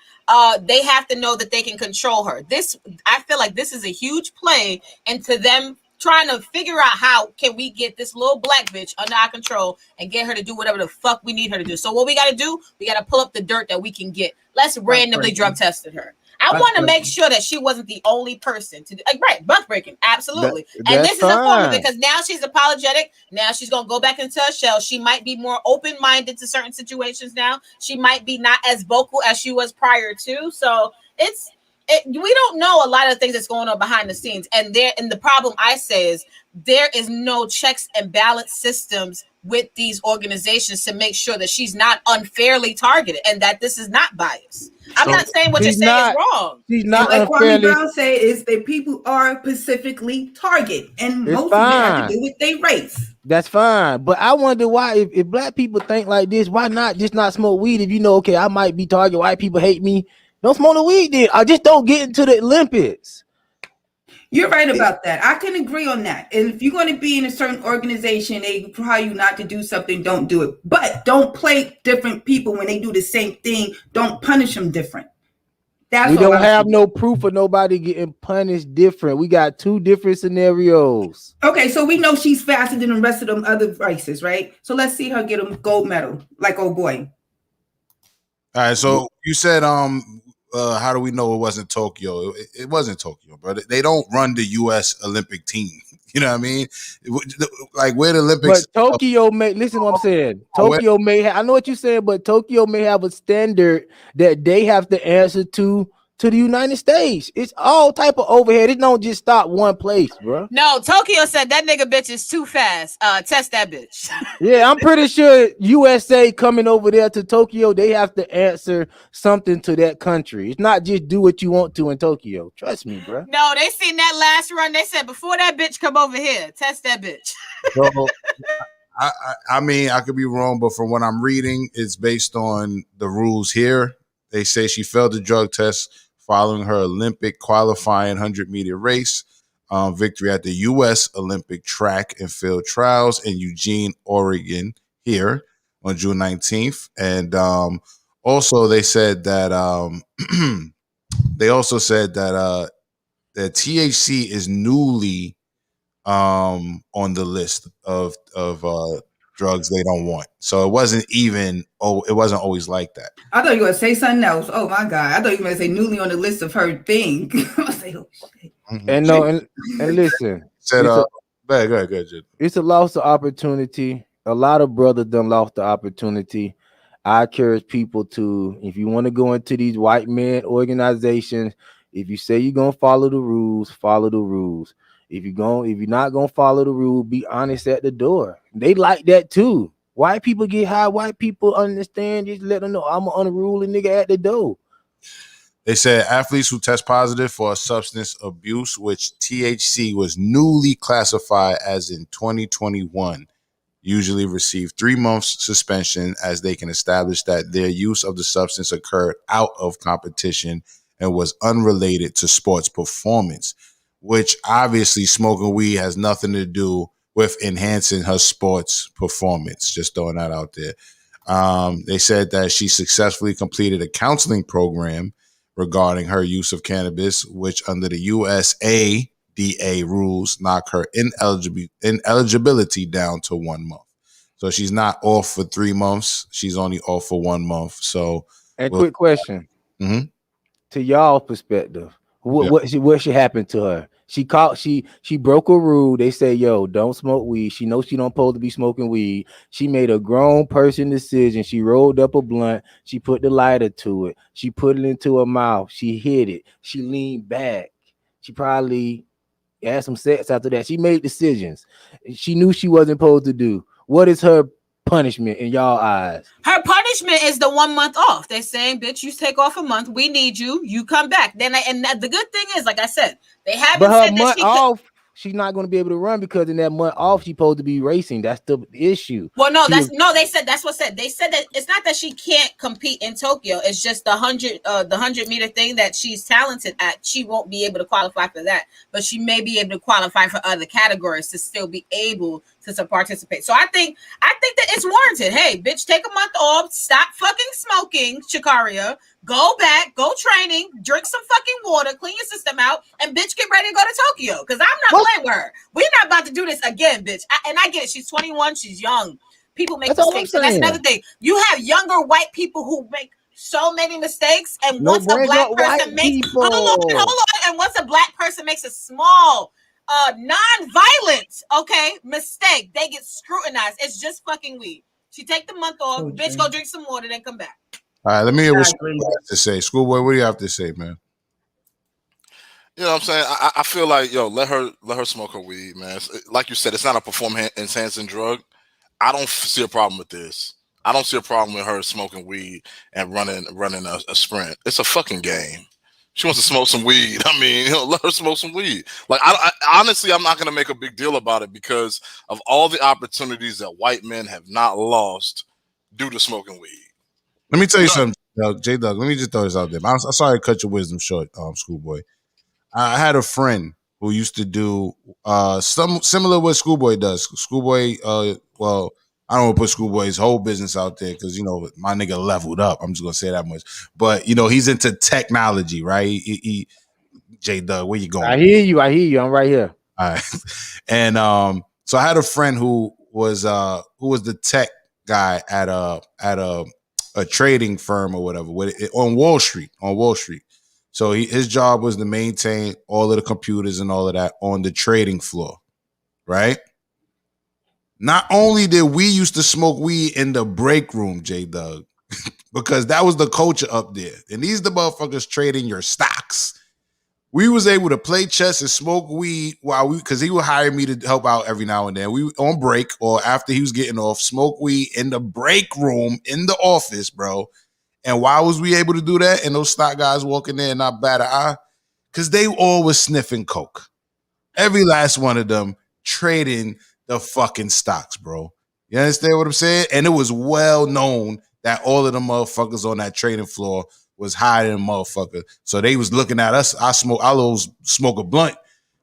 they have to know that they can control her. I feel like this is a huge play into them trying to figure out how can we get this little black bitch under our control and get her to do whatever the fuck we need her to do. So what we got to do, we got to pull up the dirt that we can get. Let's randomly drug test her. I want to make sure that she wasn't the only person to do buck breaking. Absolutely. And this is informative because now she's apologetic. Now she's going to go back into her shell. She might be more open-minded to certain situations now. She might be not as vocal as she was prior to. So we don't know a lot of things that's going on behind the scenes. And the problem I say is there is no checks and balance systems with these organizations to make sure that she's not unfairly targeted and that this is not bias. I'm not saying what you're saying is wrong. She's not like unfairly. Kwame Brown say is that people are specifically targeted, and most of it have to do with their race. That's fine, but I wonder why if black people think like this, why not just not smoke weed? If you know, okay, I might be targeted. White people hate me. Don't smoke the weed. Then I just don't get into the Olympics. You're right about that. I can agree on that. And if you're going to be in a certain organization, they tell you not to do something, don't do it. But don't play different people when they do the same thing. Don't punish them different. We don't have no proof of nobody getting punished different. We got two different scenarios. Okay, so we know she's faster than the rest of them other races, right? So let's see her get a gold medal, like old boy. All right, so you said how do we know it wasn't Tokyo? It wasn't Tokyo, bro. They don't run the U.S. Olympic team. You know what I mean? Like where the Olympics. But Tokyo may listen to what I'm saying. Tokyo may I know what you're saying, but Tokyo may have a standard that they have to answer to the United States. It's all type of overhead. It don't just stop one place, bro. No, Tokyo said that nigga bitch is too fast. Test that bitch. Yeah, I'm pretty sure USA coming over there to Tokyo, they have to answer something to that country. It's not just do what you want to in Tokyo. Trust me, bro. No, they seen that last run. They said before that bitch come over here, test that bitch. So, I mean, I could be wrong, but from what I'm reading, it's based on the rules here. They say she failed the drug test following her Olympic qualifying 100-meter race victory at the U.S. Olympic track and field trials in Eugene, Oregon, here on June 19th. And also they said that that THC is newly on the list of drugs they don't want. So it wasn't always like that. I thought you were going to say something else. Oh my God. I thought you were going to say newly on the list of her thing. I was like, oh shit. And no, and listen. Said, go ahead, Jid. It's a loss of opportunity. A lot of brothers done lost the opportunity. I encourage people to, if you want to go into these white men organizations, if you say you're gonna follow the rules, follow the rules. If you're not gonna follow the rule, be honest at the door. They like that too. White people get high. White people understand. Just let them know I'm an unruly nigga at the door. They said athletes who test positive for substance abuse, which THC was newly classified as in 2021, usually receive 3 months suspension as they can establish that their use of the substance occurred out of competition and was unrelated to sports performance, which obviously smoking weed has nothing to do with enhancing her sports performance. Just throwing that out there. They said that she successfully completed a counseling program regarding her use of cannabis, which under the USADA rules knock her ineligibility down to 1 month. So she's not off for 3 months. She's only off for 1 month. So, quick question. Mm-hmm. To y'all perspective, what should happen to her? She broke a rule. They say, yo, don't smoke weed. She knows she don't supposed to be smoking weed. She made a grown person decision. She rolled up a blunt. She put the lighter to it. She put it into her mouth. She hit it. She leaned back. She probably had some sex after that. She made decisions she knew she wasn't supposed to do. What is her punishment in y'all eyes? Her punishment is the 1 month off. They're saying, bitch, you take off a month. We need you. You come back. Then, the good thing is, like I said, they haven't said that she off. She's not going to be able to run because in that month off, she's supposed to be racing. That's the issue. Well, no, they said that's what said. They said that it's not that she can't compete in Tokyo. It's just the 100-meter thing that she's talented at. She won't be able to qualify for that, but she may be able to qualify for other categories to still be able to participate. So I think that it's warranted. Hey, bitch, take a month off. Stop fucking smoking, Shikaria. Go back, go training, drink some fucking water, clean your system out, and bitch, get ready to go to Tokyo. Because I'm not playing with her. We're not about to do this again, bitch. I get it. She's 21. She's young. People make mistakes. And that's another thing. You have younger white people who make so many mistakes. And once a black person makes... Hold on. And once a black person makes a small... non-violent, mistake, they get scrutinized. It's just fucking weed. She take the month off, bitch, go drink some water, then come back. All right, let me hear what Schoolboy has to say. Schoolboy, what do you have to say, man? You know what I'm saying? I feel like, let her smoke her weed, man. Like you said, it's not a performance enhancing drug. I don't see a problem with this. I don't see a problem with her smoking weed and running a sprint. It's a fucking game. She wants to smoke some weed. I mean, let her smoke some weed. Like, I honestly, I'm not going to make a big deal about it because of all the opportunities that white men have not lost due to smoking weed. Let me tell you something, J-Doug. Let me just throw this out there. I'm sorry to cut your wisdom short, Schoolboy. I had a friend who used to do some similar what Schoolboy does. Schoolboy, well, I don't want to put Schoolboy's whole business out there because, my nigga leveled up. I'm just going to say that much. But, he's into technology, right? He J-Doug, where you going? I hear you. I'm right here. All right. And so I had a friend who was the tech guy at a trading firm or whatever on Wall Street. So his job was to maintain all of the computers and all of that on the trading floor, right? Not only did we used to smoke weed in the break room, J-Doug, because that was the culture up there. And these the motherfuckers trading your stocks. We was able to play chess and smoke weed because he would hire me to help out every now and then. We on break or after he was getting off, smoke weed in the break room in the office, bro. And why was we able to do that? And those stock guys walking in, not bat an eye, because they all was sniffing coke. Every last one of them trading the fucking stocks, bro. You understand what I'm saying? And it was well known that all of the motherfuckers on that trading floor was higher than a motherfucker. So they was looking at us. I smoke a blunt.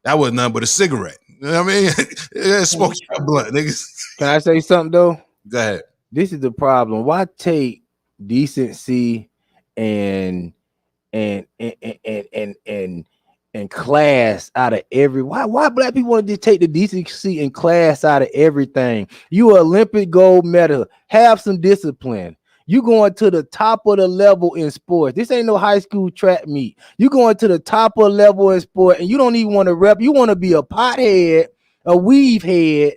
That was nothing but a cigarette. You know what I mean? Smoke a blunt, niggas. Can I say something though? Go ahead. This is the problem. Why take decency and class out of every why black people want to just take the decency and class out of everything? You an Olympic gold medal. Have some discipline. You going to the top of the level in sports. This ain't no high school track meet. You going to the top of the level in sport, and you don't even want to rep. You want to be a pothead, a weave head,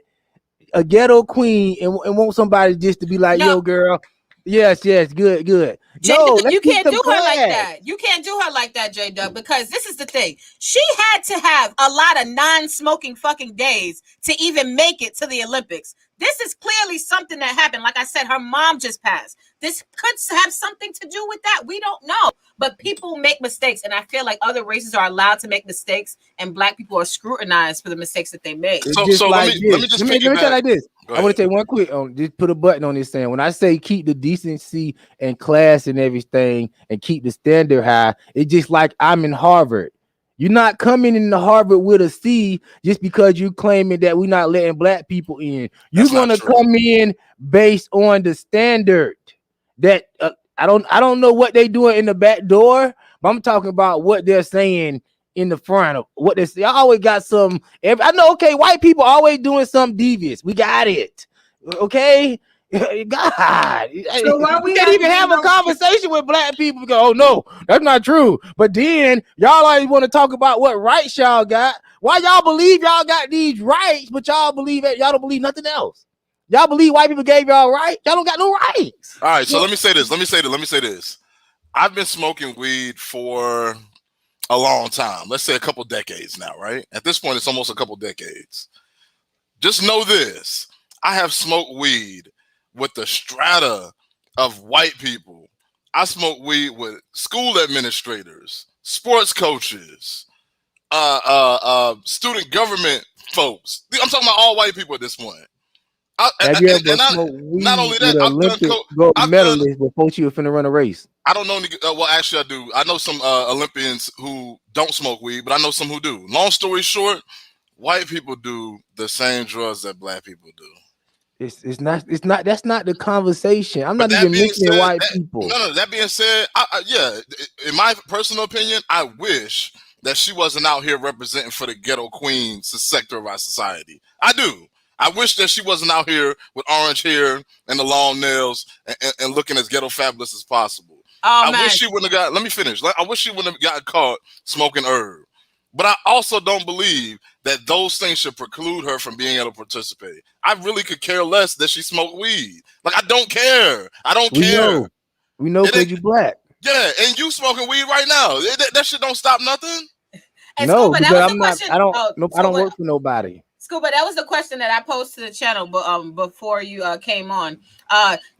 a ghetto queen, and want somebody just to be like, yo, girl. Yes, good. No, you can't do her like that. You can't do her like that, J-Dub, because this is the thing. She had to have a lot of non-smoking fucking days to even make it to the Olympics. This is clearly something that happened. Like I said, her mom just passed. This could have something to do with that. We don't know. But people make mistakes, and I feel like other races are allowed to make mistakes, and black people are scrutinized for the mistakes that they make. So let me just let me tell you like this. I want to take one quick just put a button on this saying. When I say keep the decency and class and everything and keep the standard high, it's just like I'm in Harvard. You're not coming into Harvard with a C just because you claiming that we're not letting black people in. You're gonna come in based on the standard that I don't know what they doing in the back door, but I'm talking about what they're saying in the front of what they say. I always got some. I know, okay, white people always doing something devious. We got it, okay. God, so why we can't even have a conversation with black people? Go, oh no, that's not true. But then y'all always want to talk about what rights y'all got. Why y'all believe y'all got these rights, but y'all believe that y'all don't believe nothing else? Y'all believe white people gave y'all rights? Y'all don't got no rights. All right, so let me say this. I've been smoking weed for a long time. Let's say a couple decades now, right? At this point, it's almost a couple decades. Just know this. I have smoked weed with the strata of white people. I smoke weed with school administrators, sports coaches, student government folks. I'm talking about all white people at this point. Have you ever smoked weed not only that, with Olympic gold medalist before you were finna run a race? I don't know. Well, actually, I do. I know some Olympians who don't smoke weed, but I know some who do. Long story short, white people do the same drugs that black people do. It's not. That's not the conversation. I'm not even mentioning white people. No. That being said, yeah, in my personal opinion, I wish that she wasn't out here representing for the ghetto queens sector of our society. I do. I wish that she wasn't out here with orange hair and the long nails and looking as ghetto fabulous as possible. I wish she wouldn't have got. Let me finish. I wish she wouldn't have gotten caught smoking herb. But I also don't believe that those things should preclude her from being able to participate. I really could care less that she smoked weed. Like, I don't care. I don't care. We know because you black. Yeah, and you smoking weed right now. That shit don't stop nothing. No, because I'm not. I don't work for nobody. Scuba, that was the question that I posed to the channel, but before you came on.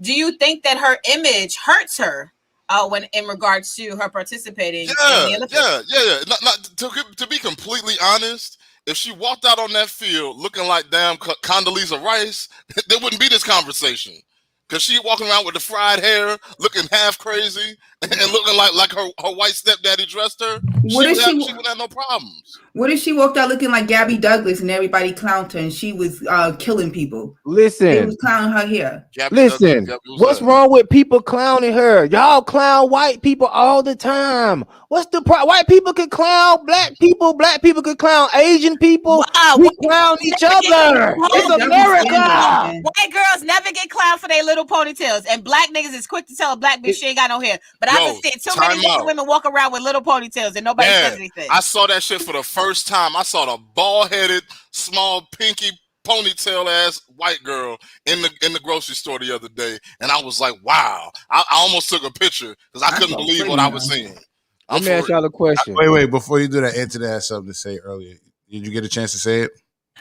Do you think that her image hurts her? When in regards to her participating in the Olympics. Yeah. To be completely honest, if she walked out on that field looking like damn Condoleezza Rice, there wouldn't be this conversation. Because she walking around with the fried hair, looking half crazy, and looking like her white stepdaddy dressed her. She would have no problems. What if she walked out looking like Gabby Douglas and everybody clowned her and she was killing people? Listen. They was clowning her here. Listen, what's wrong with people clowning her? Y'all clown white people all the time. What's the problem? White people can clown black people can clown Asian people. We clown each other. It's America. White girls never get clowned for their little ponytails, and black niggas is quick to tell a black bitch she ain't got no hair. But I've seen too many women walk around with little ponytails and nobody says anything. I saw that shit for the first time. I saw the bald-headed, small, pinky ponytail ass white girl in the grocery store the other day, and I was like, wow. I almost took a picture because I couldn't believe what I was seeing. Let me ask y'all a question. Wait, before you do that, Anthony had something to say earlier. Did you get a chance to say it?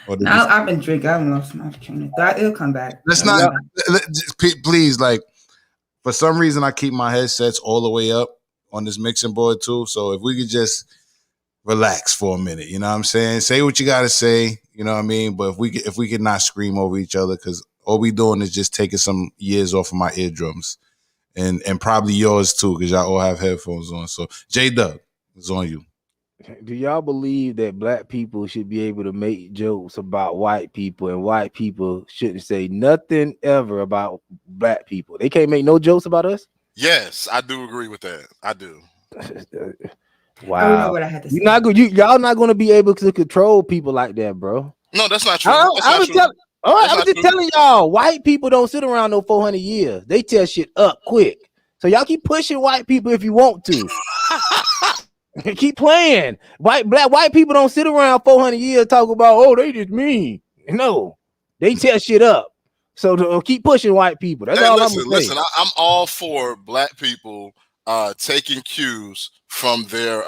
No, I've been drinking. I haven't lost my train of thought. It'll come back. Let's not, please, like, for some reason, I keep my headsets all the way up on this mixing board too. So if we could just relax for a minute, you know what I'm saying? Say what you got to say, you know what I mean? But if we could not scream over each other, because all we doing is just taking some years off of my eardrums. and probably yours too, because y'all all have headphones on. So J-Dub, it's on you. Do y'all believe that black people should be able to make jokes about white people and white people shouldn't say nothing ever about black people? They can't make no jokes about us? Yes, I do agree with that. I do. Wow. I don't know what I had to say. Y'all not going to be able to control people like that, bro. No, that's not true. I was just true. telling y'all, white people don't sit around no 400 years. They tear shit up quick. So y'all keep pushing white people if you want to. Keep playing. White people don't sit around 400 years talking about, oh, they just mean. No, they tear shit up. So to keep pushing white people. That's all I'm gonna say. Listen, I'm all for black people taking cues from their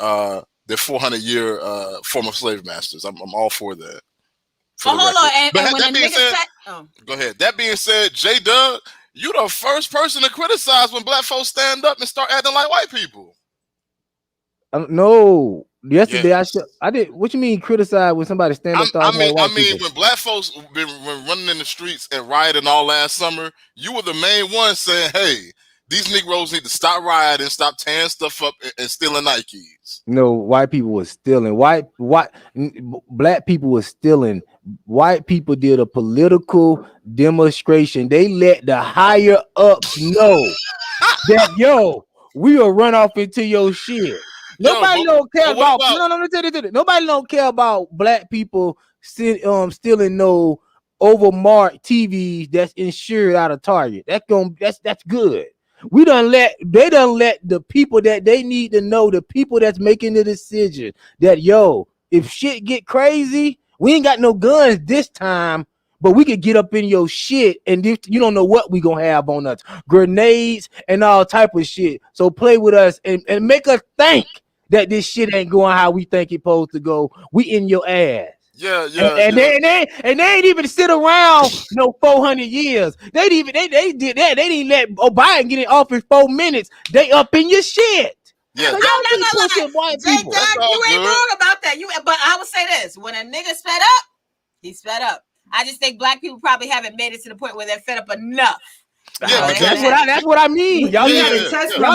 400-year former slave masters. I'm all for that. Hold on, and when a nigga said, go ahead. That being said, J-Dub, you the first person to criticize when black folks stand up and start acting like white people. No, yesterday I did. What you mean criticize when somebody stand up? I mean, when black folks been running in the streets and rioting all last summer, you were the main one saying, "Hey, these Negroes need to stop rioting, stop tearing stuff up, and stealing Nikes." No, white people was stealing. Black people was stealing. White people did a political demonstration. They let the higher ups know that we will run off into your shit. Nobody don't care about. Nobody don't care about black people stealing no overmarked TVs that's insured out of Target. That's good. They done let the people that they need to know, the people that's making the decision that if shit get crazy, we ain't got no guns this time, but we could get up in your shit and you don't know what we gonna have on us. Grenades and all type of shit. So play with us and make us think that this shit ain't going how we think it's supposed to go. We in your ass. Yeah. They ain't even sit around no 400 years. They did that. They didn't let Biden get in office 4 minutes. They up in your shit. Yeah, so y'all pushing white people. You ain't wrong about that. But I would say this: when a nigga's fed up, he's fed up. I just think black people probably haven't made it to the point where they're fed up enough. Yeah, that's what I mean. Y'all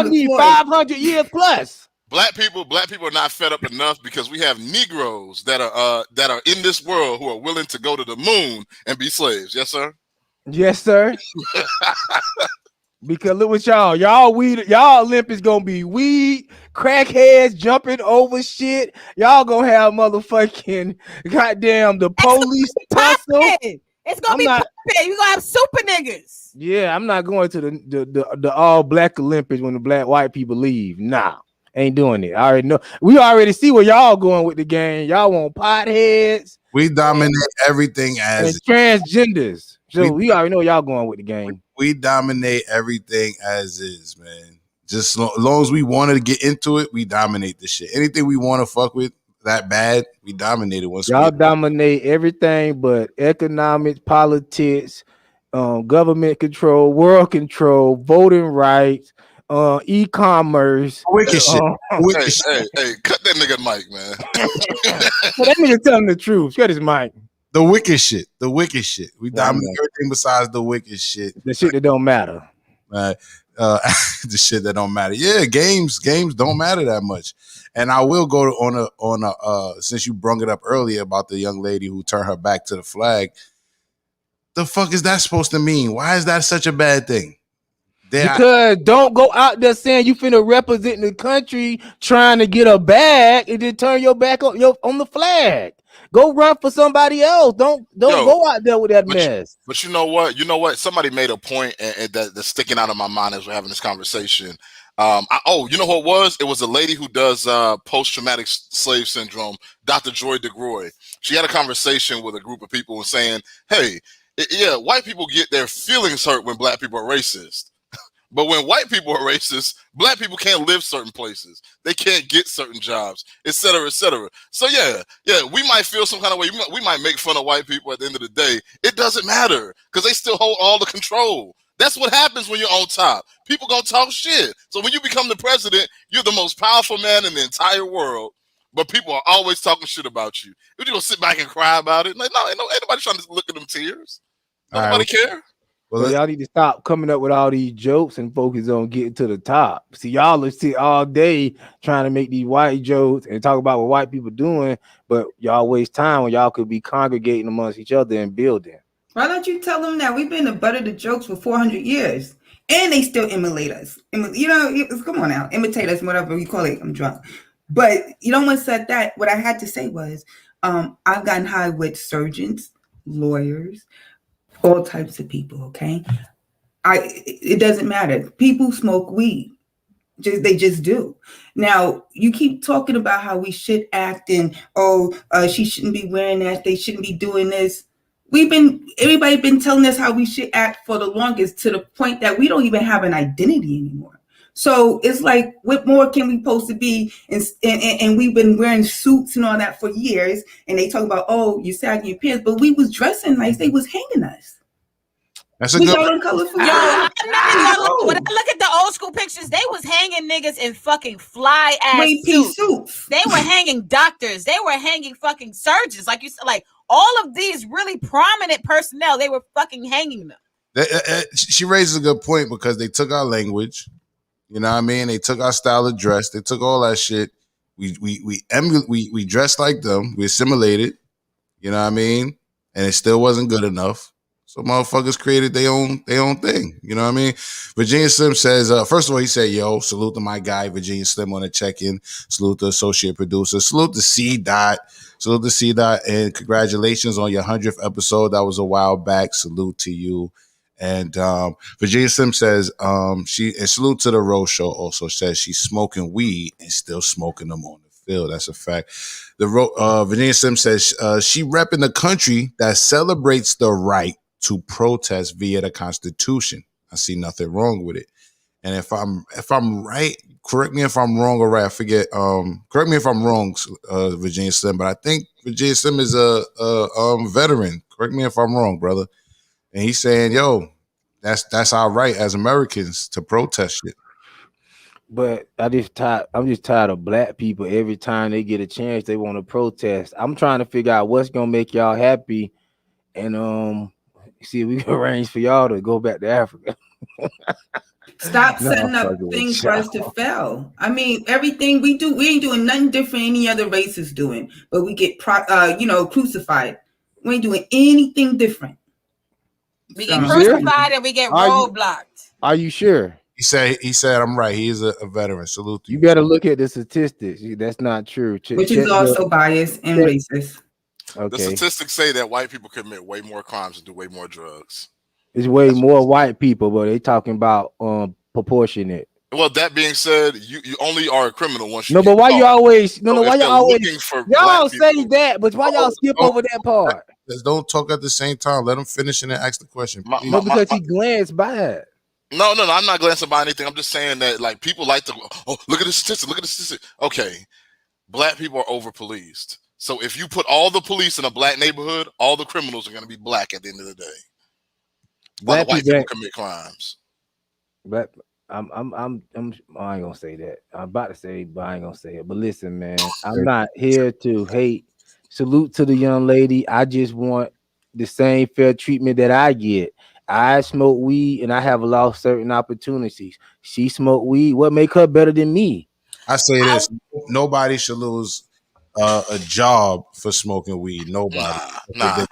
need 500 years plus. Black people are not fed up enough because we have Negroes that are in this world who are willing to go to the moon and be slaves. Yes, sir. Yes, sir. Because look what y'all Olympics gonna be weed, crackheads jumping over shit. Y'all gonna have motherfucking goddamn the police tussle. It's gonna be popping. You gonna have super niggas. Yeah, I'm not going to the all black Olympics when the black white people leave. Nah. Ain't doing it. I already know. We already see where y'all going with the game. Y'all want potheads. We dominate everything as transgenders. So we already know y'all going with the game. We dominate everything as is, man. Just as long as we wanted to get into it, we dominate the shit. Anything we want to fuck with that bad, we dominate it. Once y'all dominate everything but economics, politics, government control, world control, voting rights. E-commerce, wicked shit. Hey, cut that nigga mic, man. That nigga telling the truth. Shut his mic. The wicked shit. We dominate everything besides the wicked shit. The shit that don't matter. The shit that don't matter. Yeah, games don't matter that much. And I will go on a since you brung it up earlier about the young lady who turned her back to the flag. The fuck is that supposed to mean? Why is that such a bad thing? Because don't go out there saying you finna represent the country trying to get a bag and then turn your back on the flag. Go run for somebody else. Don't go out there with that mess. But you know what? Somebody made a point and that's sticking out of my mind as we're having this conversation. You know who it was? It was a lady who does post-traumatic slave syndrome, Dr. Joy DeGroy. She had a conversation with a group of people and saying, hey, white people get their feelings hurt when black people are racist. But when white people are racist, black people can't live certain places. They can't get certain jobs, et cetera, et cetera. So yeah, we might feel some kind of way. We might make fun of white people at the end of the day. It doesn't matter because they still hold all the control. That's what happens when you're on top. People gonna talk shit. So when you become the president, you're the most powerful man in the entire world. But people are always talking shit about you. You gonna sit back and cry about it? Like, no, ain't nobody trying to look at them tears. Nobody care. Well, So y'all need to stop coming up with all these jokes and focus on getting to the top. See, y'all will sit all day trying to make these white jokes and talk about what white people doing, but y'all waste time when y'all could be congregating amongst each other and building. Why don't you tell them that we've been the butt of the jokes for 400 years and they still emulate us? You know, come on now, imitate us, whatever you call it. I'm drunk. But you know what said that? What I had to say was, I've gotten high with surgeons, lawyers, all types of people. Okay, it doesn't matter. People smoke weed. They just do. Now you keep talking about how we should act and she shouldn't be wearing that. They shouldn't be doing this. Everybody been telling us how we should act for the longest, to the point that we don't even have an identity anymore. So it's like, what more can we supposed to be? And we've been wearing suits and all that for years. And they talk about, oh, you're sagging your pants, but we was dressing nice. They was hanging us. That's a good. When I look at the old school pictures, they was hanging niggas in fucking fly ass suits. They were hanging doctors. They were hanging fucking surgeons. Like you said, like all of these really prominent personnel, they were fucking hanging them. She raises a good point, because they took our language. You know what I mean? They took our style of dress. They took all that shit. We dressed like them. We assimilated. You know what I mean? And it still wasn't good enough. So motherfuckers created their own thing. You know what I mean? Virginia Slim says, first of all, he said, yo, salute to my guy, Virginia Slim, on the check-in. Salute to associate producer. Salute to C. Dot. Salute to C. Dot. And congratulations on your 100th episode. That was a while back. Salute to you. And Virginia Slim says, and salute to the Rose Show, also says she's smoking weed and still smoking them on the field. That's a fact. Virginia Slim says she repping the country that celebrates the right to protest via the Constitution. I see nothing wrong with it. And if I'm right, correct me if I'm wrong or right. I forget. Correct me if I'm wrong, Virginia Slim. But I think Virginia Slim is a veteran. Correct me if I'm wrong, brother. And he's saying, yo, that's our right as Americans to protest shit. But I'm just tired of black people. Every time they get a chance, they want to protest. I'm trying to figure out what's gonna make y'all happy, and see if we can arrange for y'all to go back to Africa. Stop setting up things for us to fail. I mean, everything we do, we ain't doing nothing different any other race is doing, but we get crucified. We ain't doing anything different. We get crucified and we get roadblocked. Are you sure? He said I'm right. He is a veteran. Salute to you. You better look at the statistics. That's not true. Which is also biased and racist. Okay. The statistics say that white people commit way more crimes and do way more drugs. It's way more white people, but they talking about proportionate. Well, that being said, you only are a criminal once you. No, but why you always? No, why y'all always? Y'all say that, but why y'all skip over that part? Let's don't talk at the same time. Let him finish and then ask the question. No, because he glanced by it. No, I'm not glancing by anything. I'm just saying that like people like to. Oh, look at the statistic. Look at the statistic. Okay, black people are over policed. So if you put all the police in a black neighborhood, all the criminals are going to be black at the end of the day. While the white people commit crimes. But I ain't gonna say that. I'm about to say, but I ain't gonna say it. But listen, man, I'm not here to hate. Salute to the young lady. I just want the same fair treatment that I get. I smoke weed and I have lost certain opportunities. She smoked weed. What make her better than me? I say this: nobody should lose a job for smoking weed. Nobody. Nah.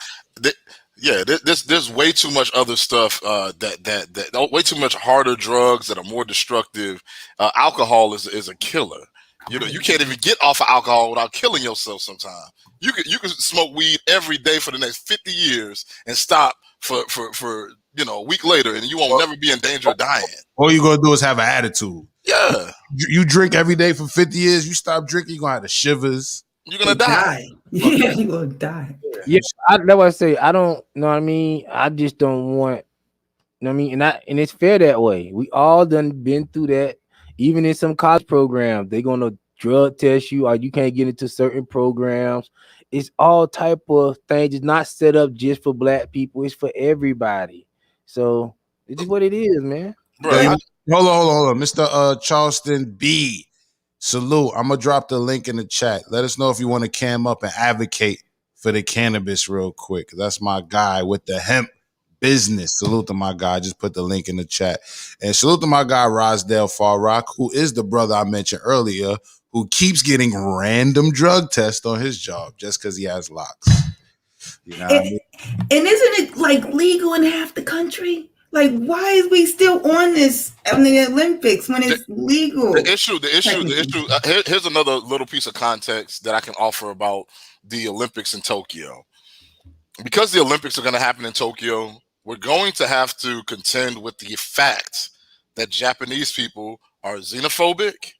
There's way too much other stuff that way too much harder drugs that are more destructive. Alcohol is a killer. You know, you can't even get off of alcohol without killing yourself sometimes. You can smoke weed every day for the next 50 years and stop for a week later, and you won't never be in danger of dying. All you're gonna do is have an attitude. Yeah. You drink every day for 50 years, you stop drinking, you're gonna have the shivers. You're gonna die. Yeah, you're gonna die. Yeah, that's what I say. I don't know what I mean. I just don't want, you know what I mean, and it's fair that way. We all done been through that. Even in some college programs, they're gonna drug test you, or you can't get into certain programs. It's all type of things. It's not set up just for black people. It's for everybody. So it's just what it is, man. Hold on. Mr. Charleston B. Salute. I'm gonna drop the link in the chat. Let us know if you want to cam up and advocate for the cannabis real quick. That's my guy with the hemp business. Salute to my guy. Just put the link in the chat. And salute to my guy, Rosdale Farrock, who is the brother I mentioned earlier, who keeps getting random drug tests on his job just because he has locks. You know what I mean? And isn't it like legal in half the country? Like, why is we still on this in the Olympics when it's legal? The issue. Here's another little piece of context that I can offer about the Olympics in Tokyo. Because the Olympics are going to happen in Tokyo, we're going to have to contend with the fact that Japanese people are xenophobic,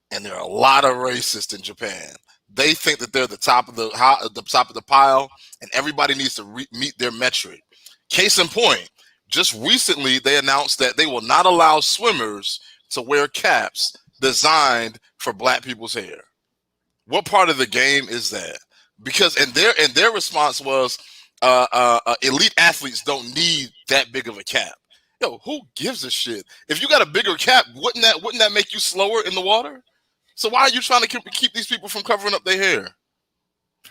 and there are a lot of racists in Japan. They think that they're the top of the pile, and everybody needs to meet their metric. Case in point, just recently they announced that they will not allow swimmers to wear caps designed for black people's hair. What part of the game is that? Because their response was, elite athletes don't need that big of a cap. Yo, who gives a shit? If you got a bigger cap, wouldn't that make you slower in the water? So why are you trying to keep these people from covering up their hair?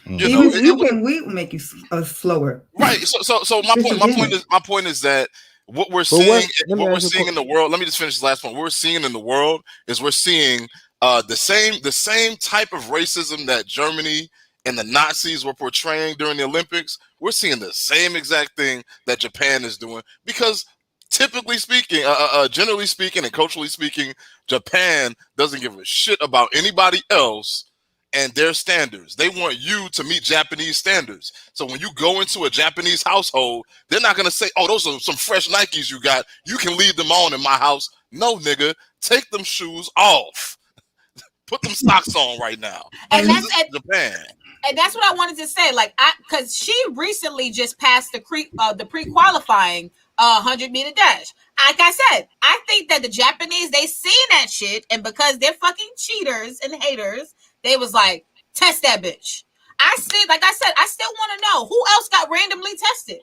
We make you slower, right? So my point is that what we're seeing in the world. Let me just finish this last point. What we're seeing in the world is we're seeing the same type of racism that Germany and the Nazis were portraying during the Olympics. We're seeing the same exact thing that Japan is doing because, typically speaking, generally speaking, and culturally speaking, Japan doesn't give a shit about anybody else and their standards. They want you to meet Japanese standards. So when you go into a Japanese household, they're not going to say, oh, those are some fresh Nikes you got. You can leave them on in my house. No, nigga, take them shoes off. Put them socks on right now. And that's Japan. And that's what I wanted to say. Like, because she recently just passed the pre-qualifying 100-meter dash. Like I said, I think that the Japanese, they seen that shit, and because they're fucking cheaters and haters, they was like, test that bitch. I still want to know who else got randomly tested.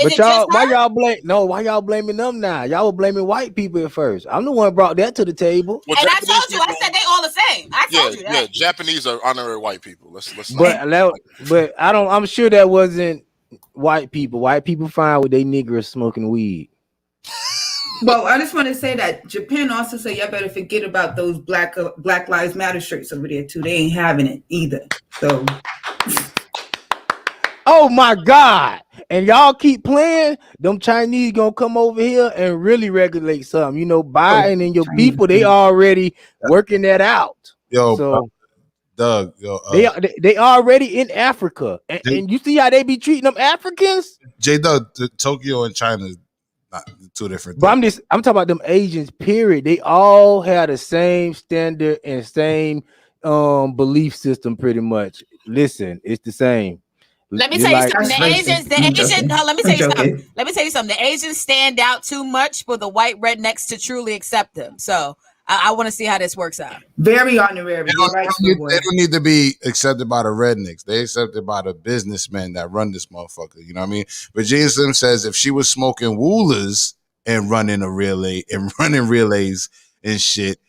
But why y'all blaming them now? Y'all were blaming white people at first. I'm the one brought that to the table. Well, and I told you, I said they all the same. I told you that. Yeah, Japanese are honorary white people. Let's but I'm sure that wasn't white people. White people fine with they niggers smoking weed. Well, I just want to say that Japan also said y'all better forget about those Black Lives Matter shirts over there too. They ain't having it either. So oh my God. And y'all keep playing, them Chinese gonna come over here and really regulate something. You know, Biden and your people, they already working that out. Doug, they already in Africa. And you see how they be treating them Africans? J-Doug, Tokyo and China is not two different things. But I'm talking about them Asians, period. They all have the same standard and same belief system pretty much. Listen, it's the same. Let me tell you something. Let me tell you something. The Asians stand out too much for the white rednecks to truly accept them. So I want to see how this works out. Very honorary. They don't need to be accepted by the rednecks. They accepted by the businessmen that run this motherfucker. You know what I mean? Virginia Slim says if she was smoking Woolers and running relays and shit,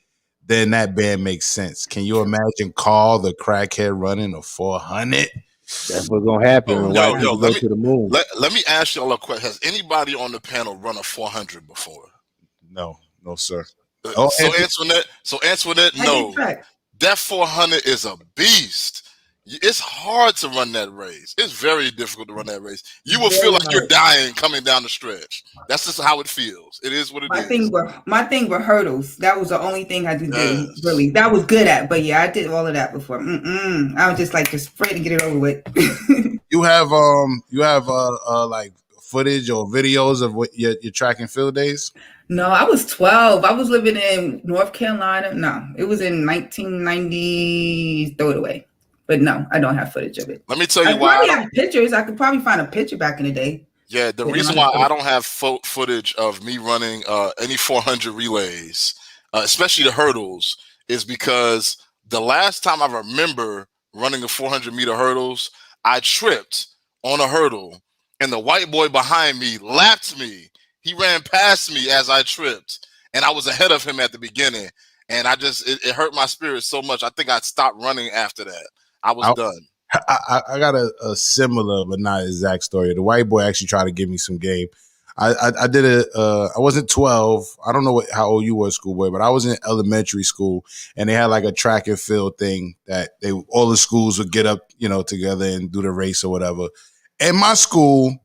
then that band makes sense. Can you imagine Carl the crackhead running a 400? That's what's gonna happen when white people go to the moon. Let me ask y'all a question. Has anybody on the panel run a 400 before? No, sir. So Antoinette, no. That 400 is a beast. It's hard to run that race. It's very difficult to run that race. You will feel like you're dying coming down the stretch. That's just how it feels. It is what it is. My thing were hurdles. That was the only thing I did really. That was good at. But yeah, I did all of that before. I was just afraid to get it over with. You have like footage or videos of what your track and field days? No, I was 12. I was living in North Carolina. No, it was in 1990. Throw it away. But no, I don't have footage of it. Let me tell you why. I have pictures. I could probably find a picture back in the day. Yeah, the reason why I don't have footage of me running any 400 relays, especially the hurdles, is because the last time I remember running the 400-meter hurdles, I tripped on a hurdle, and the white boy behind me lapped me. He ran past me as I tripped, and I was ahead of him at the beginning. And it hurt my spirit so much. I think I stopped running after that. I was done. I got a similar but not exact story. The white boy actually tried to give me some game. I did it. I wasn't 12. I don't know how old you were, schoolboy, but I was in elementary school, and they had like a track and field thing that all the schools would get up, together and do the race or whatever. In my school,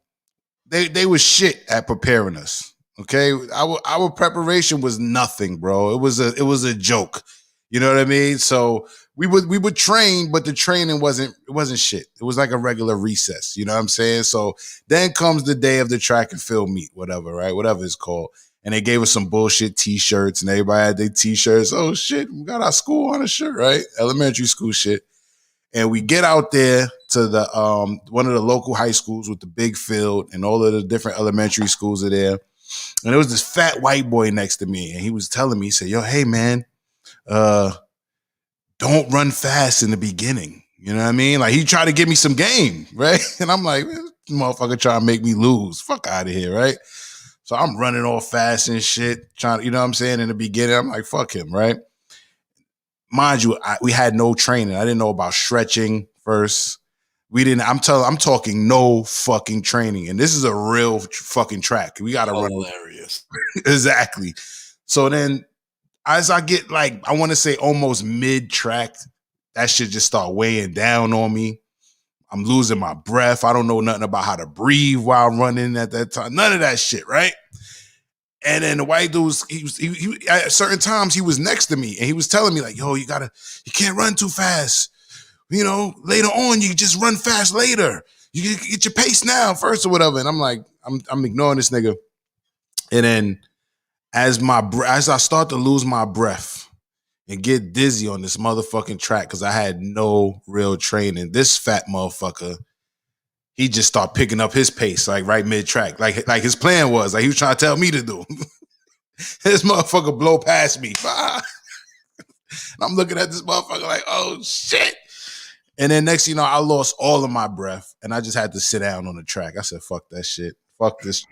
they was shit at preparing us. Okay, our preparation was nothing, bro. It was a joke. You know what I mean? So we would train, but the training wasn't shit. It was like a regular recess. You know what I'm saying? So then comes the day of the track and field meet, whatever, right? Whatever it's called. And they gave us some bullshit t-shirts, and everybody had their t-shirts. Oh shit, we got our school on a shirt, right? Elementary school shit. And we get out there to the one of the local high schools with the big field, and all of the different elementary schools are there. And there was this fat white boy next to me, and he was telling me, he said, "Yo, hey man, don't run fast in the beginning." You know what I mean? Like, he tried to give me some game, right? And I'm like, this motherfucker trying to make me lose. Fuck out of here, right? So I'm running all fast and shit, trying, you know what I'm saying? In the beginning, I'm like, fuck him, right? Mind you, we had no training. I didn't know about stretching first. We didn't. I'm talking no fucking training, and this is a real fucking track. We got to run. Hilarious. Exactly. So then, as I get like, I want to say almost mid track, that shit just start weighing down on me. I'm losing my breath. I don't know nothing about how to breathe while running at that time. None of that shit, right? And then the white dude, he at certain times he was next to me, and he was telling me like, "Yo, you can't run too fast. You know, later on you just run fast later. You get your pace now first or whatever." And I'm like, I'm ignoring this nigga. And then as I start to lose my breath and get dizzy on this motherfucking track, because I had no real training, this fat motherfucker, he just started picking up his pace, like right mid-track. Like his plan was, like he was trying to tell me to do. This motherfucker blow past me. And I'm looking at this motherfucker like, oh shit. And then next, I lost all of my breath, and I just had to sit down on the track. I said, fuck that shit. Fuck this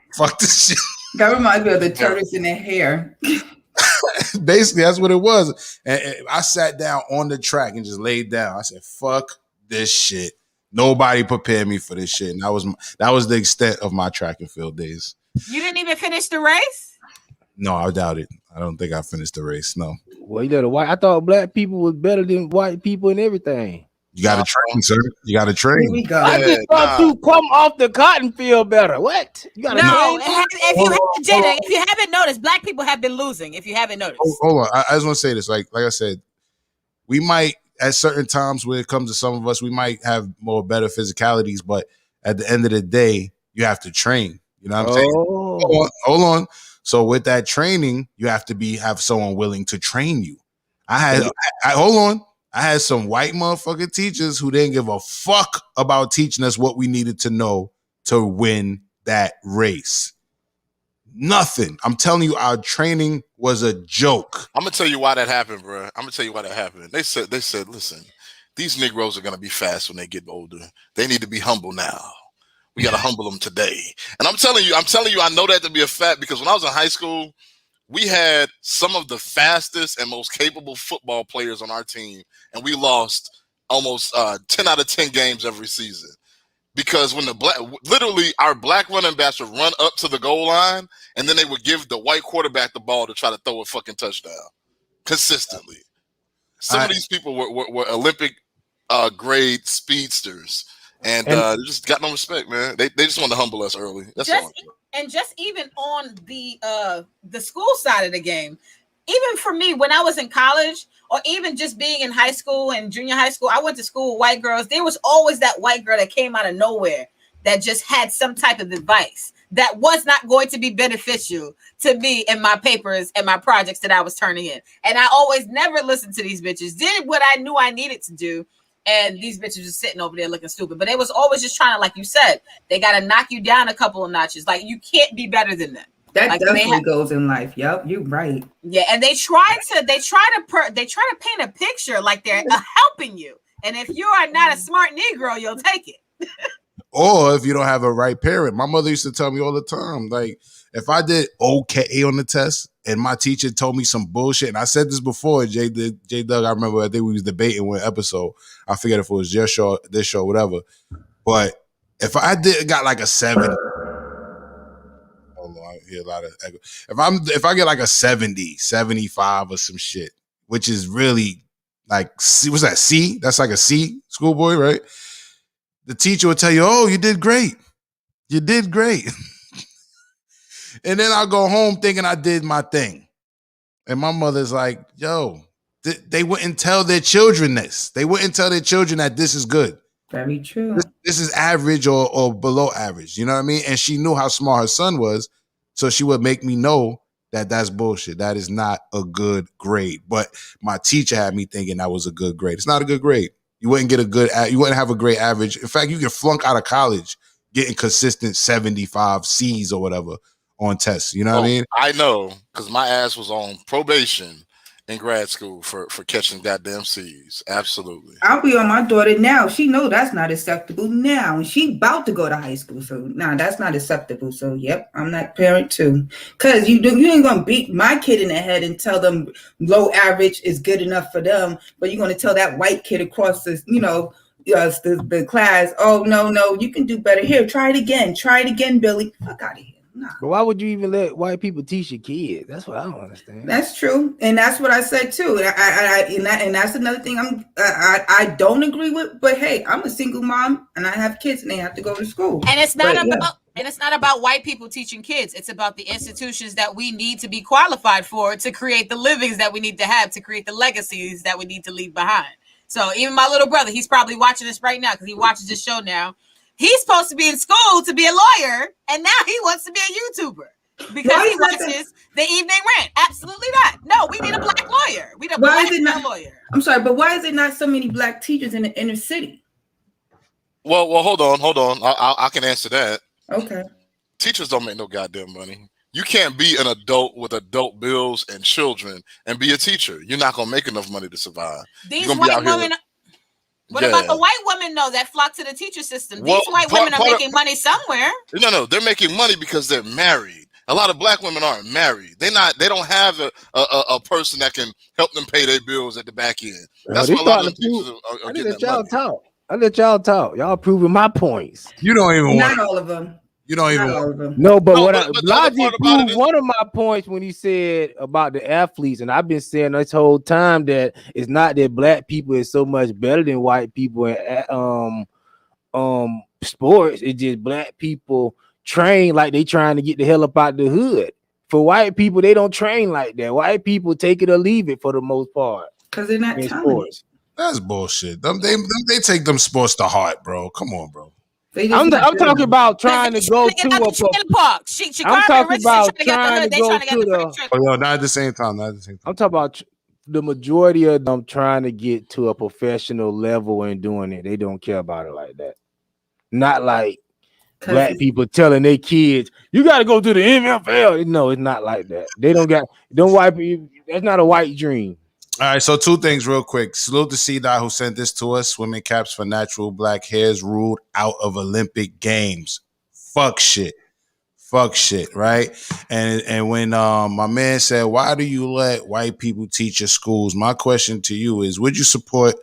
shit. That reminds me of the turtles in their hair. Basically, that's what it was. And I sat down on the track and just laid down. I said, fuck this shit. Nobody prepared me for this shit. And that was the extent of my track and field days. You didn't even finish the race? No, I doubt it. I don't think I finished the race. No. Well, I thought black people was better than white people and everything. You got to train, sir. You got to train. Here we go. I just thought you come off the cotton field better. What? You got to if you haven't noticed, black people have been losing. If you haven't noticed, hold on. I just want to say this. Like I said, we might at certain times when it comes to some of us, we might have more better physicalities, but at the end of the day, you have to train. You know what I'm saying? Hold on. So with that training, you have to have someone willing to train you. Hold on. I had some white motherfucking teachers who didn't give a fuck about teaching us what we needed to know to win that race. Nothing. I'm telling you, our training was a joke. I'm gonna tell you why that happened, bro. I'm gonna tell you why that happened. They said, listen, these Negroes are gonna be fast when they get older. They need to be humble now. We gotta humble them today. And I'm telling you, I know that to be a fact, because when I was in high school, we had some of the fastest and most capable football players on our team, and we lost almost 10 out of 10 games every season. Because when literally our black running backs would run up to the goal line, and then they would give the white quarterback the ball to try to throw a fucking touchdown consistently. Some of these people were Olympic grade speedsters, and they just got no respect, man. They just wanted to humble us early. That's all. And just even on the school side of the game, even for me, when I was in college, or even just being in high school and junior high school, I went to school with white girls. There was always that white girl that came out of nowhere that just had some type of advice that was not going to be beneficial to me in my papers and my projects that I was turning in. And I always never listened to these bitches, did what I knew I needed to do. And these bitches are sitting over there looking stupid. But they was always just trying to, like you said, they got to knock you down a couple of notches. Like, you can't be better than them. That definitely goes in life. Yep, you're right. Yeah, and they try to paint a picture like they're helping you. And if you are not a smart Negro, you'll take it. Or if you don't have a right parent. My mother used to tell me all the time, like, if I did okay on the test and my teacher told me some bullshit, and I said this before, J Doug, I remember, I think we was debating one episode. I forget if it was your show, this show, whatever. But if I got like a 7, hold hear a lot of echo. If I get like a 70, 75 or some shit, which is really like C, what's that? C? That's like a C schoolboy, right? The teacher will tell you, "Oh, you did great. You did great." And then I'll go home thinking I did my thing. And my mother's like, "Yo, they wouldn't tell their children this. They wouldn't tell their children that this is good. Very true. This is average or below average." You know what I mean? And she knew how smart her son was, so she would make me know that that's bullshit. That is not a good grade. But my teacher had me thinking that was a good grade. It's not a good grade. You wouldn't you wouldn't have a great average. In fact, you could flunk out of college getting consistent 75 C's or whatever on tests. You know what I mean? I know, because my ass was on probation in grad school for catching goddamn C's. Absolutely. I'll be on my daughter now. She know that's not acceptable now. And she about to go to high school. So that's not acceptable. So yep, I'm that parent too. Cause you ain't gonna beat my kid in the head and tell them low average is good enough for them, but you're gonna tell that white kid across the, the class, oh no, you can do better. Here, try it again, Billy. Fuck out of here. But why would you even let white people teach your kids? That's what I don't understand. That's true, and that's what I said too. And that's another thing I don't agree with. But hey, I'm a single mom, and I have kids, and they have to go to school. And it's not And it's not about white people teaching kids. It's about the institutions that we need to be qualified for to create the livings that we need to have, to create the legacies that we need to leave behind. So even my little brother, he's probably watching this right now because he watches this show now. He's supposed to be in school to be a lawyer, and now he wants to be a YouTuber because he watches the Evening Rant. Absolutely not. No, we need a black lawyer. We need a black lawyer. I'm sorry, but why is there not so many black teachers in the inner city? Well, hold on. I can answer that. Okay. Teachers don't make no goddamn money. You can't be an adult with adult bills and children and be a teacher. You're not gonna make enough money to survive. These white women. What about the white women, though, that flock to the teacher system? These white women are making money somewhere. No, they're making money because they're married. A lot of black women aren't married. They don't have a person that can help them pay their bills at the back end. That's what a lot of teachers are getting that money. I let y'all talk. Y'all proving my points. You don't even want all of them. You don't even No, but Logic proved one of my points when he said about the athletes, and I've been saying this whole time that it's not that black people is so much better than white people in sports. It's just black people train like they trying to get the hell up out the hood. For white people, they don't train like that. White people take it or leave it for the most part. Because they're not talented. That's bullshit. They take them sports to heart, bro. Come on, bro. I'm talking about trying to go to a park. I'm talking about trying to go to the. Oh, no, not at the same time. I'm talking about the majority of them trying to get to a professional level and doing it. They don't care about it like that. Not like black people telling their kids, "You got to go to the NFL." No, it's not like that. They don't white people. That's not a white dream. All right, so two things real quick. Salute to C-Dot who sent this to us. Swimming caps for natural black hairs ruled out of Olympic Games. Fuck shit, right? And when my man said, why do you let white people teach your schools? My question to you is, would you support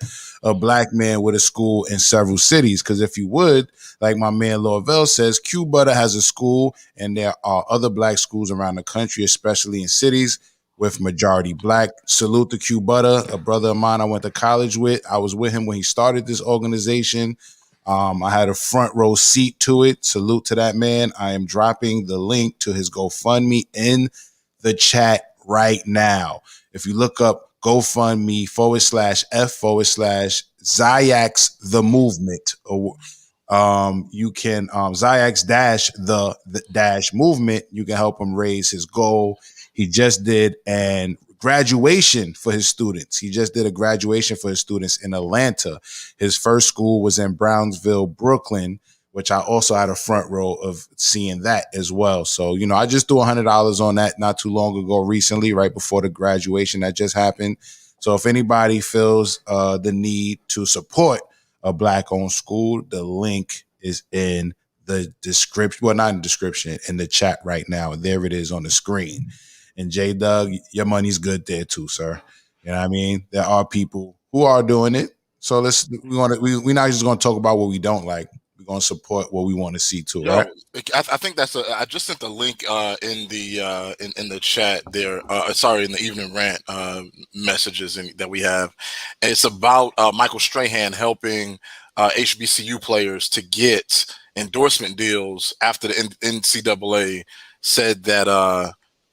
a black man with a school in several cities? Because if you would, like my man Lorvell says, Q Butter has a school, and there are other black schools around the country, especially in cities with majority black. Salute to Q Butter, a brother of mine I went to college with. I was with him when he started this organization. I had a front row seat to it. Salute to that man. I am dropping the link to his GoFundMe in the chat right now. If you look up GoFundMe /F/Ziax the movement, you can Ziax the dash movement. You can help him raise his goal. He just did a graduation for his students. He just did a graduation for his students in Atlanta. His first school was in Brownsville, Brooklyn, which I also had a front row of seeing that as well. So, I just threw $100 on that not too long ago recently, right before the graduation that just happened. So if anybody feels the need to support a black-owned school, the link is in the description. Well, not in the description, in the chat right now. And there it is on the screen. And J Doug, your money's good there too, sir. You know what I mean? There are people who are doing it. So we're not just gonna talk about what we don't like. we're gonna support what we want to see too, Yo, right? I think that's I just sent the link in the chat there. Sorry, in the Evening Rant messages that we have. And it's about Michael Strahan helping HBCU players to get endorsement deals after the NCAA said that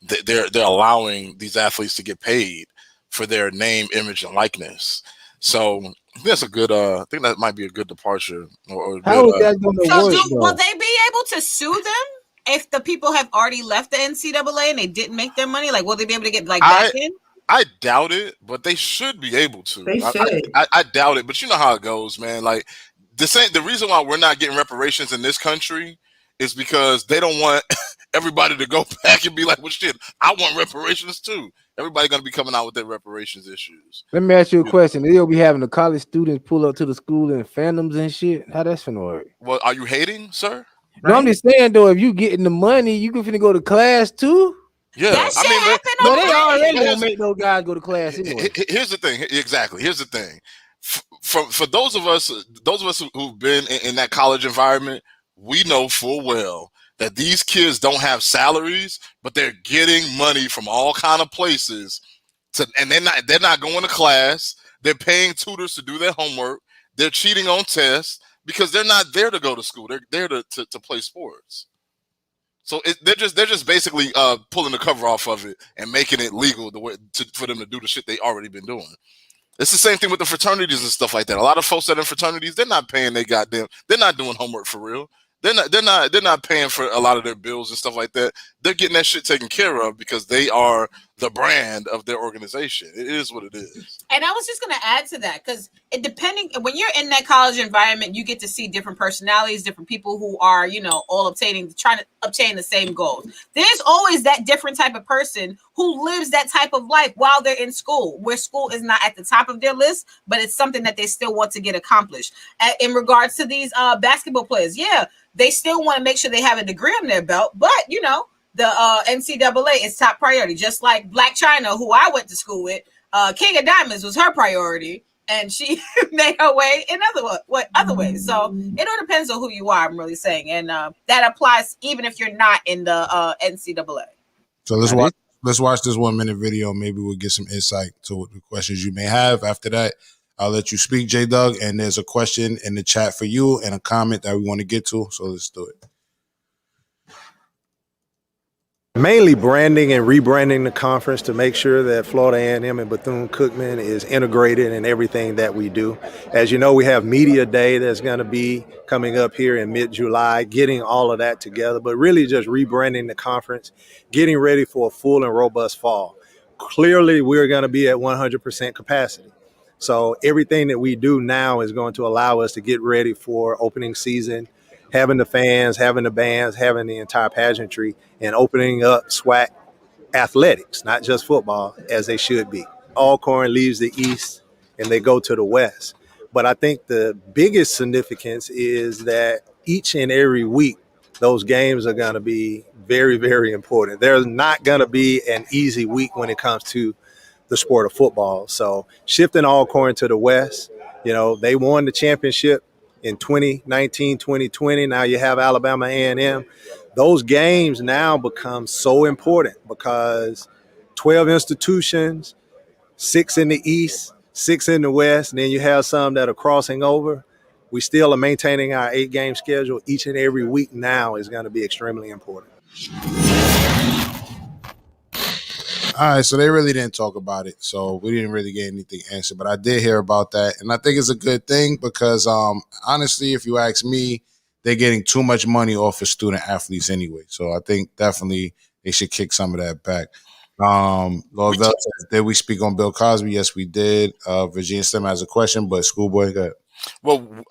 they're allowing these athletes to get paid for their name, image, and likeness. So I think that's a good. I think that might be a good departure. Or How good, is that going to So work, though? will they be able to sue them if the people have already left the NCAA and they didn't make their money? Like, will they be able to get back in? I doubt it, but they should be able to. They should. I doubt it, but you know how it goes, man. Like the reason why we're not getting reparations in this country is because they don't want everybody to go back and be like, well, shit, I want reparations too. Everybody gonna be coming out with their reparations issues. Let me ask you a question. They'll be having the college students pull up to the school in phantoms and shit. How that's finna work? Well, are you hating, sir? No, I'm just saying though, if you getting the money, you can finna go to class too. Yeah, I mean, but they already gonna make those guys go to class anyway. Here's the thing. Exactly. Here's the thing. For those of us who've been in that college environment, we know full well that these kids don't have salaries, but they're getting money from all kind of places, and they're not going to class. They're paying tutors to do their homework. They're cheating on tests because they're not there to go to school. They're there to play sports. So they're just basically pulling the cover off of it and making it legal for them to do the shit they already been doing. It's the same thing with the fraternities and stuff like that. A lot of folks that are in fraternities, they're not paying they're not doing homework for real. They're not paying for a lot of their bills and stuff like that. They're getting that shit taken care of because they are the brand of their organization. It is what it is. And I was just going to add to that because when you're in that college environment, you get to see different personalities, different people who are, all trying to obtain the same goals. There's always that different type of person who lives that type of life while they're in school, where school is not at the top of their list, but it's something that they still want to get accomplished. In regards to these basketball players, yeah, they still want to make sure they have a degree on their belt, but the NCAA is top priority. Just like Black China, who I went to school with, King of Diamonds was her priority, and she made her way in other ways. So it all depends on who you are. I'm really saying, and that applies even if you're not in the NCAA. So let's watch this 1 minute video. Maybe we'll get some insight to the questions you may have. After that, I'll let you speak, J Doug, and there's a question in the chat for you and a comment that we want to get to. So let's do it. Mainly branding and rebranding the conference to make sure that Florida A&M and Bethune-Cookman is integrated in everything that we do. As you know, we have Media Day that's going to be coming up here in mid-July, getting all of that together, but really just rebranding the conference, getting ready for a full and robust fall. Clearly, we're going to be at 100% capacity. So everything that we do now is going to allow us to get ready for opening season, having the fans, having the bands, having the entire pageantry, and opening up SWAC athletics, not just football, as they should be. Alcorn leaves the East and they go to the West. But I think the biggest significance is that each and every week, those games are going to be very, very important. There's not going to be an easy week when it comes to the sport of football. So shifting Alcorn to the West, they won the championship in 2019, 2020. Now you have Alabama A&M. Those games now become so important because 12 institutions, 6 in the East, 6 in the West, and then you have some that are crossing over. We still are maintaining our 8-game schedule. Each and every week now is going to be extremely important. All right, so they really didn't talk about it, so we didn't really get anything answered, but I did hear about that, and I think it's a good thing because, honestly, if you ask me, they're getting too much money off of student athletes anyway, so I think definitely they should kick some of that back. Lord Vel says, did we speak on Bill Cosby? Yes, we did. Virginia Slim has a question, but Schoolboy, go ahead. Well,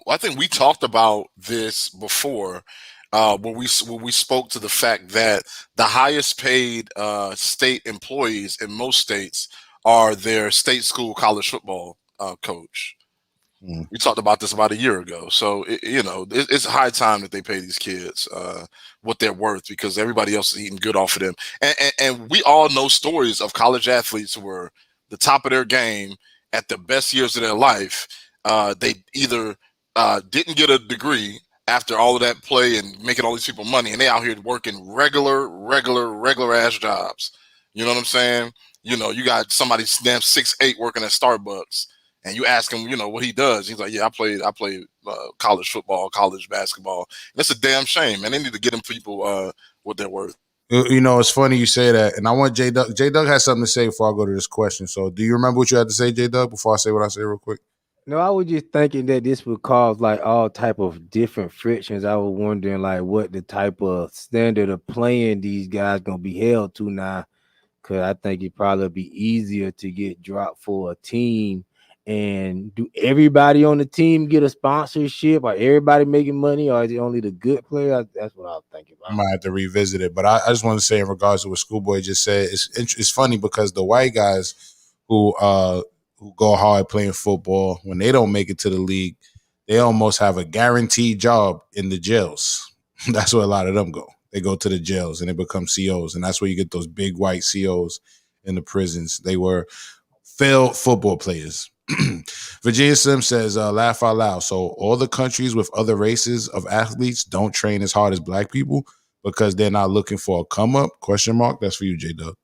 I think we talked about this before. When we spoke to the fact that the highest paid state employees in most states are their state school college football coach. We talked about this about a year ago. So, it's high time that they pay these kids what they're worth because everybody else is eating good off of them. And we all know stories of college athletes who were the top of their game at the best years of their life. They either didn't get a degree after all of that play and making all these people money, and they out here working regular ass jobs. You know what I'm saying? You know, you got somebody damn 6'8" working at Starbucks, and you ask him, you know, what he does. He's like, yeah, I played college football, college basketball. That's a damn shame, man. They need to get them people what they're worth. You know, it's funny you say that, and I want J Doug. J Doug has something to say before I go to this question. So, do you remember what you had to say, J Doug, before I say what I say real quick? No, I was just thinking that this would cause like all type of different frictions. I was wondering like what the type of standard of playing these guys gonna be held to now. Cause I think it probably be easier to get dropped for a team. And do everybody on the team get a sponsorship? Or everybody making money? Or is it only the good players? That's what I was thinking about. I might have to revisit it, but I just want to say in regards to what Schoolboy just said, it's funny because the white guys who go hard playing football, when they don't make it to the league, they almost have a guaranteed job in the jails. That's where a lot of them go. They go to the jails and they become COs, and that's where you get those big white COs in the prisons. They were failed football players. Virginia Sim says, laugh out loud. So all the countries with other races of athletes don't train as hard as black people because they're not looking for a come up? Question mark. That's for you, J Dub.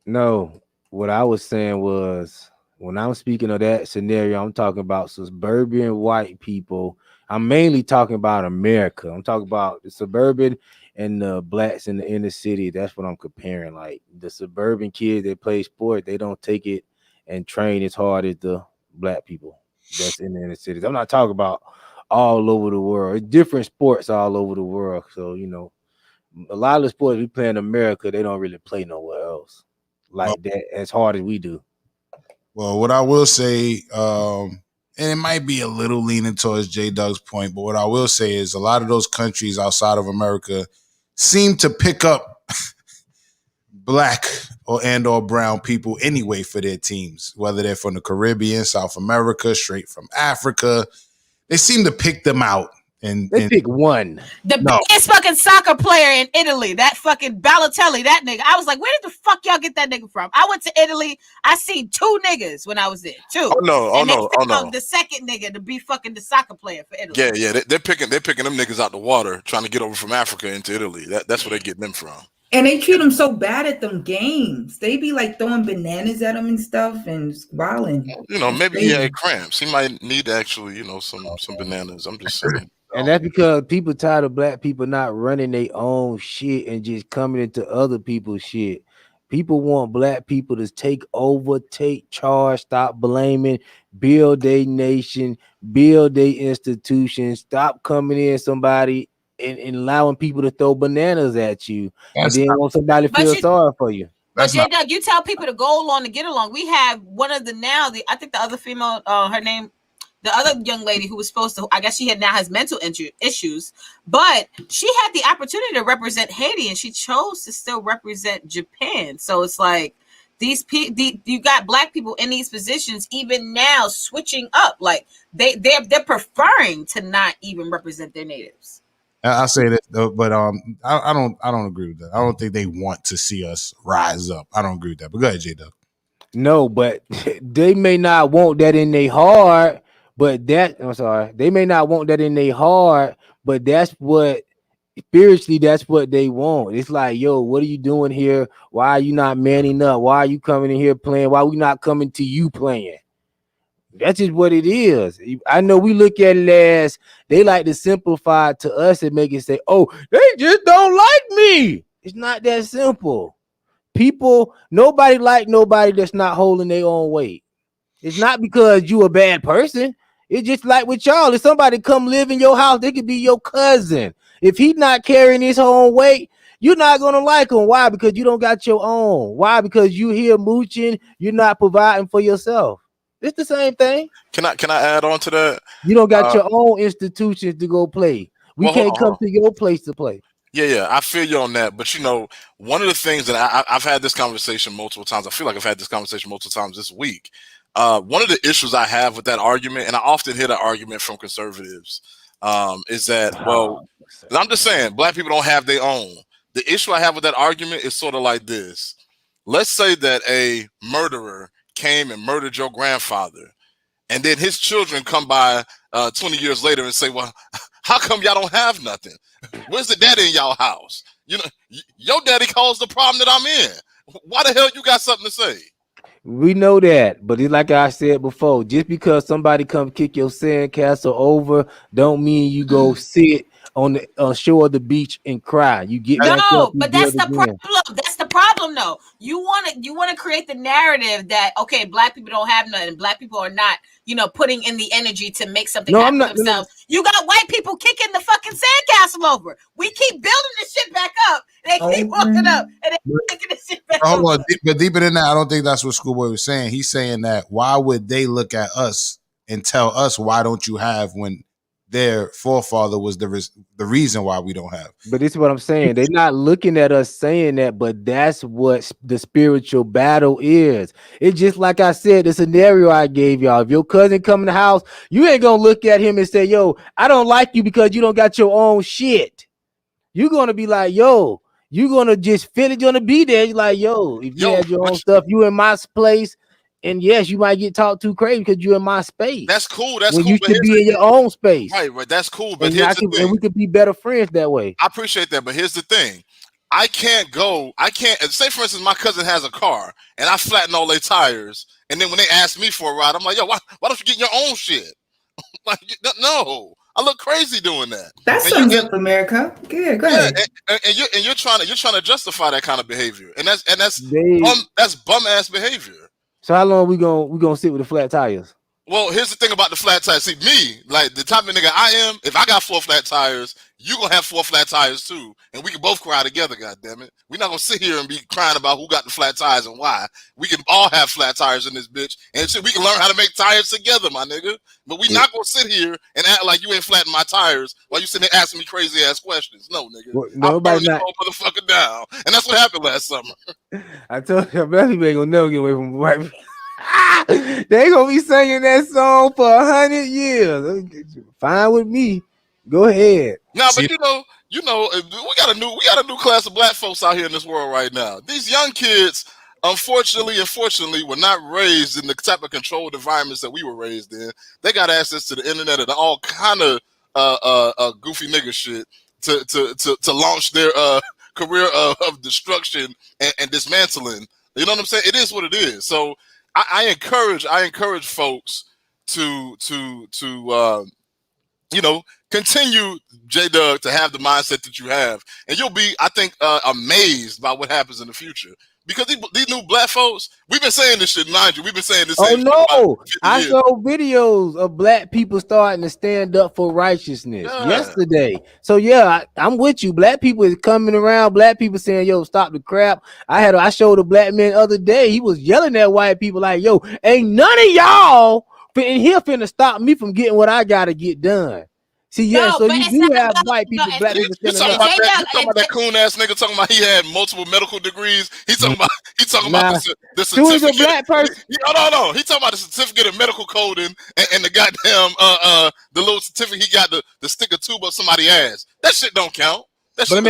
No, what I was saying was when I'm speaking of that scenario, I'm talking about suburban white people. I'm mainly talking about America. I'm talking about the suburban and the blacks in the inner city. That's what I'm comparing. Like the suburban kids that play sport, they don't take it and train as hard as the black people that's in the inner cities. I'm not talking about all over the world. It's different sports all over the world. So, you know, a lot of the sports we play in America, they don't really play nowhere else like that as hard as we do. Well, what I will say, and it might be a little leaning towards J Doug's point, but what I will say is a lot of those countries outside of America seem to pick up black or brown people anyway for their teams, whether they're from the Caribbean, South America, straight from Africa. They seem to pick them out. And they pick one. The biggest fucking soccer player in Italy, that fucking Balotelli, that nigga. I was like, where did the fuck y'all get that nigga from? I went to Italy. I seen 2 niggas when I was there. 2. Oh no. The second nigga to be fucking the soccer player for Italy. Yeah. They're picking them niggas out the water, trying to get over from Africa into Italy. That's where they're getting them from. And they treat them so bad at them games. They be like throwing bananas at them and stuff and squalling. You know, maybe he had cramps. He might need actually, you know, some bananas. I'm just saying. And that's because people tired of black people not running their own shit and just coming into other people's shit. People want black people to take over, take charge, stop blaming, build their nation, build their institution, stop coming in somebody and allowing people to throw bananas at you. That's and then want somebody to feel sorry for you. But J Doug, you tell people to go along to get along. We have one of I think the other female, her name, the other young lady who was supposed to, I guess she has mental issues, but she had the opportunity to represent Haiti and she chose to still represent Japan. So it's like you got black people in these positions even now switching up. Like they're preferring to not even represent their natives. I say that, though, but I don't agree with that. I don't think they want to see us rise up. I don't agree with that. But go ahead, J Doug. No, but they may not want that in their heart. But they may not want that in their heart, but that's what spiritually, that's what they want. It's like, yo, what are you doing here? Why are you not manning up? Why are you coming in here playing? Why are we not coming to you playing? That's just what it is. I know we look at it as they like to simplify it to us and make it say, oh, they just don't like me. It's not that simple. Nobody like nobody that's not holding their own weight. It's not because you a bad person. It's just like with y'all. If somebody come live in your house, they could be your cousin. If he's not carrying his own weight, you're not gonna like him. Why? Because you don't got your own. Why? Because you here mooching. You're not providing for yourself. It's the same thing. Can I add on to that? You don't got your own institutions to go play. We can't come to your place to play. Yeah, I feel you on that. But, you know, one of the things that I've had this conversation multiple times. I feel like I've had this conversation multiple times this week. One of the issues I have with that argument, and I often hear that argument from conservatives, is that, well, I'm just saying, black people don't have their own. The issue I have with that argument is sort of like this. Let's say that a murderer came and murdered your grandfather, and then his children come by 20 years later and say, well, how come y'all don't have nothing? Where's the daddy in y'all house? You know, your daddy caused the problem that I'm in. Why the hell you got something to say? We know that, but it's like I said before, just because somebody come kick your sandcastle over, don't mean you go sit on the shore of the beach and cry. You get back up. No, You but that's build the again. problem. That's the problem, though. You want to create the narrative that okay, black people don't have nothing. Black people are not, putting in the energy to make something happen for themselves. You got white people kicking the fucking sandcastle over. We keep building this shit back up. They keep walking up and they kicking this shit back over. Hold on, but deeper than that, I don't think that's what Schoolboy was saying. He's saying that why would they look at us and tell us why don't you have when their forefather was the reason why we don't have. But this is what I'm saying. They're not looking at us saying that, but that's what the spiritual battle is. It's just like I said, the scenario I gave y'all. If your cousin come in the house, you ain't gonna look at him and say, yo, I don't like you because you don't got your own shit. You're gonna be like, yo, you're gonna just feel it, gonna be there. You're like, yo, if you had your own stuff, you in my place. And yes, you might get talked too crazy because you're in my space. That's cool. That's when cool. you should be in your own space. Right. That's cool. But And, here's the thing. and we could be better friends that way. I appreciate that. But here's the thing. I can't say for instance, my cousin has a car and I flatten all their tires. And then when they ask me for a ride, I'm like, yo, why don't you get your own shit? Like, no, I look crazy doing that. That sums up America. Yeah, go ahead. And you're trying to justify that kind of behavior. And that's bum ass behavior. So how long we gonna sit with the flat tires? Well, here's the thing about the flat tires. See, me, like the type of nigga I am, if I got 4 flat tires, you gonna have 4 flat tires too. And we can both cry together, goddammit. We're not gonna sit here and be crying about who got the flat tires and why. We can all have flat tires in this bitch. And shit, we can learn how to make tires together, my nigga. But we not gonna sit here and act like you ain't flattening my tires while you sitting there asking me crazy ass questions. No, nigga. Well, I'll burn this whole motherfucker down. And that's what happened last summer. I told you, black people ain't gonna never get away from white people. They gonna be singing that song for 100 years. Fine with me. Go ahead. Nah, but you know, we got a new class of black folks out here in this world right now. These young kids, unfortunately and fortunately, were not raised in the type of controlled environments that we were raised in. They got access to the internet and all kind of goofy nigga shit to launch their career of destruction and dismantling. You know what I'm saying? It is what it is. So I encourage folks to continue, J-Dug, to have the mindset that you have, and you'll be, I think, amazed by what happens in the future. Because these new black folks, we've been saying this shit, mind you, we've been saying this. Oh no! I saw videos of black people starting to stand up for righteousness yesterday. So yeah, I'm with you. Black people is coming around. Black people saying, "Yo, stop the crap." I showed a black man the other day. He was yelling at white people like, "Yo, ain't none of y'all in here finna stop me from getting what I gotta get done." See, yeah, so you do have white people, black people. You talking about that coon ass nigga talking about he had multiple medical degrees? He talking about the certificate. Who is a black person? No. He talking about the certificate of medical coding and the goddamn the little certificate he got to stick a tube up somebody's ass. That shit don't count. But let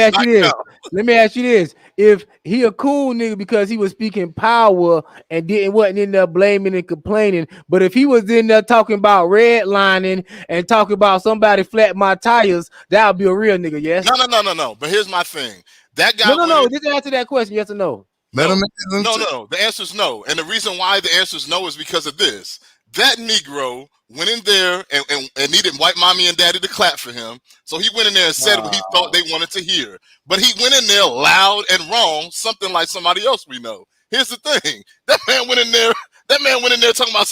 me ask you this. If he a cool nigga because he was speaking power and wasn't in there blaming and complaining, but if he was in there talking about redlining and talking about somebody flat my tires, that would be a real nigga, yes? No. But here's my thing. That guy. No. Just answer that question, yes or no. No. The answer is no. And the reason why the answer is no is because of this. That Negro went in there and needed white mommy and daddy to clap for him. So he went in there and said what he thought they wanted to hear. But he went in there loud and wrong, something like somebody else we know. Here's the thing. That man went in there talking about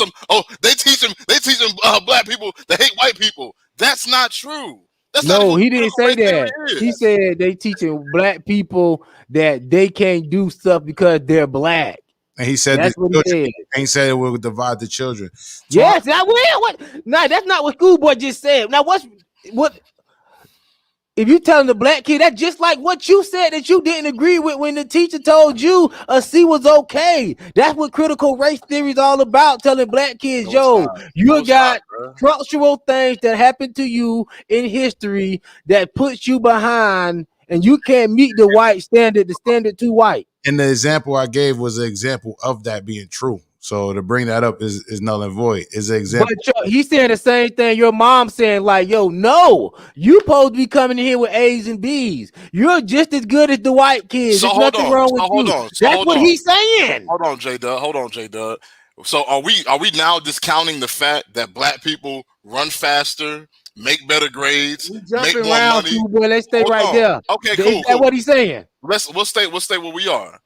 they teach him black people to hate white people. That's not true. No, he didn't say that. He said they teaching black people that they can't do stuff because they're black. And he said that's what he said. He said it will divide the children. Yes, that will. What? No, that's not what Schoolboy just said. Now, what? If you telling the black kid, that's just like what you said that you didn't agree with when the teacher told you a C was okay. That's what critical race theory is all about. Telling black kids, you got structural things that happen to you in history that puts you behind, and you can't meet the white standard. The standard too white. And the example I gave was an example of that being true. So to bring that up is null and void. Is an example. But he's saying the same thing your mom saying, like, yo, no, you supposed to be coming in here with A's and B's. You're just as good as the white kids. So There's hold nothing on. wrong So with hold you. on. So That's hold what on. he's saying. Hold on, J-Dub. So are we now discounting the fact that black people run faster, make better grades, We make jumping more around, money? boy. Let's stay Hold right on. there. Okay, Is cool. that what he's saying? We'll stay where we are.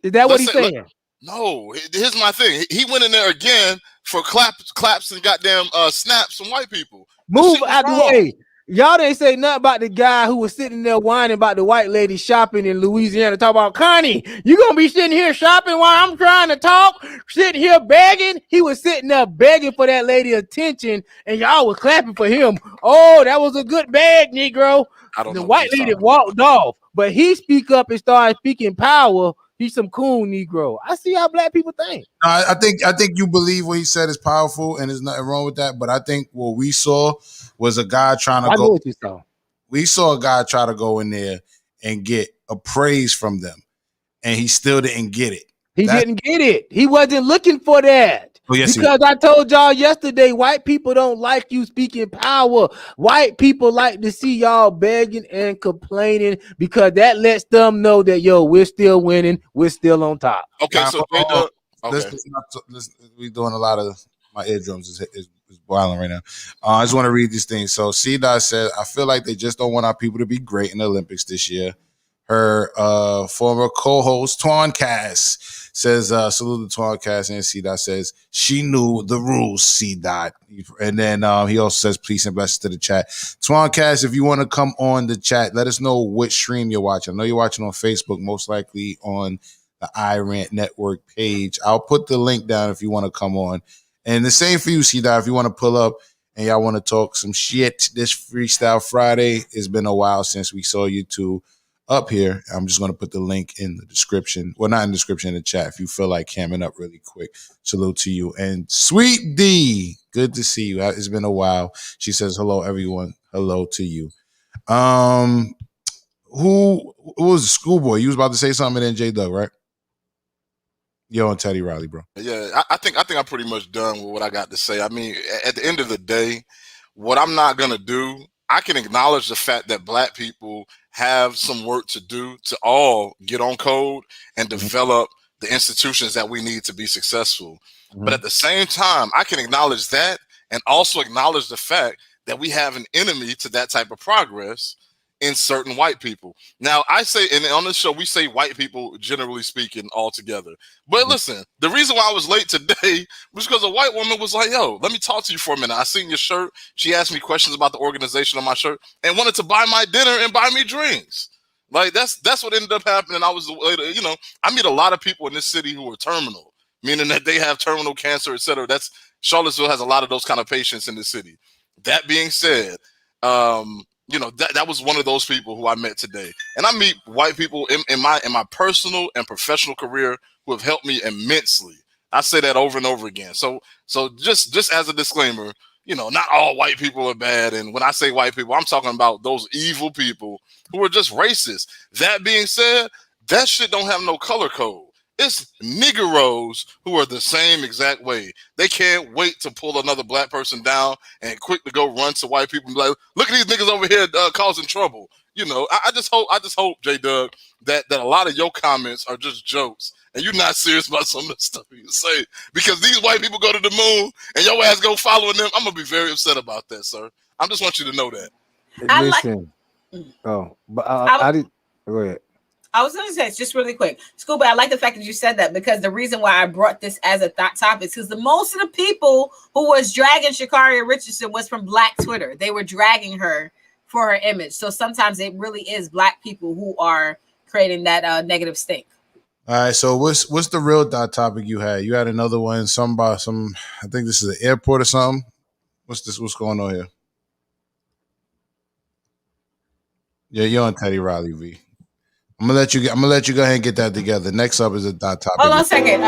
Is that what Let's he's say, saying? no, here's my thing. He went in there again for claps and goddamn snaps from white people. Move out the way. Y'all didn't say nothing about the guy who was sitting there whining about the white lady shopping in Louisiana. Talk about, Connie, you gonna be sitting here shopping while I'm trying to talk, sitting here begging. He was sitting there begging for that lady attention, and y'all was clapping for him. Oh, that was a good bag, Negro. I don't The know white lady walked off, but he speak up and started speaking power. He's some cool Negro. I see how black people think. I think you believe what he said is powerful, and there's nothing wrong with that. But I think what we saw was a guy trying to I go. know what you saw. We saw a guy try to go in there and get a praise from them, and he still didn't get it. He didn't get it. He wasn't looking for that. Oh, yes, because I told y'all yesterday, white people don't like you speaking power. White people like to see y'all begging and complaining because that lets them know that, yo, we're still winning. We're still on top. Okay, so J-Dub. Okay. We doing a lot of my eardrums is boiling right now. I just want to read these things. So C-Dot said, I feel like they just don't want our people to be great in the Olympics this year. Her former co-host Twan Cass says, salute to Twan Cass, and C-Dot says she knew the rules, C-Dot. And then he also says, peace and blessings to the chat. Twan Cass, if you want to come on the chat, let us know which stream you're watching. I know you're watching on Facebook, most likely on the iRant Network page. I'll put the link down if you want to come on. And the same for you, C-Dot, if you want to pull up and y'all want to talk some shit this Freestyle Friday. It's been a while since we saw you two up here. I'm just going to put the link in the description. Well, not in the description, in the chat. If you feel like camming up really quick, salute to you. And Sweet D, good to see you. It's been a while. She says, hello, everyone. Hello to you. Who was the schoolboy? You was about to say something and then J-Dub, right? Yo, and Teddy Riley, bro. Yeah, I think I'm pretty much done with what I got to say. I mean, at the end of the day, what I'm not going to do, I can acknowledge the fact that black people have some work to do to all get on code and develop the institutions that we need to be successful. But at the same time, I can acknowledge that and also acknowledge the fact that we have an enemy to that type of progress in certain white people. Now, I say, and on this show, we say white people, generally speaking, altogether. But listen, the reason why I was late today was because a white woman was like, yo, let me talk to you for a minute. I seen your shirt. She asked me questions about the organization on my shirt and wanted to buy my dinner and buy me drinks. Like, that's what ended up happening. I was, you know, I meet a lot of people in this city who are terminal, meaning that they have terminal cancer, et cetera. Charlottesville has a lot of those kind of patients in the city. That being said, you know, that was one of those people who I met today. And I meet white people in my personal and professional career who have helped me immensely. I say that over and over again. So just as a disclaimer, you know, not all white people are bad. And when I say white people, I'm talking about those evil people who are just racist. That being said, that shit don't have no color code. It's niggeros who are the same exact way. They can't wait to pull another black person down and quick to go run to white people and be like, look at these niggas over here causing trouble. You know, I just hope, J-Dub, that a lot of your comments are just jokes and you're not serious about some of the stuff you say. Because these white people go to the moon and your ass go following them, I'm going to be very upset about that, sir. I just want you to know that. Listen. I did. Go ahead. I was going to say, just really quick, Schoolboy, I like the fact that you said that because the reason why I brought this as a thought topic is because most of the people who was dragging Sha'Carri Richardson was from Black Twitter. They were dragging her for her image. So sometimes it really is Black people who are creating that negative stink. All right, so what's the real thought topic you had? You had another one, something about some, I think this is an airport or something. What's this? What's going on here? Yeah, you're on Teddy Riley, V. I'm gonna let you go ahead and get that together. Next up is a thought topic. Hold on a second.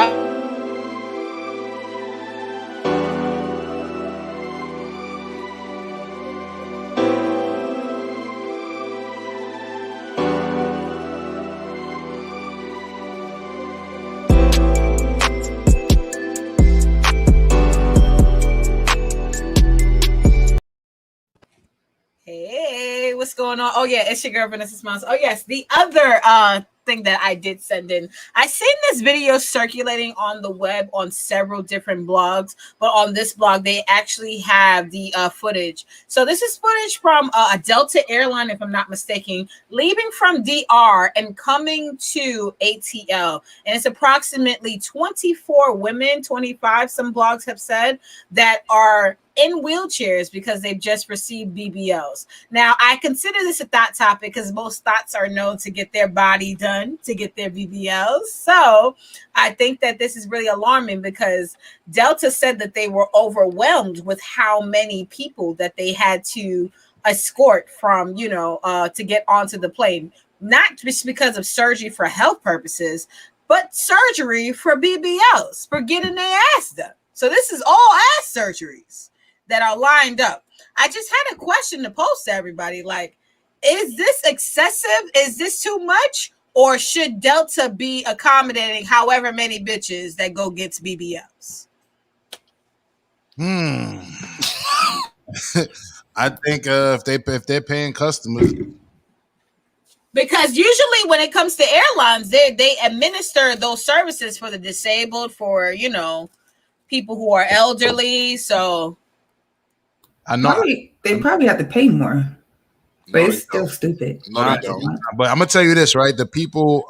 going on? Oh yeah, it's your girl Vanessa Smiles. Oh yes, the other thing that I did send in. I seen this video circulating on the web on several different blogs, but on this blog they actually have the footage. So this is footage from a Delta airline, if I'm not mistaken, leaving from DR and coming to ATL, and it's approximately 24 women, 25 some blogs have said, that are in wheelchairs because they've just received BBLs. Now, I consider this a thought topic because most thoughts are known to get their body done, to get their BBLs. So I think that this is really alarming because Delta said that they were overwhelmed with how many people that they had to escort from, to get onto the plane. Not just because of surgery for health purposes, but surgery for BBLs, for getting their ass done. So this is all ass surgeries that are lined up. I just had a question to pose to everybody. Like, is this excessive? Is this too much? Or should Delta be accommodating however many bitches that go gets BBLs? I think if they're paying customers. Because usually when it comes to airlines, they administer those services for the disabled, for, people who are elderly. So I know they probably have to pay more, but it's still stupid. But I'm gonna tell you this, right? The people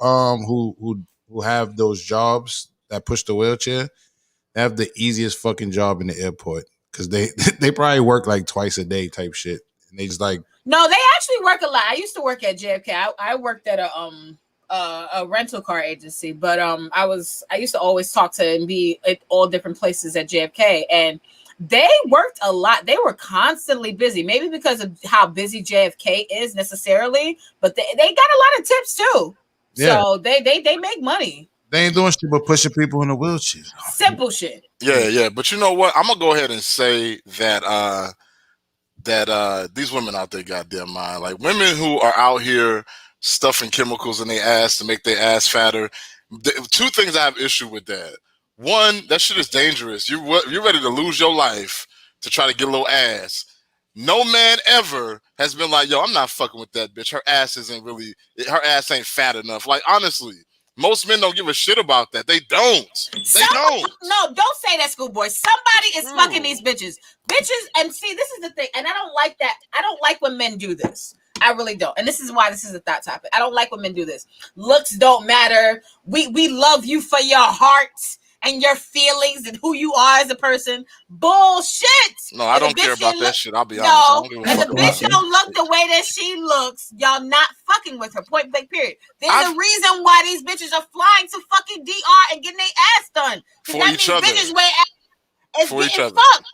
who have those jobs that push the wheelchair, they have the easiest fucking job in the airport because they probably work like twice a day type shit, and they just like. No, they actually work a lot. I used to work at JFK. I worked at a rental car agency, but I used to always talk to and be at all different places at JFK, and they worked a lot. They were constantly busy, maybe because of how busy JFK is necessarily, but they got a lot of tips too. Yeah. So they make money. They ain't doing shit but pushing people in a wheelchair. Simple shit. Yeah. But you know what? I'm gonna go ahead and say that these women out there got their mind. Like women who are out here stuffing chemicals in their ass to make their ass fatter. Two things I have issue with that. One, that shit is dangerous. You're ready to lose your life to try to get a little ass. No man ever has been like, yo, I'm not fucking with that bitch. Her ass ain't fat enough. Like, honestly, most men don't give a shit about that. They don't. Don't. No, don't say that, schoolboy. Somebody is fucking these bitches. And see, this is the thing. And I don't like that. I don't like when men do this. I really don't. And this is why this is a thought topic. I don't like when men do this. Looks don't matter. We love you for your hearts and your feelings and who you are as a person. Bullshit. No, I don't care about that shit. I'll be honest. No, if the bitch don't look the way that she looks, y'all not fucking with her. Point blank, period. There's a reason why these bitches are flying to fucking DR and getting their ass done. For each other. Bitches way is For each getting other. fucked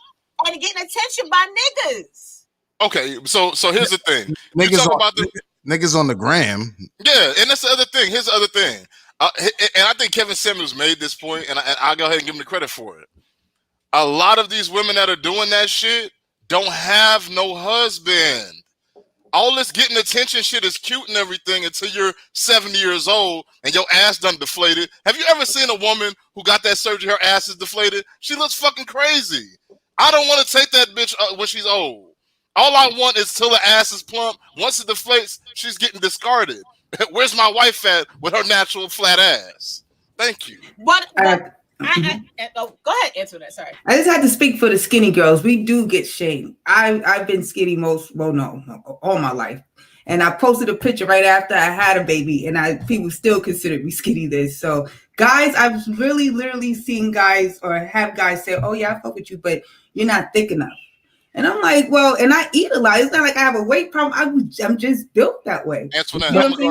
and getting attention by niggas. Okay, so here's the thing. Niggas on the gram. Yeah, and that's the other thing. Here's the other thing. And I think Kevin Samuels made this point, and I'll go ahead and give him the credit for it. A lot of these women that are doing that shit don't have no husband. All this getting attention shit is cute and everything until you're 70 years old and your ass done deflated. Have you ever seen a woman who got that surgery, her ass is deflated? She looks fucking crazy. I don't want to take that bitch when she's old. All I want is till the ass is plump. Once it deflates, she's getting discarded. Where's my wife at with her natural flat ass? Thank you. What? Go ahead, answer that. Sorry. I just had to speak for the skinny girls. We do get shamed. I've been skinny all my life. And I posted a picture right after I had a baby, and people still considered me skinny this. So guys, I've really literally seen guys or have guys say, oh yeah, I fuck with you, but you're not thick enough. And I'm like, well, and I eat a lot. It's not like I have a weight problem. I'm just built that way. Antoinette, I'm gonna go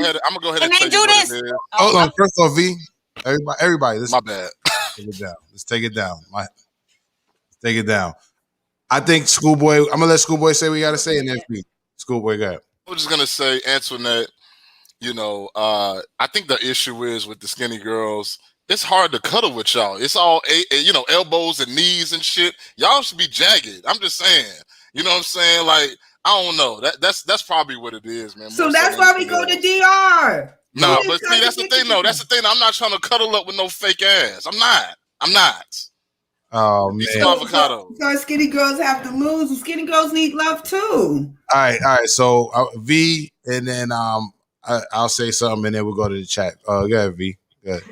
ahead and tell you what it is. Hold on, first off, V. Everybody, my bad. Take it down. Let's take it down. Take it down. I think Schoolboy. I'm gonna let Schoolboy say what you gotta say, and then Schoolboy, go ahead. I'm just gonna say, Antoinette. I think the issue is with the skinny girls. It's hard to cuddle with y'all. It's all, elbows and knees and shit. Y'all should be jagged. I'm just saying. You know what I'm saying? Like, I don't know. That's probably what it is, man. So that's why we go to DR. No, but see, that's the thing, though. That's the thing. I'm not trying to cuddle up with no fake ass. I'm not. Oh Eat man. some avocado. So skinny girls have to lose. Skinny girls need love too. All right. So V, and then I'll say something, and then we'll go to the chat. Go ahead, V. Go ahead.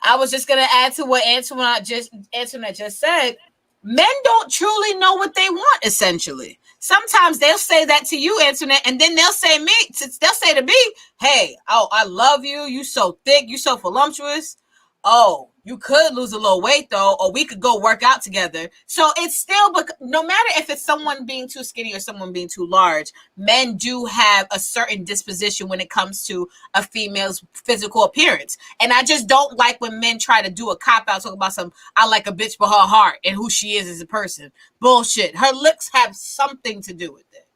I was just gonna add to what Antoinette just said. Men don't truly know what they want, essentially. Sometimes they'll say that to you, Antoinette, and then they'll say to me, hey, oh, I love you. You so thick, you so voluptuous. Oh, you could lose a little weight though, or we could go work out together. So it's still, no matter if it's someone being too skinny or someone being too large, men do have a certain disposition when it comes to a female's physical appearance. And I just don't like when men try to do a cop out, talk about I like a bitch for her heart and who she is as a person. Bullshit. Her looks have something to do with it.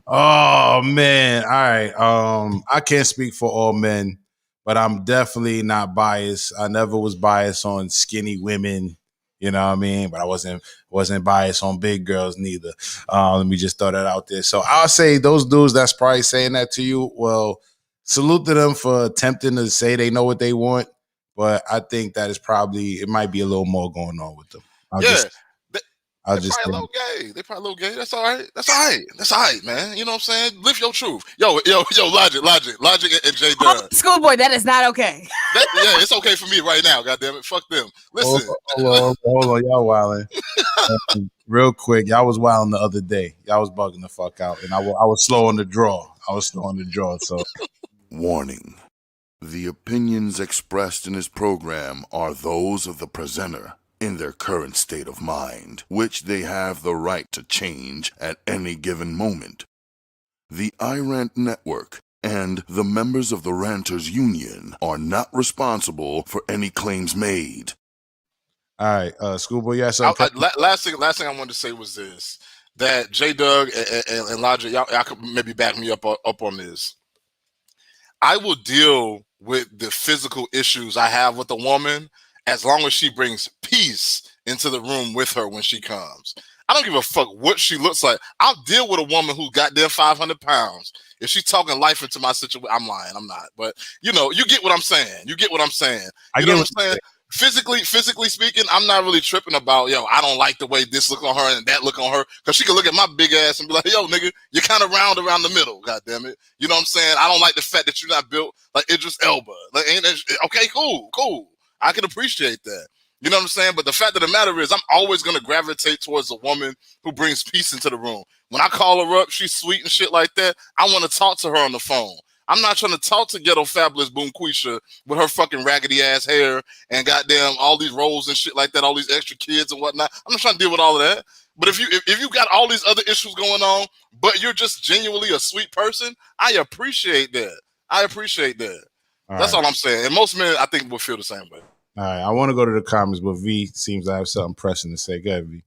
Oh man. All right. I can't speak for all men, but I'm definitely not biased. I never was biased on skinny women, you know what I mean? But I wasn't biased on big girls neither. Let me just throw that out there. So I'll say those dudes that's probably saying that to you, well, salute to them for attempting to say they know what they want. But I think that it might be a little more going on with them. They're probably a little gay. They probably a little gay. That's all right. That's all right, man. You know what I'm saying? Live your truth. Yo, Logic and J Dub. Schoolboy, that is not okay. Yeah, it's okay for me right now. God damn it. Fuck them. Listen. Hold on. Y'all wilding. Real quick. Y'all was wilding the other day. Y'all was bugging the fuck out. And I was slow on the draw. So. Warning. The opinions expressed in this program are those of the presenter in their current state of mind, which they have the right to change at any given moment. The iRant Network and the members of the Ranters Union are not responsible for any claims made. All right, Schoolboy, you had something? Last thing I wanted to say was this, that J Doug and Logic, y'all could maybe back me up on this. I will deal with the physical issues I have with a woman as long as she brings peace into the room with her when she comes. I don't give a fuck what she looks like. I'll deal with a woman who's goddamn 500 pounds. If she's talking life into my situation, I'm lying. I'm not. But, you get what I'm saying. You know what I'm saying? Physically speaking, I'm not really tripping about, I don't like the way this look on her and that look on her. Because she can look at my big ass and be like, yo, nigga, you're kind of round around the middle, goddammit. You know what I'm saying? I don't like the fact that you're not built like Idris Elba. Like, okay, cool. I can appreciate that. You know what I'm saying? But the fact of the matter is I'm always going to gravitate towards a woman who brings peace into the room. When I call her up, she's sweet and shit like that. I want to talk to her on the phone. I'm not trying to talk to ghetto fabulous Boom Quisha with her fucking raggedy ass hair and goddamn all these roles and shit like that, all these extra kids and whatnot. I'm not trying to deal with all of that. But if you got all these other issues going on, but you're just genuinely a sweet person, I appreciate that. That's all I'm saying. And most men, I think, will feel the same way. All right, I want to go to the comments, but V seems to have something pressing to say. Go ahead, V.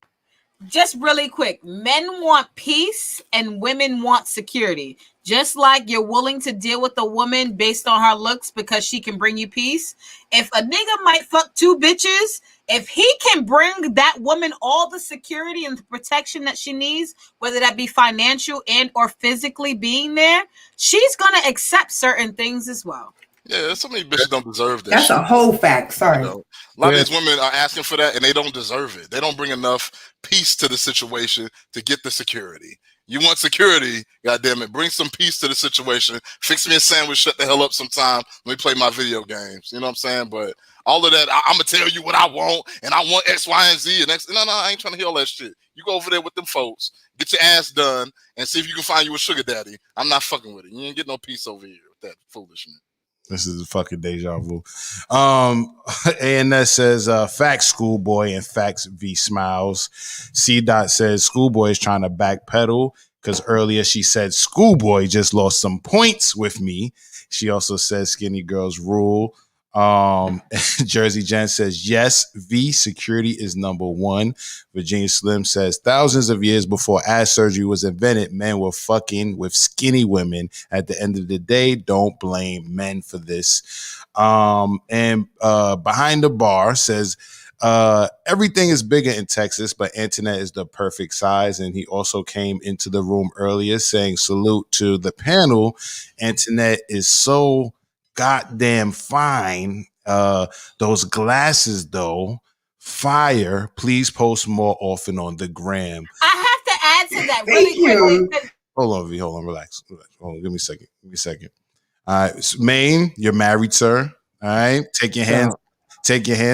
Just really quick, men want peace and women want security. Just like you're willing to deal with a woman based on her looks because she can bring you peace. If a nigga might fuck two bitches, if he can bring that woman all the security and the protection that she needs, whether that be financial and or physically being there, she's going to accept certain things as well. Yeah, so many bitches don't deserve that. That's a whole fact. Sorry. A lot of these women are asking for that, and they don't deserve it. They don't bring enough peace to the situation to get the security. You want security, goddammit, bring some peace to the situation. Fix me a sandwich, shut the hell up sometime. Let me play my video games. You know what I'm saying? But all of that, I'm going to tell you what I want, and I want X, Y, and Z. And X. No, I ain't trying to hear all that shit. You go over there with them folks, get your ass done, and see if you can find you a sugar daddy. I'm not fucking with it. You ain't get no peace over here with that foolishness. This is a fucking deja vu. ANS says, facts, Schoolboy, and facts, V smiles. C. Dot says, Schoolboy is trying to backpedal because earlier she said, Schoolboy just lost some points with me. She also says, skinny girls rule. Jersey Jen says, yes, V, security is number one. Virginia Slim says, thousands of years before ass surgery was invented, men were fucking with skinny women. At the end of the day, don't blame men for this. And Behind the Bar says, everything is bigger in Texas, but Antoinette is the perfect size. And he also came into the room earlier saying, salute to the panel. Antoinette is so goddamn fine. Those glasses, though, Fire. Please post more often on the gram. I have to add to that really quickly. Hold on, V. Hold on. Relax. Hold on. Give me a second. All right. So, Maine, you're married, sir. All right. Take your hands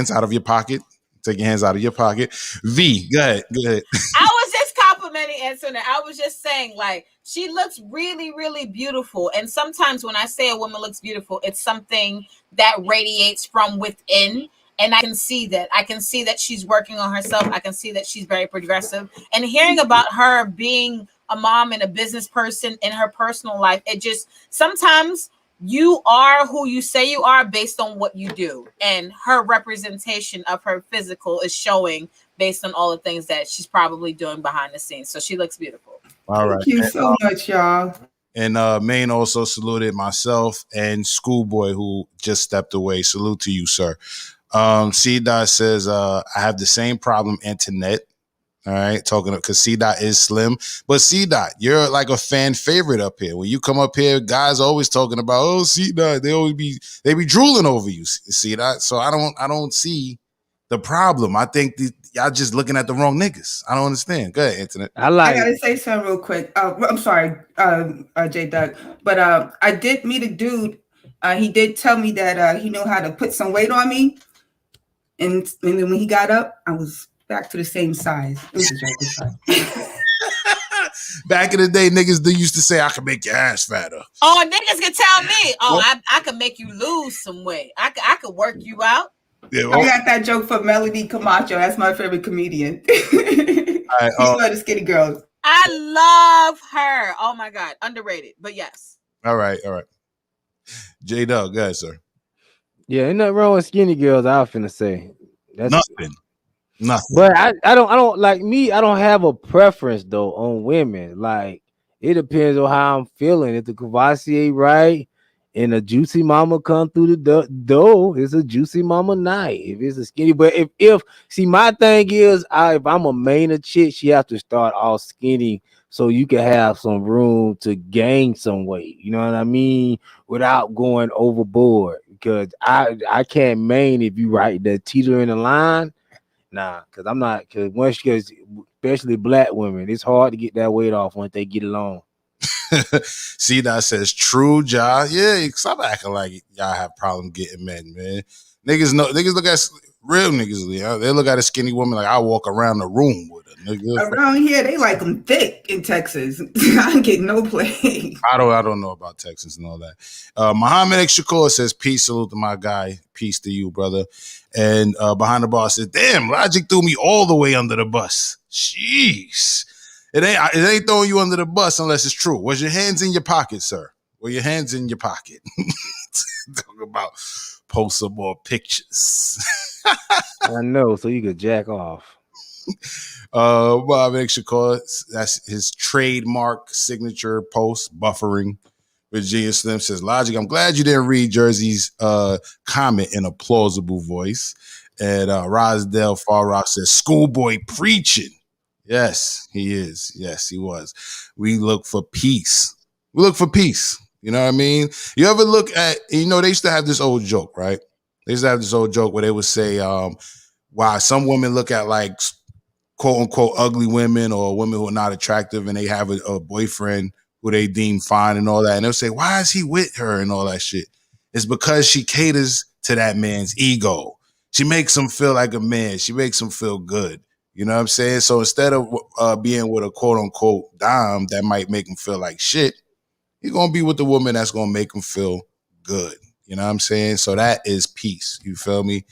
out of your pocket. Take your hands out of your pocket. V, go ahead. I was just complimenting Antoinette. I was just saying, like, she looks really, really beautiful. And sometimes when I say a woman looks beautiful, it's something that radiates from within. And I can see that. I can see that she's working on herself. I can see that she's very progressive. And hearing about her being a mom and a business person in her personal life, it just sometimes you are who you say you are based on what you do. And her representation of her physical is showing based on all the things that she's probably doing behind the scenes. So she looks beautiful. All right. Thank you so much, y'all. And Maine also saluted myself and Schoolboy, who just stepped away. Salute to you, sir. C-Dot says, I have the same problem, Antoinette. All right, talking because C-Dot is slim, but C-Dot, you're like a fan favorite up here. When you come up here, guys always talking about, oh, C-Dot, they be drooling over you, C-Dot. So I don't see the problem. I think y'all just looking at the wrong niggas. I don't understand. Go ahead, Antoinette. I gotta say something real quick. I'm sorry, J Doug, but I did meet a dude. He did tell me that he knew how to put some weight on me, and then when he got up, I was back to the same size. It was a joke. Back in the day, niggas used to say, I can make your ass fatter. Oh, niggas can tell me, I can make you lose some weight. I could work you out. Yeah, I got that joke from Melody Camacho. That's my favorite comedian. She's one of the skinny girls. I love her. Oh my God. Underrated, but yes. All right. J Dog, go ahead, sir. Yeah, ain't nothing wrong with skinny girls, I was finna say. That's nothing. But I don't like me, I don't have a preference though on women. Like it depends on how I'm feeling. If the Cavassier right and a juicy mama come through the door, it's a juicy mama night. If it's a skinny, but if see, my thing is, if I'm a main chick, she have to start all skinny so you can have some room to gain some weight. You know what I mean? Without going overboard, because I can't main if you right the teeter in the line. Nah, because I'm not, because especially black women, it's hard to get that weight off once they get along. C-Dot says, true, Ja. Yeah, stop acting like y'all have problem getting men, man. Niggas look at real niggas, they look at a skinny woman like I walk around the room with her, nigga. Around here, they like them thick in Texas. I get no play. I don't know about Texas and all that. Muhammad X Shakur says, peace, salute to my guy. Peace to you, brother. And behind the bar says, damn, Logic threw me all the way under the bus. Jeez. It ain't throwing you under the bus unless it's true. Was your hands in your pocket, sir? Were your hands in your pocket? Talk about post some more pictures. I know, so you could jack off. Bob X Shakur, that's his trademark signature post, buffering. Virginia Slim says, Logic, I'm glad you didn't read Jersey's comment in a plausible voice. And Rosdale Farrock says, Schoolboy preaching. Yes, he is. Yes, he was. We look for peace. We look for peace. You know what I mean? You ever look at, they used to have this old joke, right? They used to have this old joke where they would say, why some women look at like quote unquote ugly women or women who are not attractive and they have a boyfriend who they deem fine and all that. And they'll say, why is he with her and all that shit? It's because she caters to that man's ego. She makes him feel like a man. She makes him feel good. You know what I'm saying? So instead of being with a quote unquote dime that might make him feel like shit, he's going to be with the woman that's going to make him feel good. You know what I'm saying? So that is peace. You feel me?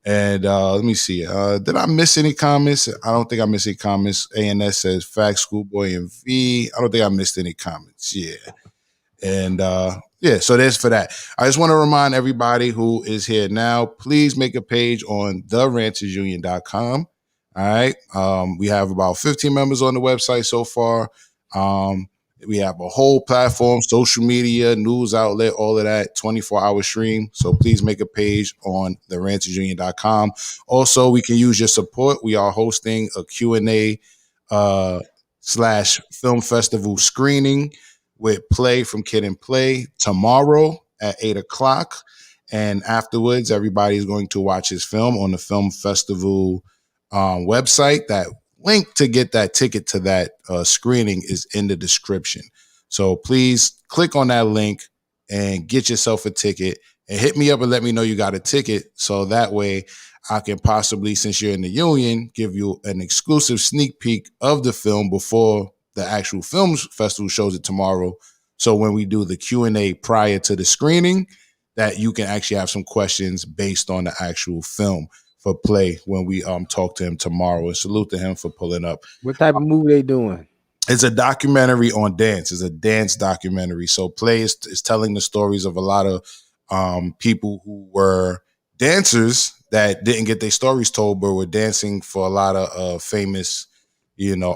And let me see. Did I miss any comments? I don't think I missed any comments. ANS says, fact, Schoolboy and V. I don't think I missed any comments. Yeah. And yeah, so there's for that. I just want to remind everybody who is here now, please make a page on theranchersunion.com. All right. We have about 15 members on the website so far. We have a whole platform, social media, news outlet, all of that, 24-hour stream. So please make a page on theranchersunion.com. Also, we can use your support. We are hosting a Q&A / film festival screening with Play from Kid and Play tomorrow at 8 o'clock. And afterwards, everybody is going to watch his film on the film festival website. That link to get that ticket to that screening is in the description. So please click on that link and get yourself a ticket and hit me up and let me know you got a ticket. So that way I can possibly, since you're in the union, give you an exclusive sneak peek of the film before the actual film festival shows it tomorrow. So when we do the Q&A prior to the screening, that you can actually have some questions based on the actual film for play when we talk to him tomorrow. And salute to him for pulling up. What type of movie they doing? It's a documentary on dance. It's a dance documentary. So Play is telling the stories of a lot of people who were dancers that didn't get their stories told, but were dancing for a lot of famous,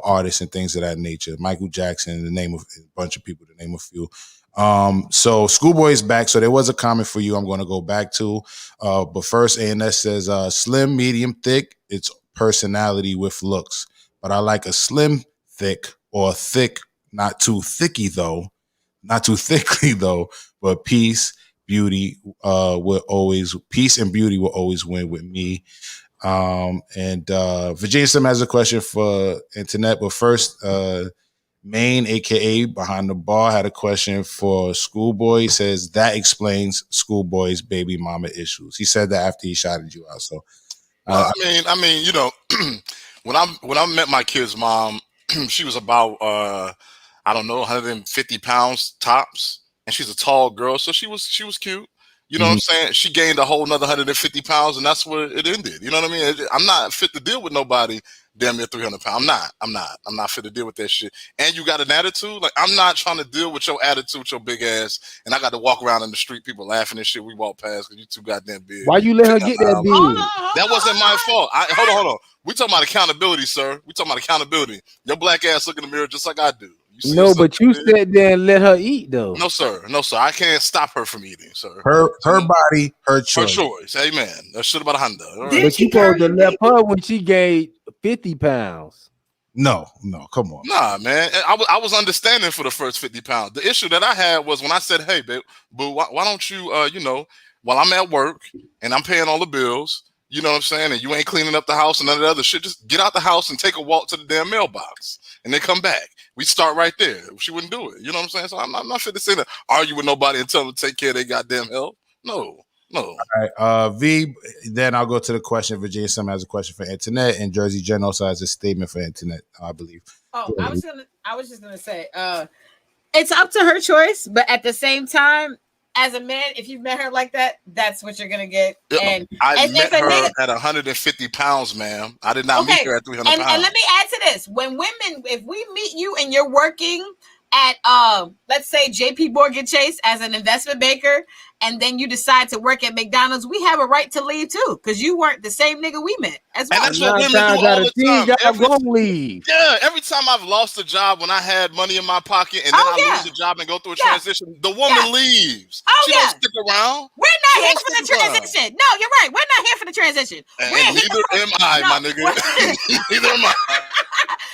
artists and things of that nature. Michael Jackson, the name of a bunch of people, to name a few. So Schoolboy is back. So there was a comment for you I'm going to go back to. But first, ANS says slim, medium, thick. It's personality with looks. But I like a slim, thick, or thick, not too thickly though, but peace and beauty will always win with me. And Virginia Sim has a question for Internet, but first, Maine, aka Behind the Bar, had a question for Schoolboy. He says that explains Schoolboy's baby mama issues. He said that after he shouted you out. So, I mean, when I met my kid's mom, she was about 150 pounds tops, and she's a tall girl, so she was cute. You know what I'm saying? She gained a whole another 150 pounds, and that's where it ended. You know what I mean? I'm not fit to deal with nobody damn near 300 pounds. I'm not fit to deal with that shit. And you got an attitude? Like, I'm not trying to deal with your attitude, with your big ass, and I got to walk around in the street, people laughing and shit. We walk past because you too goddamn big. Why you let her get that big? That wasn't my fault. Hold on. We talking about accountability, sir. We talking about accountability. Your black ass look in the mirror just like I do. No, but you sat there and let her eat though. No, sir. I can't stop her from eating, sir. Her body, her choice. Her choice. Amen. That shit about Honda. Right. But you supposed to left her when she gained 50 pounds. No, come on. Nah, man. I was understanding for the first 50 pounds. The issue that I had was when I said, hey, babe, boo, why don't you, while I'm at work and I'm paying all the bills, you know what I'm saying, and you ain't cleaning up the house and none of the other shit, just get out the house and take a walk to the damn mailbox and then come back. We start right there. She wouldn't do it. You know what I'm saying? So I'm not fit to sit there, argue with nobody and tell them to take care of their goddamn health. No. All right, V, then I'll go to the question. Virginia Sim has a question for Internet, and Jersey Jen also has a statement for Internet, I believe. Oh, I was just gonna say, it's up to her choice, but at the same time, as a man, if you've met her like that, that's what you're gonna get. And I met her at 150 pounds, ma'am. I did not meet her at 300 pounds. And let me add to this: when women, if we meet you and you're working at, let's say JP Morgan Chase as an investment banker, and then you decide to work at McDonald's, we have a right to leave too, because you weren't the same nigga we met as well. And that's what women do all the time. Leave. Yeah, every time I've lost a job when I had money in my pocket, and then I lose a job and go through a transition, the woman leaves. She don't stick around. We're not here for the transition. No, you're right. We're not here for the transition. And neither am I, my nigga. Neither am I.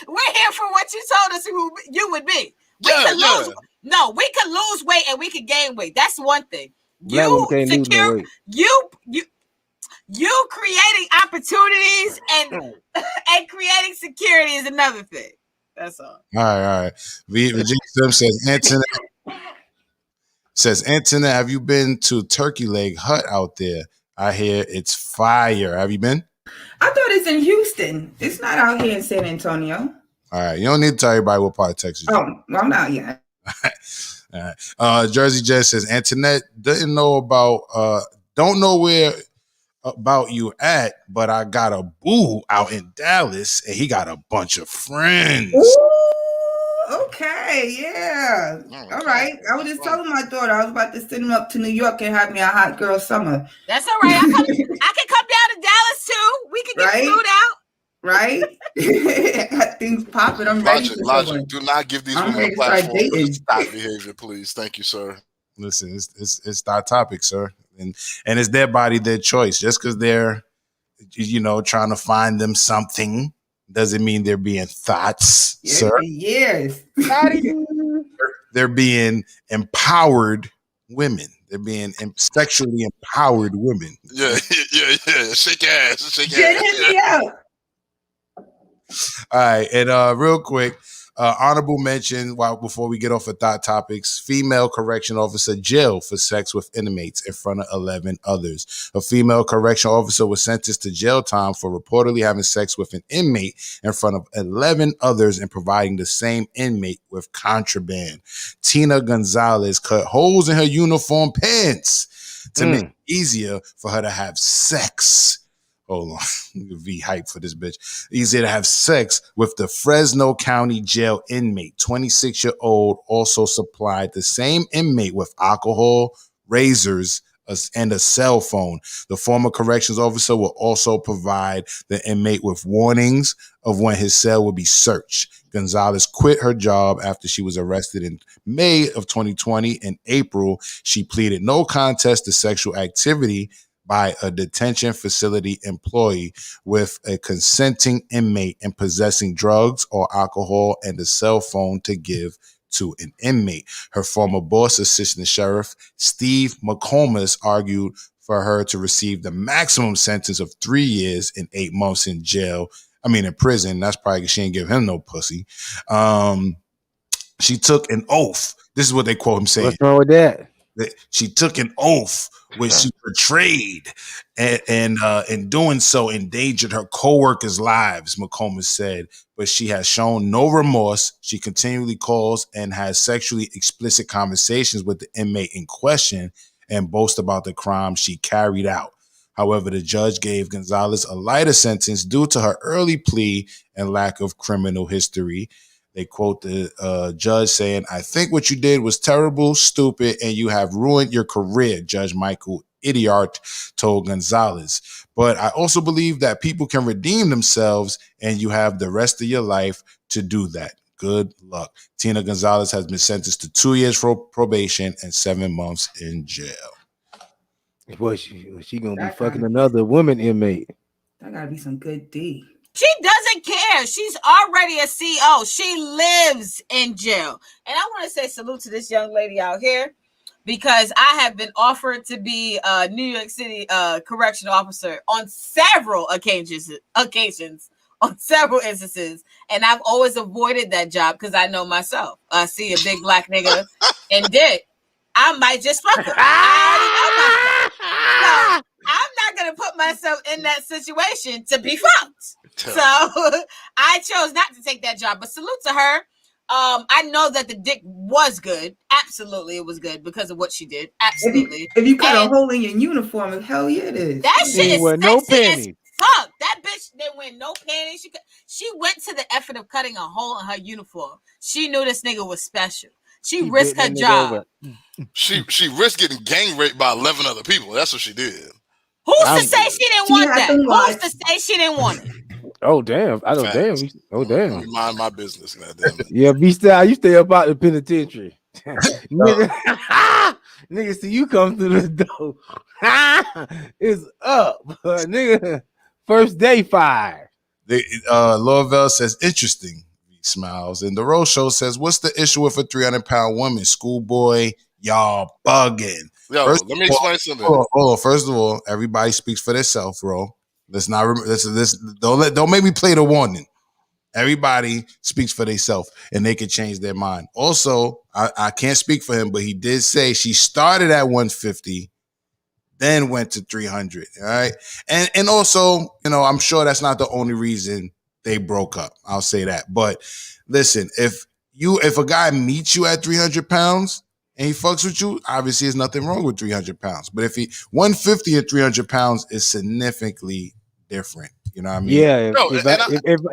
We're here for what you told us you would be. We could lose weight and we could gain weight. That's one thing. You creating opportunities and creating security is another thing. That's all. All right. Virginia Sim says Internet, have you been to Turkey Leg Hut out there? I hear it's fire. Have you been? I thought it's in Houston. It's not out here in San Antonio. All right. You don't need to tell everybody what part of Texas you're in. Well, I'm not yet. All right. Jersey Jess says Antoinette don't know where about you at, but I got a boo out in Dallas and he got a bunch of friends. Ooh, okay, yeah. All right. I was just telling my daughter I was about to send him up to New York and have me a hot girl summer. That's all right. I can come down to Dallas too. We can get food out. Right? Things popping. I'm ready. Logic. Do not give these women a platform for this stop behavior, please. Thank you, sir. Listen, it's that topic, sir. And it's their body, their choice. Just because they're, trying to find them something doesn't mean they're being thoughts, sir. Yes. They're being empowered women. They're being sexually empowered women. Yeah. Shake ass. Shake Get ass. me out. All right, and real quick, honorable mention before we get off of thought topics: female correction officer jailed for sex with inmates in front of 11 others. A female correction officer was sentenced to jail time for reportedly having sex with an inmate in front of 11 others and providing the same inmate with contraband. Tina Gonzalez cut holes in her uniform pants to make it easier for her to have sex. Hold on. V hype for this bitch. Easier to have sex with the Fresno County Jail inmate. 26-year-old also supplied the same inmate with alcohol, razors, and a cell phone. The former corrections officer will also provide the inmate with warnings of when his cell will be searched. Gonzalez quit her job after she was arrested in May of 2020. In April, she pleaded no contest to sexual activity by a detention facility employee with a consenting inmate and possessing drugs or alcohol and a cell phone to give to an inmate. Her former boss, Assistant Sheriff Steve McComas, argued for her to receive the maximum sentence of 3 years and 8 months in prison. That's probably because she didn't give him no pussy. She took an oath. This is what they quote him saying. What's wrong with that? She took an oath which she betrayed, and in doing so endangered her co-workers' lives, McComas said. But she has shown no remorse. She continually calls and has sexually explicit conversations with the inmate in question and boasts about the crime she carried out. However, the judge gave Gonzalez a lighter sentence due to her early plea and lack of criminal history. They quote the judge saying, "I think what you did was terrible, stupid, and you have ruined your career," Judge Michael Idiart told Gonzalez. "But I also believe that people can redeem themselves, and you have the rest of your life to do that. Good luck." Tina Gonzalez has been sentenced to 2 years for probation and 7 months in jail. Well, she gonna be fucking another woman inmate. That gotta be some good D. She doesn't care. She's already a CO. She lives in jail. And I want to say salute to this young lady out here because I have been offered to be a New York City correctional officer on several occasions, on several instances. And I've always avoided that job because I know myself. I see a big black nigga and dick. I might just fuck her. I already know myself. So I'm not going to put myself in that situation to be fucked. So I chose not to take that job, but salute to her. I know that the dick was good. Absolutely, it was good because of what she did. Absolutely. If you cut a hole in your uniform, hell yeah, it is. That shit is sexy no as panties. fuck. That bitch didn't wear no panties. She went to the effort of cutting a hole in her uniform. She knew this nigga was special. She risked her job. She risked getting gang raped by 11 other people. That's what she did. Who's to say she didn't want that? Who's to say she didn't want it? Oh damn! I don't damn. Oh damn! Let me mind my business, goddamn it. Yeah, B-Style, you stay up out the penitentiary. Nigga, see you come through the door. It's up, nigga. First day fired. Lorville says interesting. He smiles, and the Rose Show says, "What's the issue with a 300-pound woman? Schoolboy, y'all bugging." Yo, let me explain something. Hold on. First of all, everybody speaks for themselves, bro. Let's not don't make me play the warning. Everybody speaks for themselves and they can change their mind. Also, I can't speak for him, but he did say she started at 150, then went to 300. All right. And also, I'm sure that's not the only reason they broke up. I'll say that. But listen, if a guy meets you at 300 pounds and he fucks with you, obviously there's nothing wrong with 300 pounds. But if he 150 and 300 pounds is significantly different. You know what I mean? Yeah.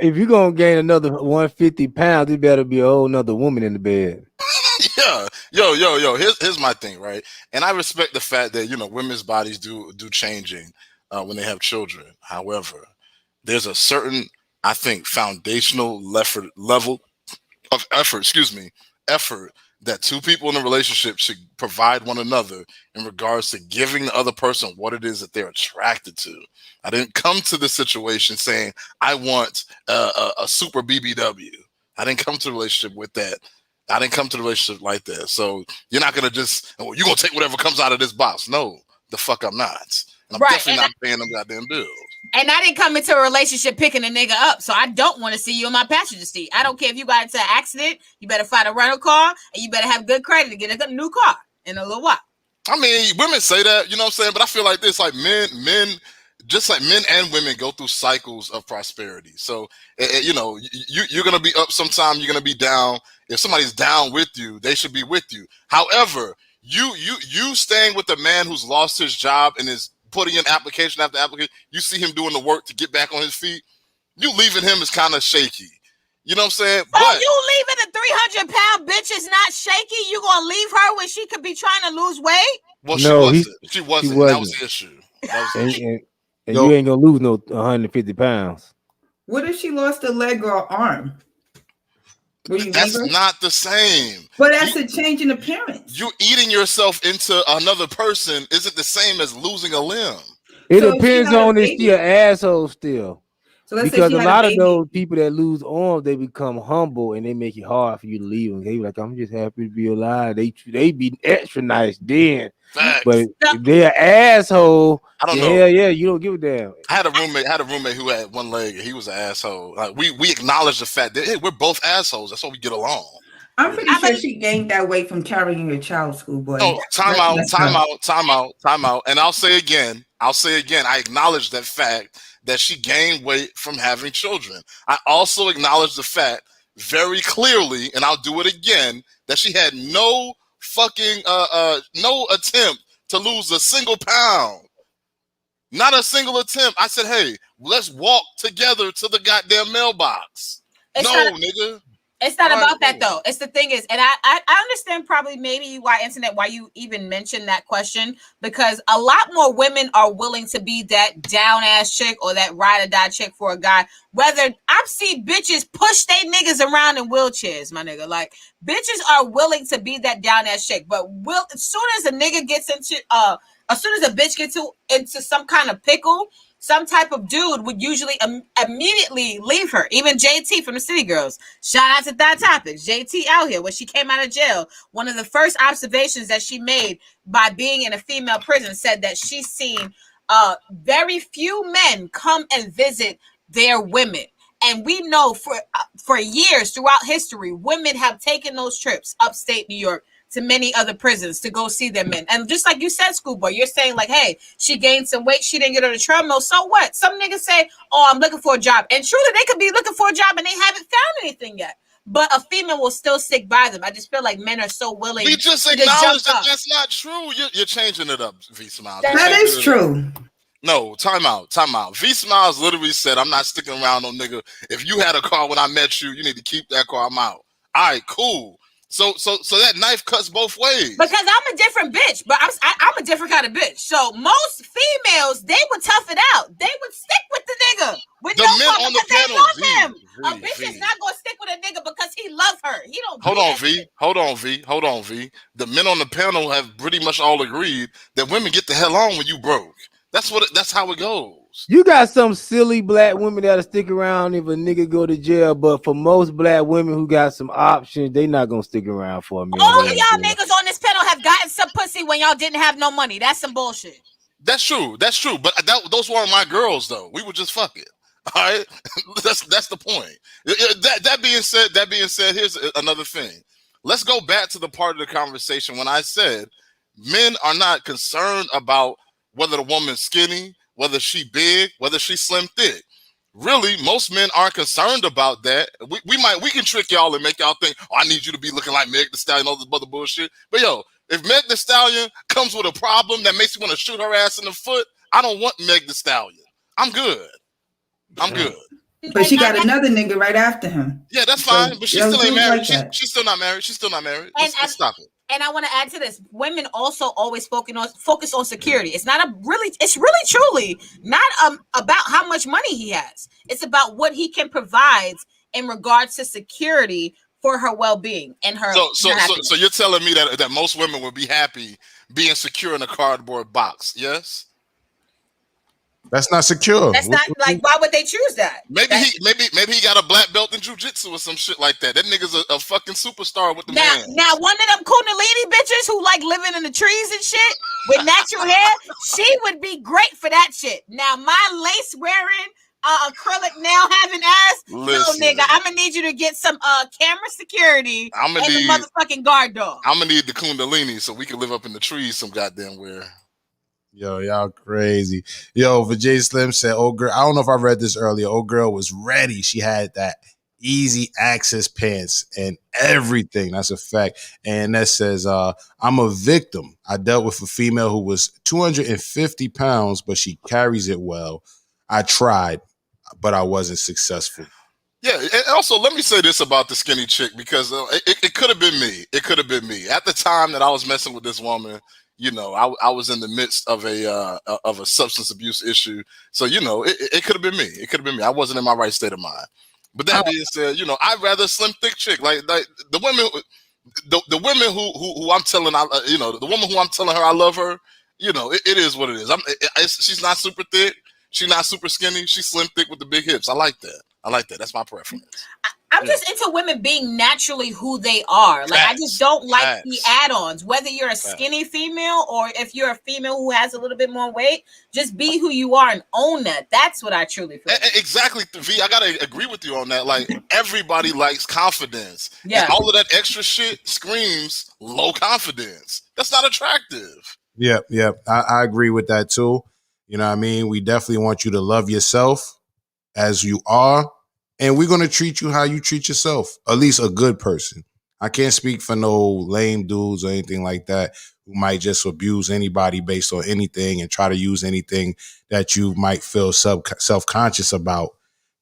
If you're gonna gain another 150 pounds, it better be a whole nother woman in the bed. Yeah. Yo. Here's my thing, right? And I respect the fact that, women's bodies do changing when they have children. However, there's a certain, I think, foundational level of effort that two people in a relationship should provide one another in regards to giving the other person what it is that they're attracted to. I didn't come to this situation saying I want a super BBW. I didn't come to the relationship with that. I didn't come to the relationship like that. So you're not gonna just you're gonna take whatever comes out of this box. No, the fuck I'm not. And I'm definitely not paying them goddamn bills. And I didn't come into a relationship picking a nigga up, so I don't want to see you in my passenger seat. I don't care if you got into an accident. You better find a rental car, and you better have good credit to get a new car in a little while. I mean, women say that, you know what I'm saying? But I feel like this, like men, just like men and women go through cycles of prosperity. So, you know, you're going to be up sometime, you're going to be down. If somebody's down with you, they should be with you. However, you staying with a man who's lost his job and is putting in application after application, you see him doing the work to get back on his feet, you leaving him is kind of shaky. You know what I'm saying? But you leaving a 300-pound bitch is not shaky. You gonna leave her when she could be trying to lose weight? Well, No, she wasn't. That was the issue. And you ain't gonna lose no 150 pounds. What if she lost a leg or arm? That's not the same. But that's a change in appearance. You eating yourself into another person isn't the same as losing a limb. It depends on if she an asshole still. So let's because say a lot of those people that lose arms, they become humble and they make it hard for you to leave them. They be like, I'm just happy to be alive. They be extra nice then. Facts. But if they're an asshole, I don't know. Hell yeah, you don't give a damn. I had a roommate who had one leg and he was an asshole. Like we acknowledge the fact that hey, we're both assholes. That's why we get along. I'm pretty sure she gained that weight from carrying your child, schoolboy. No, time out. And I'll say again, I acknowledge that fact that she gained weight from having children. I also acknowledge the fact very clearly, and I'll do it again, that she had no fucking no attempt to lose a single pound. Not a single attempt. I said, hey, let's walk together to the goddamn mailbox. Nigga. It's not about that though. It's the thing is, and I understand probably maybe why you even mentioned that question, because a lot more women are willing to be that down ass chick or that ride or die chick for a guy. Whether I've seen bitches push they niggas around in wheelchairs, my nigga. Like bitches are willing to be that down ass chick, but as soon as a nigga gets into as soon as a bitch gets into some kind of pickle, some type of dude would usually immediately leave her. Even JT from the City Girls. Shout out to That Topics. JT out here when she came out of jail. One of the first observations that she made by being in a female prison said that she's seen very few men come and visit their women. And we know for years throughout history, women have taken those trips upstate New York to many other prisons to go see their men. And just like you said, Schoolboy, you're saying like, hey, she gained some weight, she didn't get on the treadmill. So what? Some niggas say, oh, I'm looking for a job. And truly, they could be looking for a job and they haven't found anything yet. But a female will still stick by them. I just feel like men are so willing. We just acknowledge that that's not true. You're changing it up, V Smiles. That is true. No, time out. V Smiles literally said, I'm not sticking around no nigga. If you had a car when I met you, you need to keep that car. I'm out. All right, cool. So that knife cuts both ways. Because I'm a different bitch, but I'm a different kind of bitch. So most females, they would tough it out. They would stick with the nigga. With the no men on the panel, they love him. A bitch is not gonna stick with a nigga because he loves her. He don't. Hold on, V. The men on the panel have pretty much all agreed that women get the hell on when you broke. That's how it goes. You got some silly black women that'll stick around if a nigga go to jail, but for most black women who got some options, they not gonna stick around for a minute. All of y'all niggas on this panel have gotten some pussy when y'all didn't have no money. That's some bullshit. That's true. But those weren't my girls though. We would just fuck it. All right, that's the point. That being said, here's another thing. Let's go back to the part of the conversation when I said men are not concerned about whether the woman's skinny, whether she big, whether she slim thick. Really, most men aren't concerned about that. We can trick y'all and make y'all think, oh, I need you to be looking like Meg Thee Stallion, all this other bullshit. But yo, if Meg Thee Stallion comes with a problem that makes you want to shoot her ass in the foot, I don't want Meg Thee Stallion. I'm good. But she got another nigga right after him. Yeah, that's fine. But she still ain't married. Like she's still not married. Let's stop it. And I want to add to this: women also always focus on security. It's really truly not about how much money he has. It's about what he can provide in regards to security for her well-being and her. So you're telling me that most women would be happy being secure in a cardboard box? Yes. That's not secure. That's not like, why would they choose that? Maybe he got a black belt in jiu-jitsu or some shit like that. That nigga's a fucking superstar with the man. Now one of them Kundalini bitches who like living in the trees and shit with natural hair, she would be great for that shit. Now my lace wearing, acrylic nail having ass, Listen, no nigga, I'm gonna need you to get some camera security and the motherfucking guard dog. I'm gonna need the Kundalini so we can live up in the trees some goddamn where. Yo, y'all crazy. Yo, Vijay Slim said, "Oh girl, I don't know if I read this earlier. Oh girl was ready. She had that easy access pants and everything. That's a fact." And that says, "I'm a victim. I dealt with a female who was 250 pounds, but she carries it well. I tried, but I wasn't successful." Yeah, and also let me say this about the skinny chick because it could have been me. It could have been me at the time that I was messing with this woman. You know, I was in the midst of a substance abuse issue. So, you know, it could have been me. It could have been me. I wasn't in my right state of mind. But that being said, you know, I'd rather a slim, thick chick. Like the women, the women who I'm telling, you know, the woman who I'm telling her I love her, you know, it is what it is. She's not super thick. She's not super skinny. She's slim, thick with the big hips. I like that. That's my preference. I'm just into women being naturally who they are. Like, I just don't like the add-ons. Whether you're a skinny female or if you're a female who has a little bit more weight, just be who you are and own that. That's what I truly feel. Exactly, V. I gotta agree with you on that. Like, everybody likes confidence. Yeah. And all of that extra shit screams low confidence. That's not attractive. Yep. I agree with that too. You know what I mean? We definitely want you to love yourself as you are. And we're going to treat you how you treat yourself, at least a good person. I can't speak for no lame dudes or anything like that who might just abuse anybody based on anything and try to use anything that you might feel self-conscious about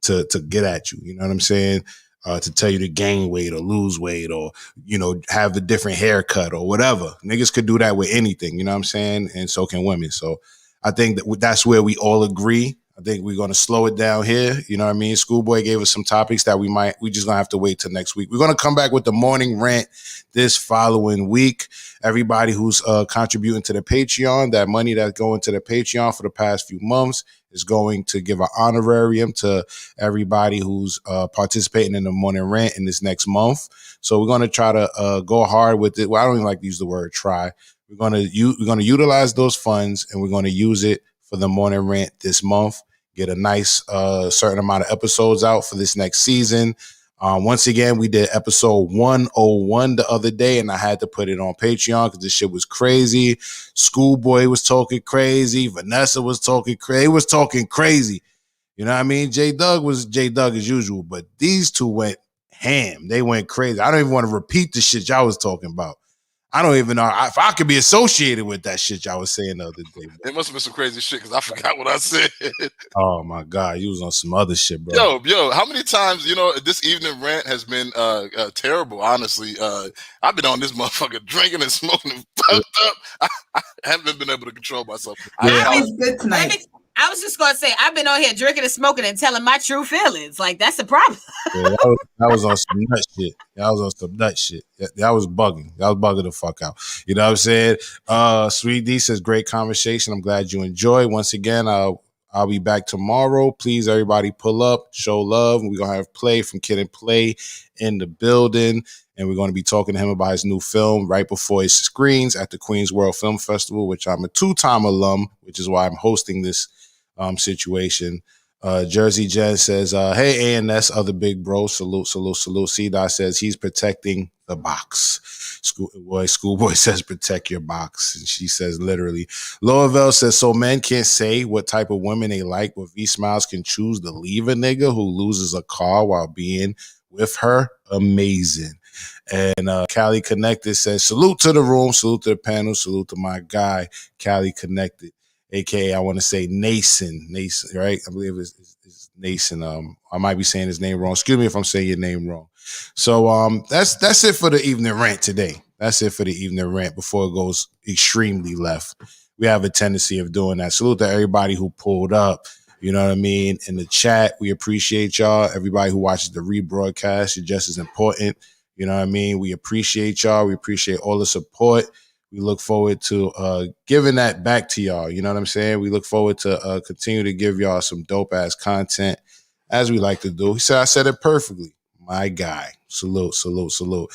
to get at you. You know what I'm saying? To tell you to gain weight or lose weight or, you know, have a different haircut or whatever. Niggas could do that with anything, you know what I'm saying? And so can women. So I think that's where we all agree. I think we're going to slow it down here. You know what I mean? Schoolboy gave us some topics that we just going to have to wait till next week. We're going to come back with the morning rant this following week. Everybody who's contributing to the Patreon, that money that's going to the Patreon for the past few months is going to give an honorarium to everybody who's participating in the morning rant in this next month. So we're going to try to go hard with it. Well, I don't even like to use the word try. We're going to utilize those funds and we're going to use it for the morning rant this month. Get a nice certain amount of episodes out for this next season. Once again, we did episode 101 the other day, and I had to put it on Patreon because this shit was crazy. Schoolboy was talking crazy. Vanessa was talking crazy. They was talking crazy. You know what I mean? J Doug was J Doug as usual, but these two went ham. They went crazy. I don't even want to repeat the shit y'all was talking about. I don't even know if I could be associated with that shit y'all was saying the other day. It must have been some crazy shit because I forgot what I said. Oh my God, you was on some other shit, bro. Yo, how many times, you know, this evening rant has been terrible, honestly. I've been on this motherfucker drinking and smoking and fucked up. I haven't been able to control myself. Good tonight. I was just gonna say I've been on here drinking and smoking and telling my true feelings. Like, that's a problem. Yeah, that was on some nut shit. That was on some nut shit. That was bugging. That was bugging the fuck out. You know what I'm saying? Sweet D says, great conversation. I'm glad you enjoy. Once again, I'll be back tomorrow. Please, everybody, pull up, show love. We're gonna have Play from Kid and Play in the building. And we're going to be talking to him about his new film right before it screens at the Queens World Film Festival, which I'm a 2-time alum, which is why I'm hosting this situation. Jersey Jen says, hey, ANS, other big bro, salute. C-Dot says he's protecting the box. Schoolboy says protect your box. And she says literally. Loavel says, so men can't say what type of women they like, but V-Smiles can choose to leave a nigga who loses a car while being with her. Amazing. And Cali Connected says, salute to the room, salute to the panel, salute to my guy, Cali Connected, aka I want to say Nason, right? I believe it's Nason. I might be saying his name wrong. Excuse me if I'm saying your name wrong. So that's it for the evening rant today. That's it for the evening rant before it goes extremely left. We have a tendency of doing that. Salute to everybody who pulled up. You know what I mean? In the chat, we appreciate y'all. Everybody who watches the rebroadcast, you're just as important. You know what I mean? We appreciate y'all. We appreciate all the support. We look forward to giving that back to y'all. You know what I'm saying? We look forward to continue to give y'all some dope ass content as we like to do. He said, I said it perfectly. My guy. Salute, salute, salute.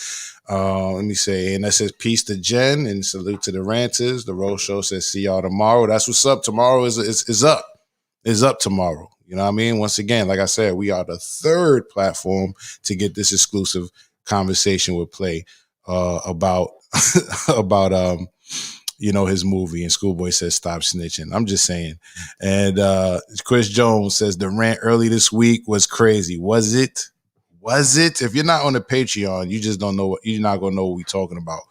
Let me say, and that says peace to Jen and salute to the ranters. The Road Show says see y'all tomorrow. That's what's up. Tomorrow is up. Is up tomorrow. You know what I mean? Once again, like I said, we are the third platform to get this exclusive conversation with Play about you know, his movie. And Schoolboy says stop snitching. I'm just saying. And Chris Jones says the rant early this week was crazy. Was it? Was it? If you're not on the Patreon, you just don't know what you're not gonna know what we're talking about.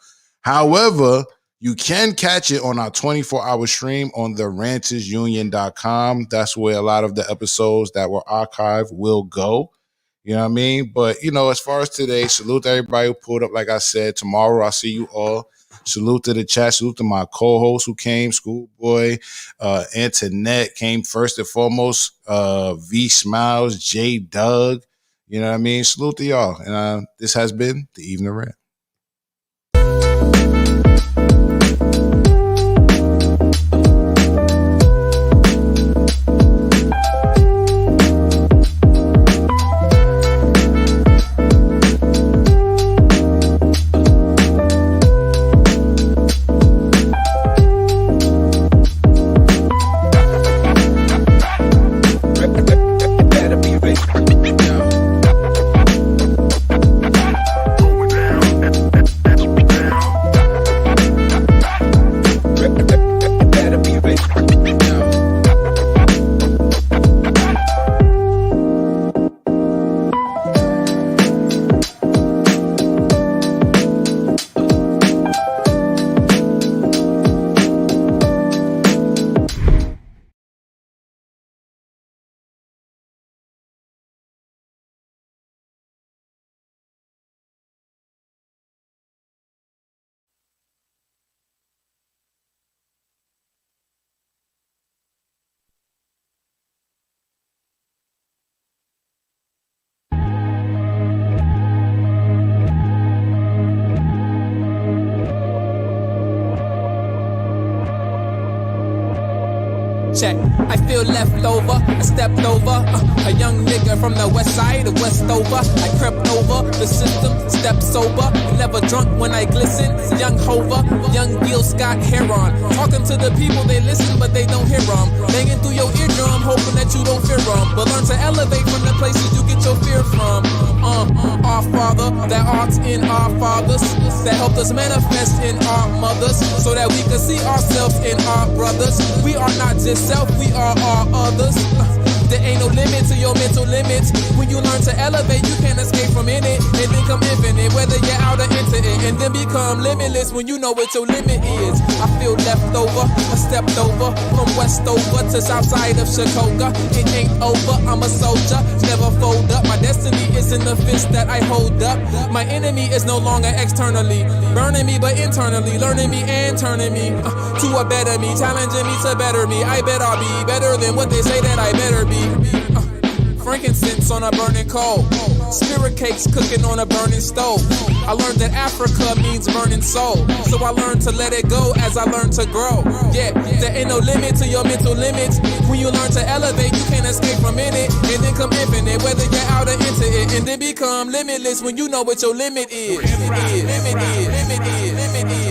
However, you can catch it on our 24-hour stream on therantersunion.com. That's where a lot of the episodes that were archived will go. You know what I mean? But, you know, as far as today, salute to everybody who pulled up. Like I said, tomorrow I'll see you all. Salute to the chat. Salute to my co-host who came, Schoolboy. Antoinette came first and foremost. V Smiles, J Doug. You know what I mean? Salute to y'all. And this has been the Evening Rant. Check, I feel left over, I stepped over, a young nigga from the west side of Westover. I crept over the system, stepped sober, never drunk when I glisten. Young Hova, young Gil Scott Heron, talking to the people, they listen but they don't hear them. Banging through your eardrum, hoping that you don't fear them. But learn to elevate from the places you get your fear from. Our Father, that art's in our fathers, that helped us manifest in our mothers, so that we can see ourselves in our brothers. We are not just self, we are all others. There ain't no limit to your mental limits. When you learn to elevate, you can't escape from in it and become infinite, whether you're out or into it, and then become limitless when you know what your limit is. I feel left over, I stepped over from Westover to south side of Chicago. It ain't over, I'm a soldier, never fold up. My destiny is in the fist that I hold up. My enemy is no longer externally burning me, but internally learning me and turning me to a better me, challenging me to better me. I bet I'll be better than what they say that I better be. Frankincense on a burning coal, spirit cakes cooking on a burning stove. I learned that Africa means burning soul, so I learned to let it go as I learned to grow. Yeah, there ain't no limit to your mental limits. When you learn to elevate, you can't escape from in it and then come infinite, whether you're out or into it, and then become limitless when you know what your limit is. Limit is.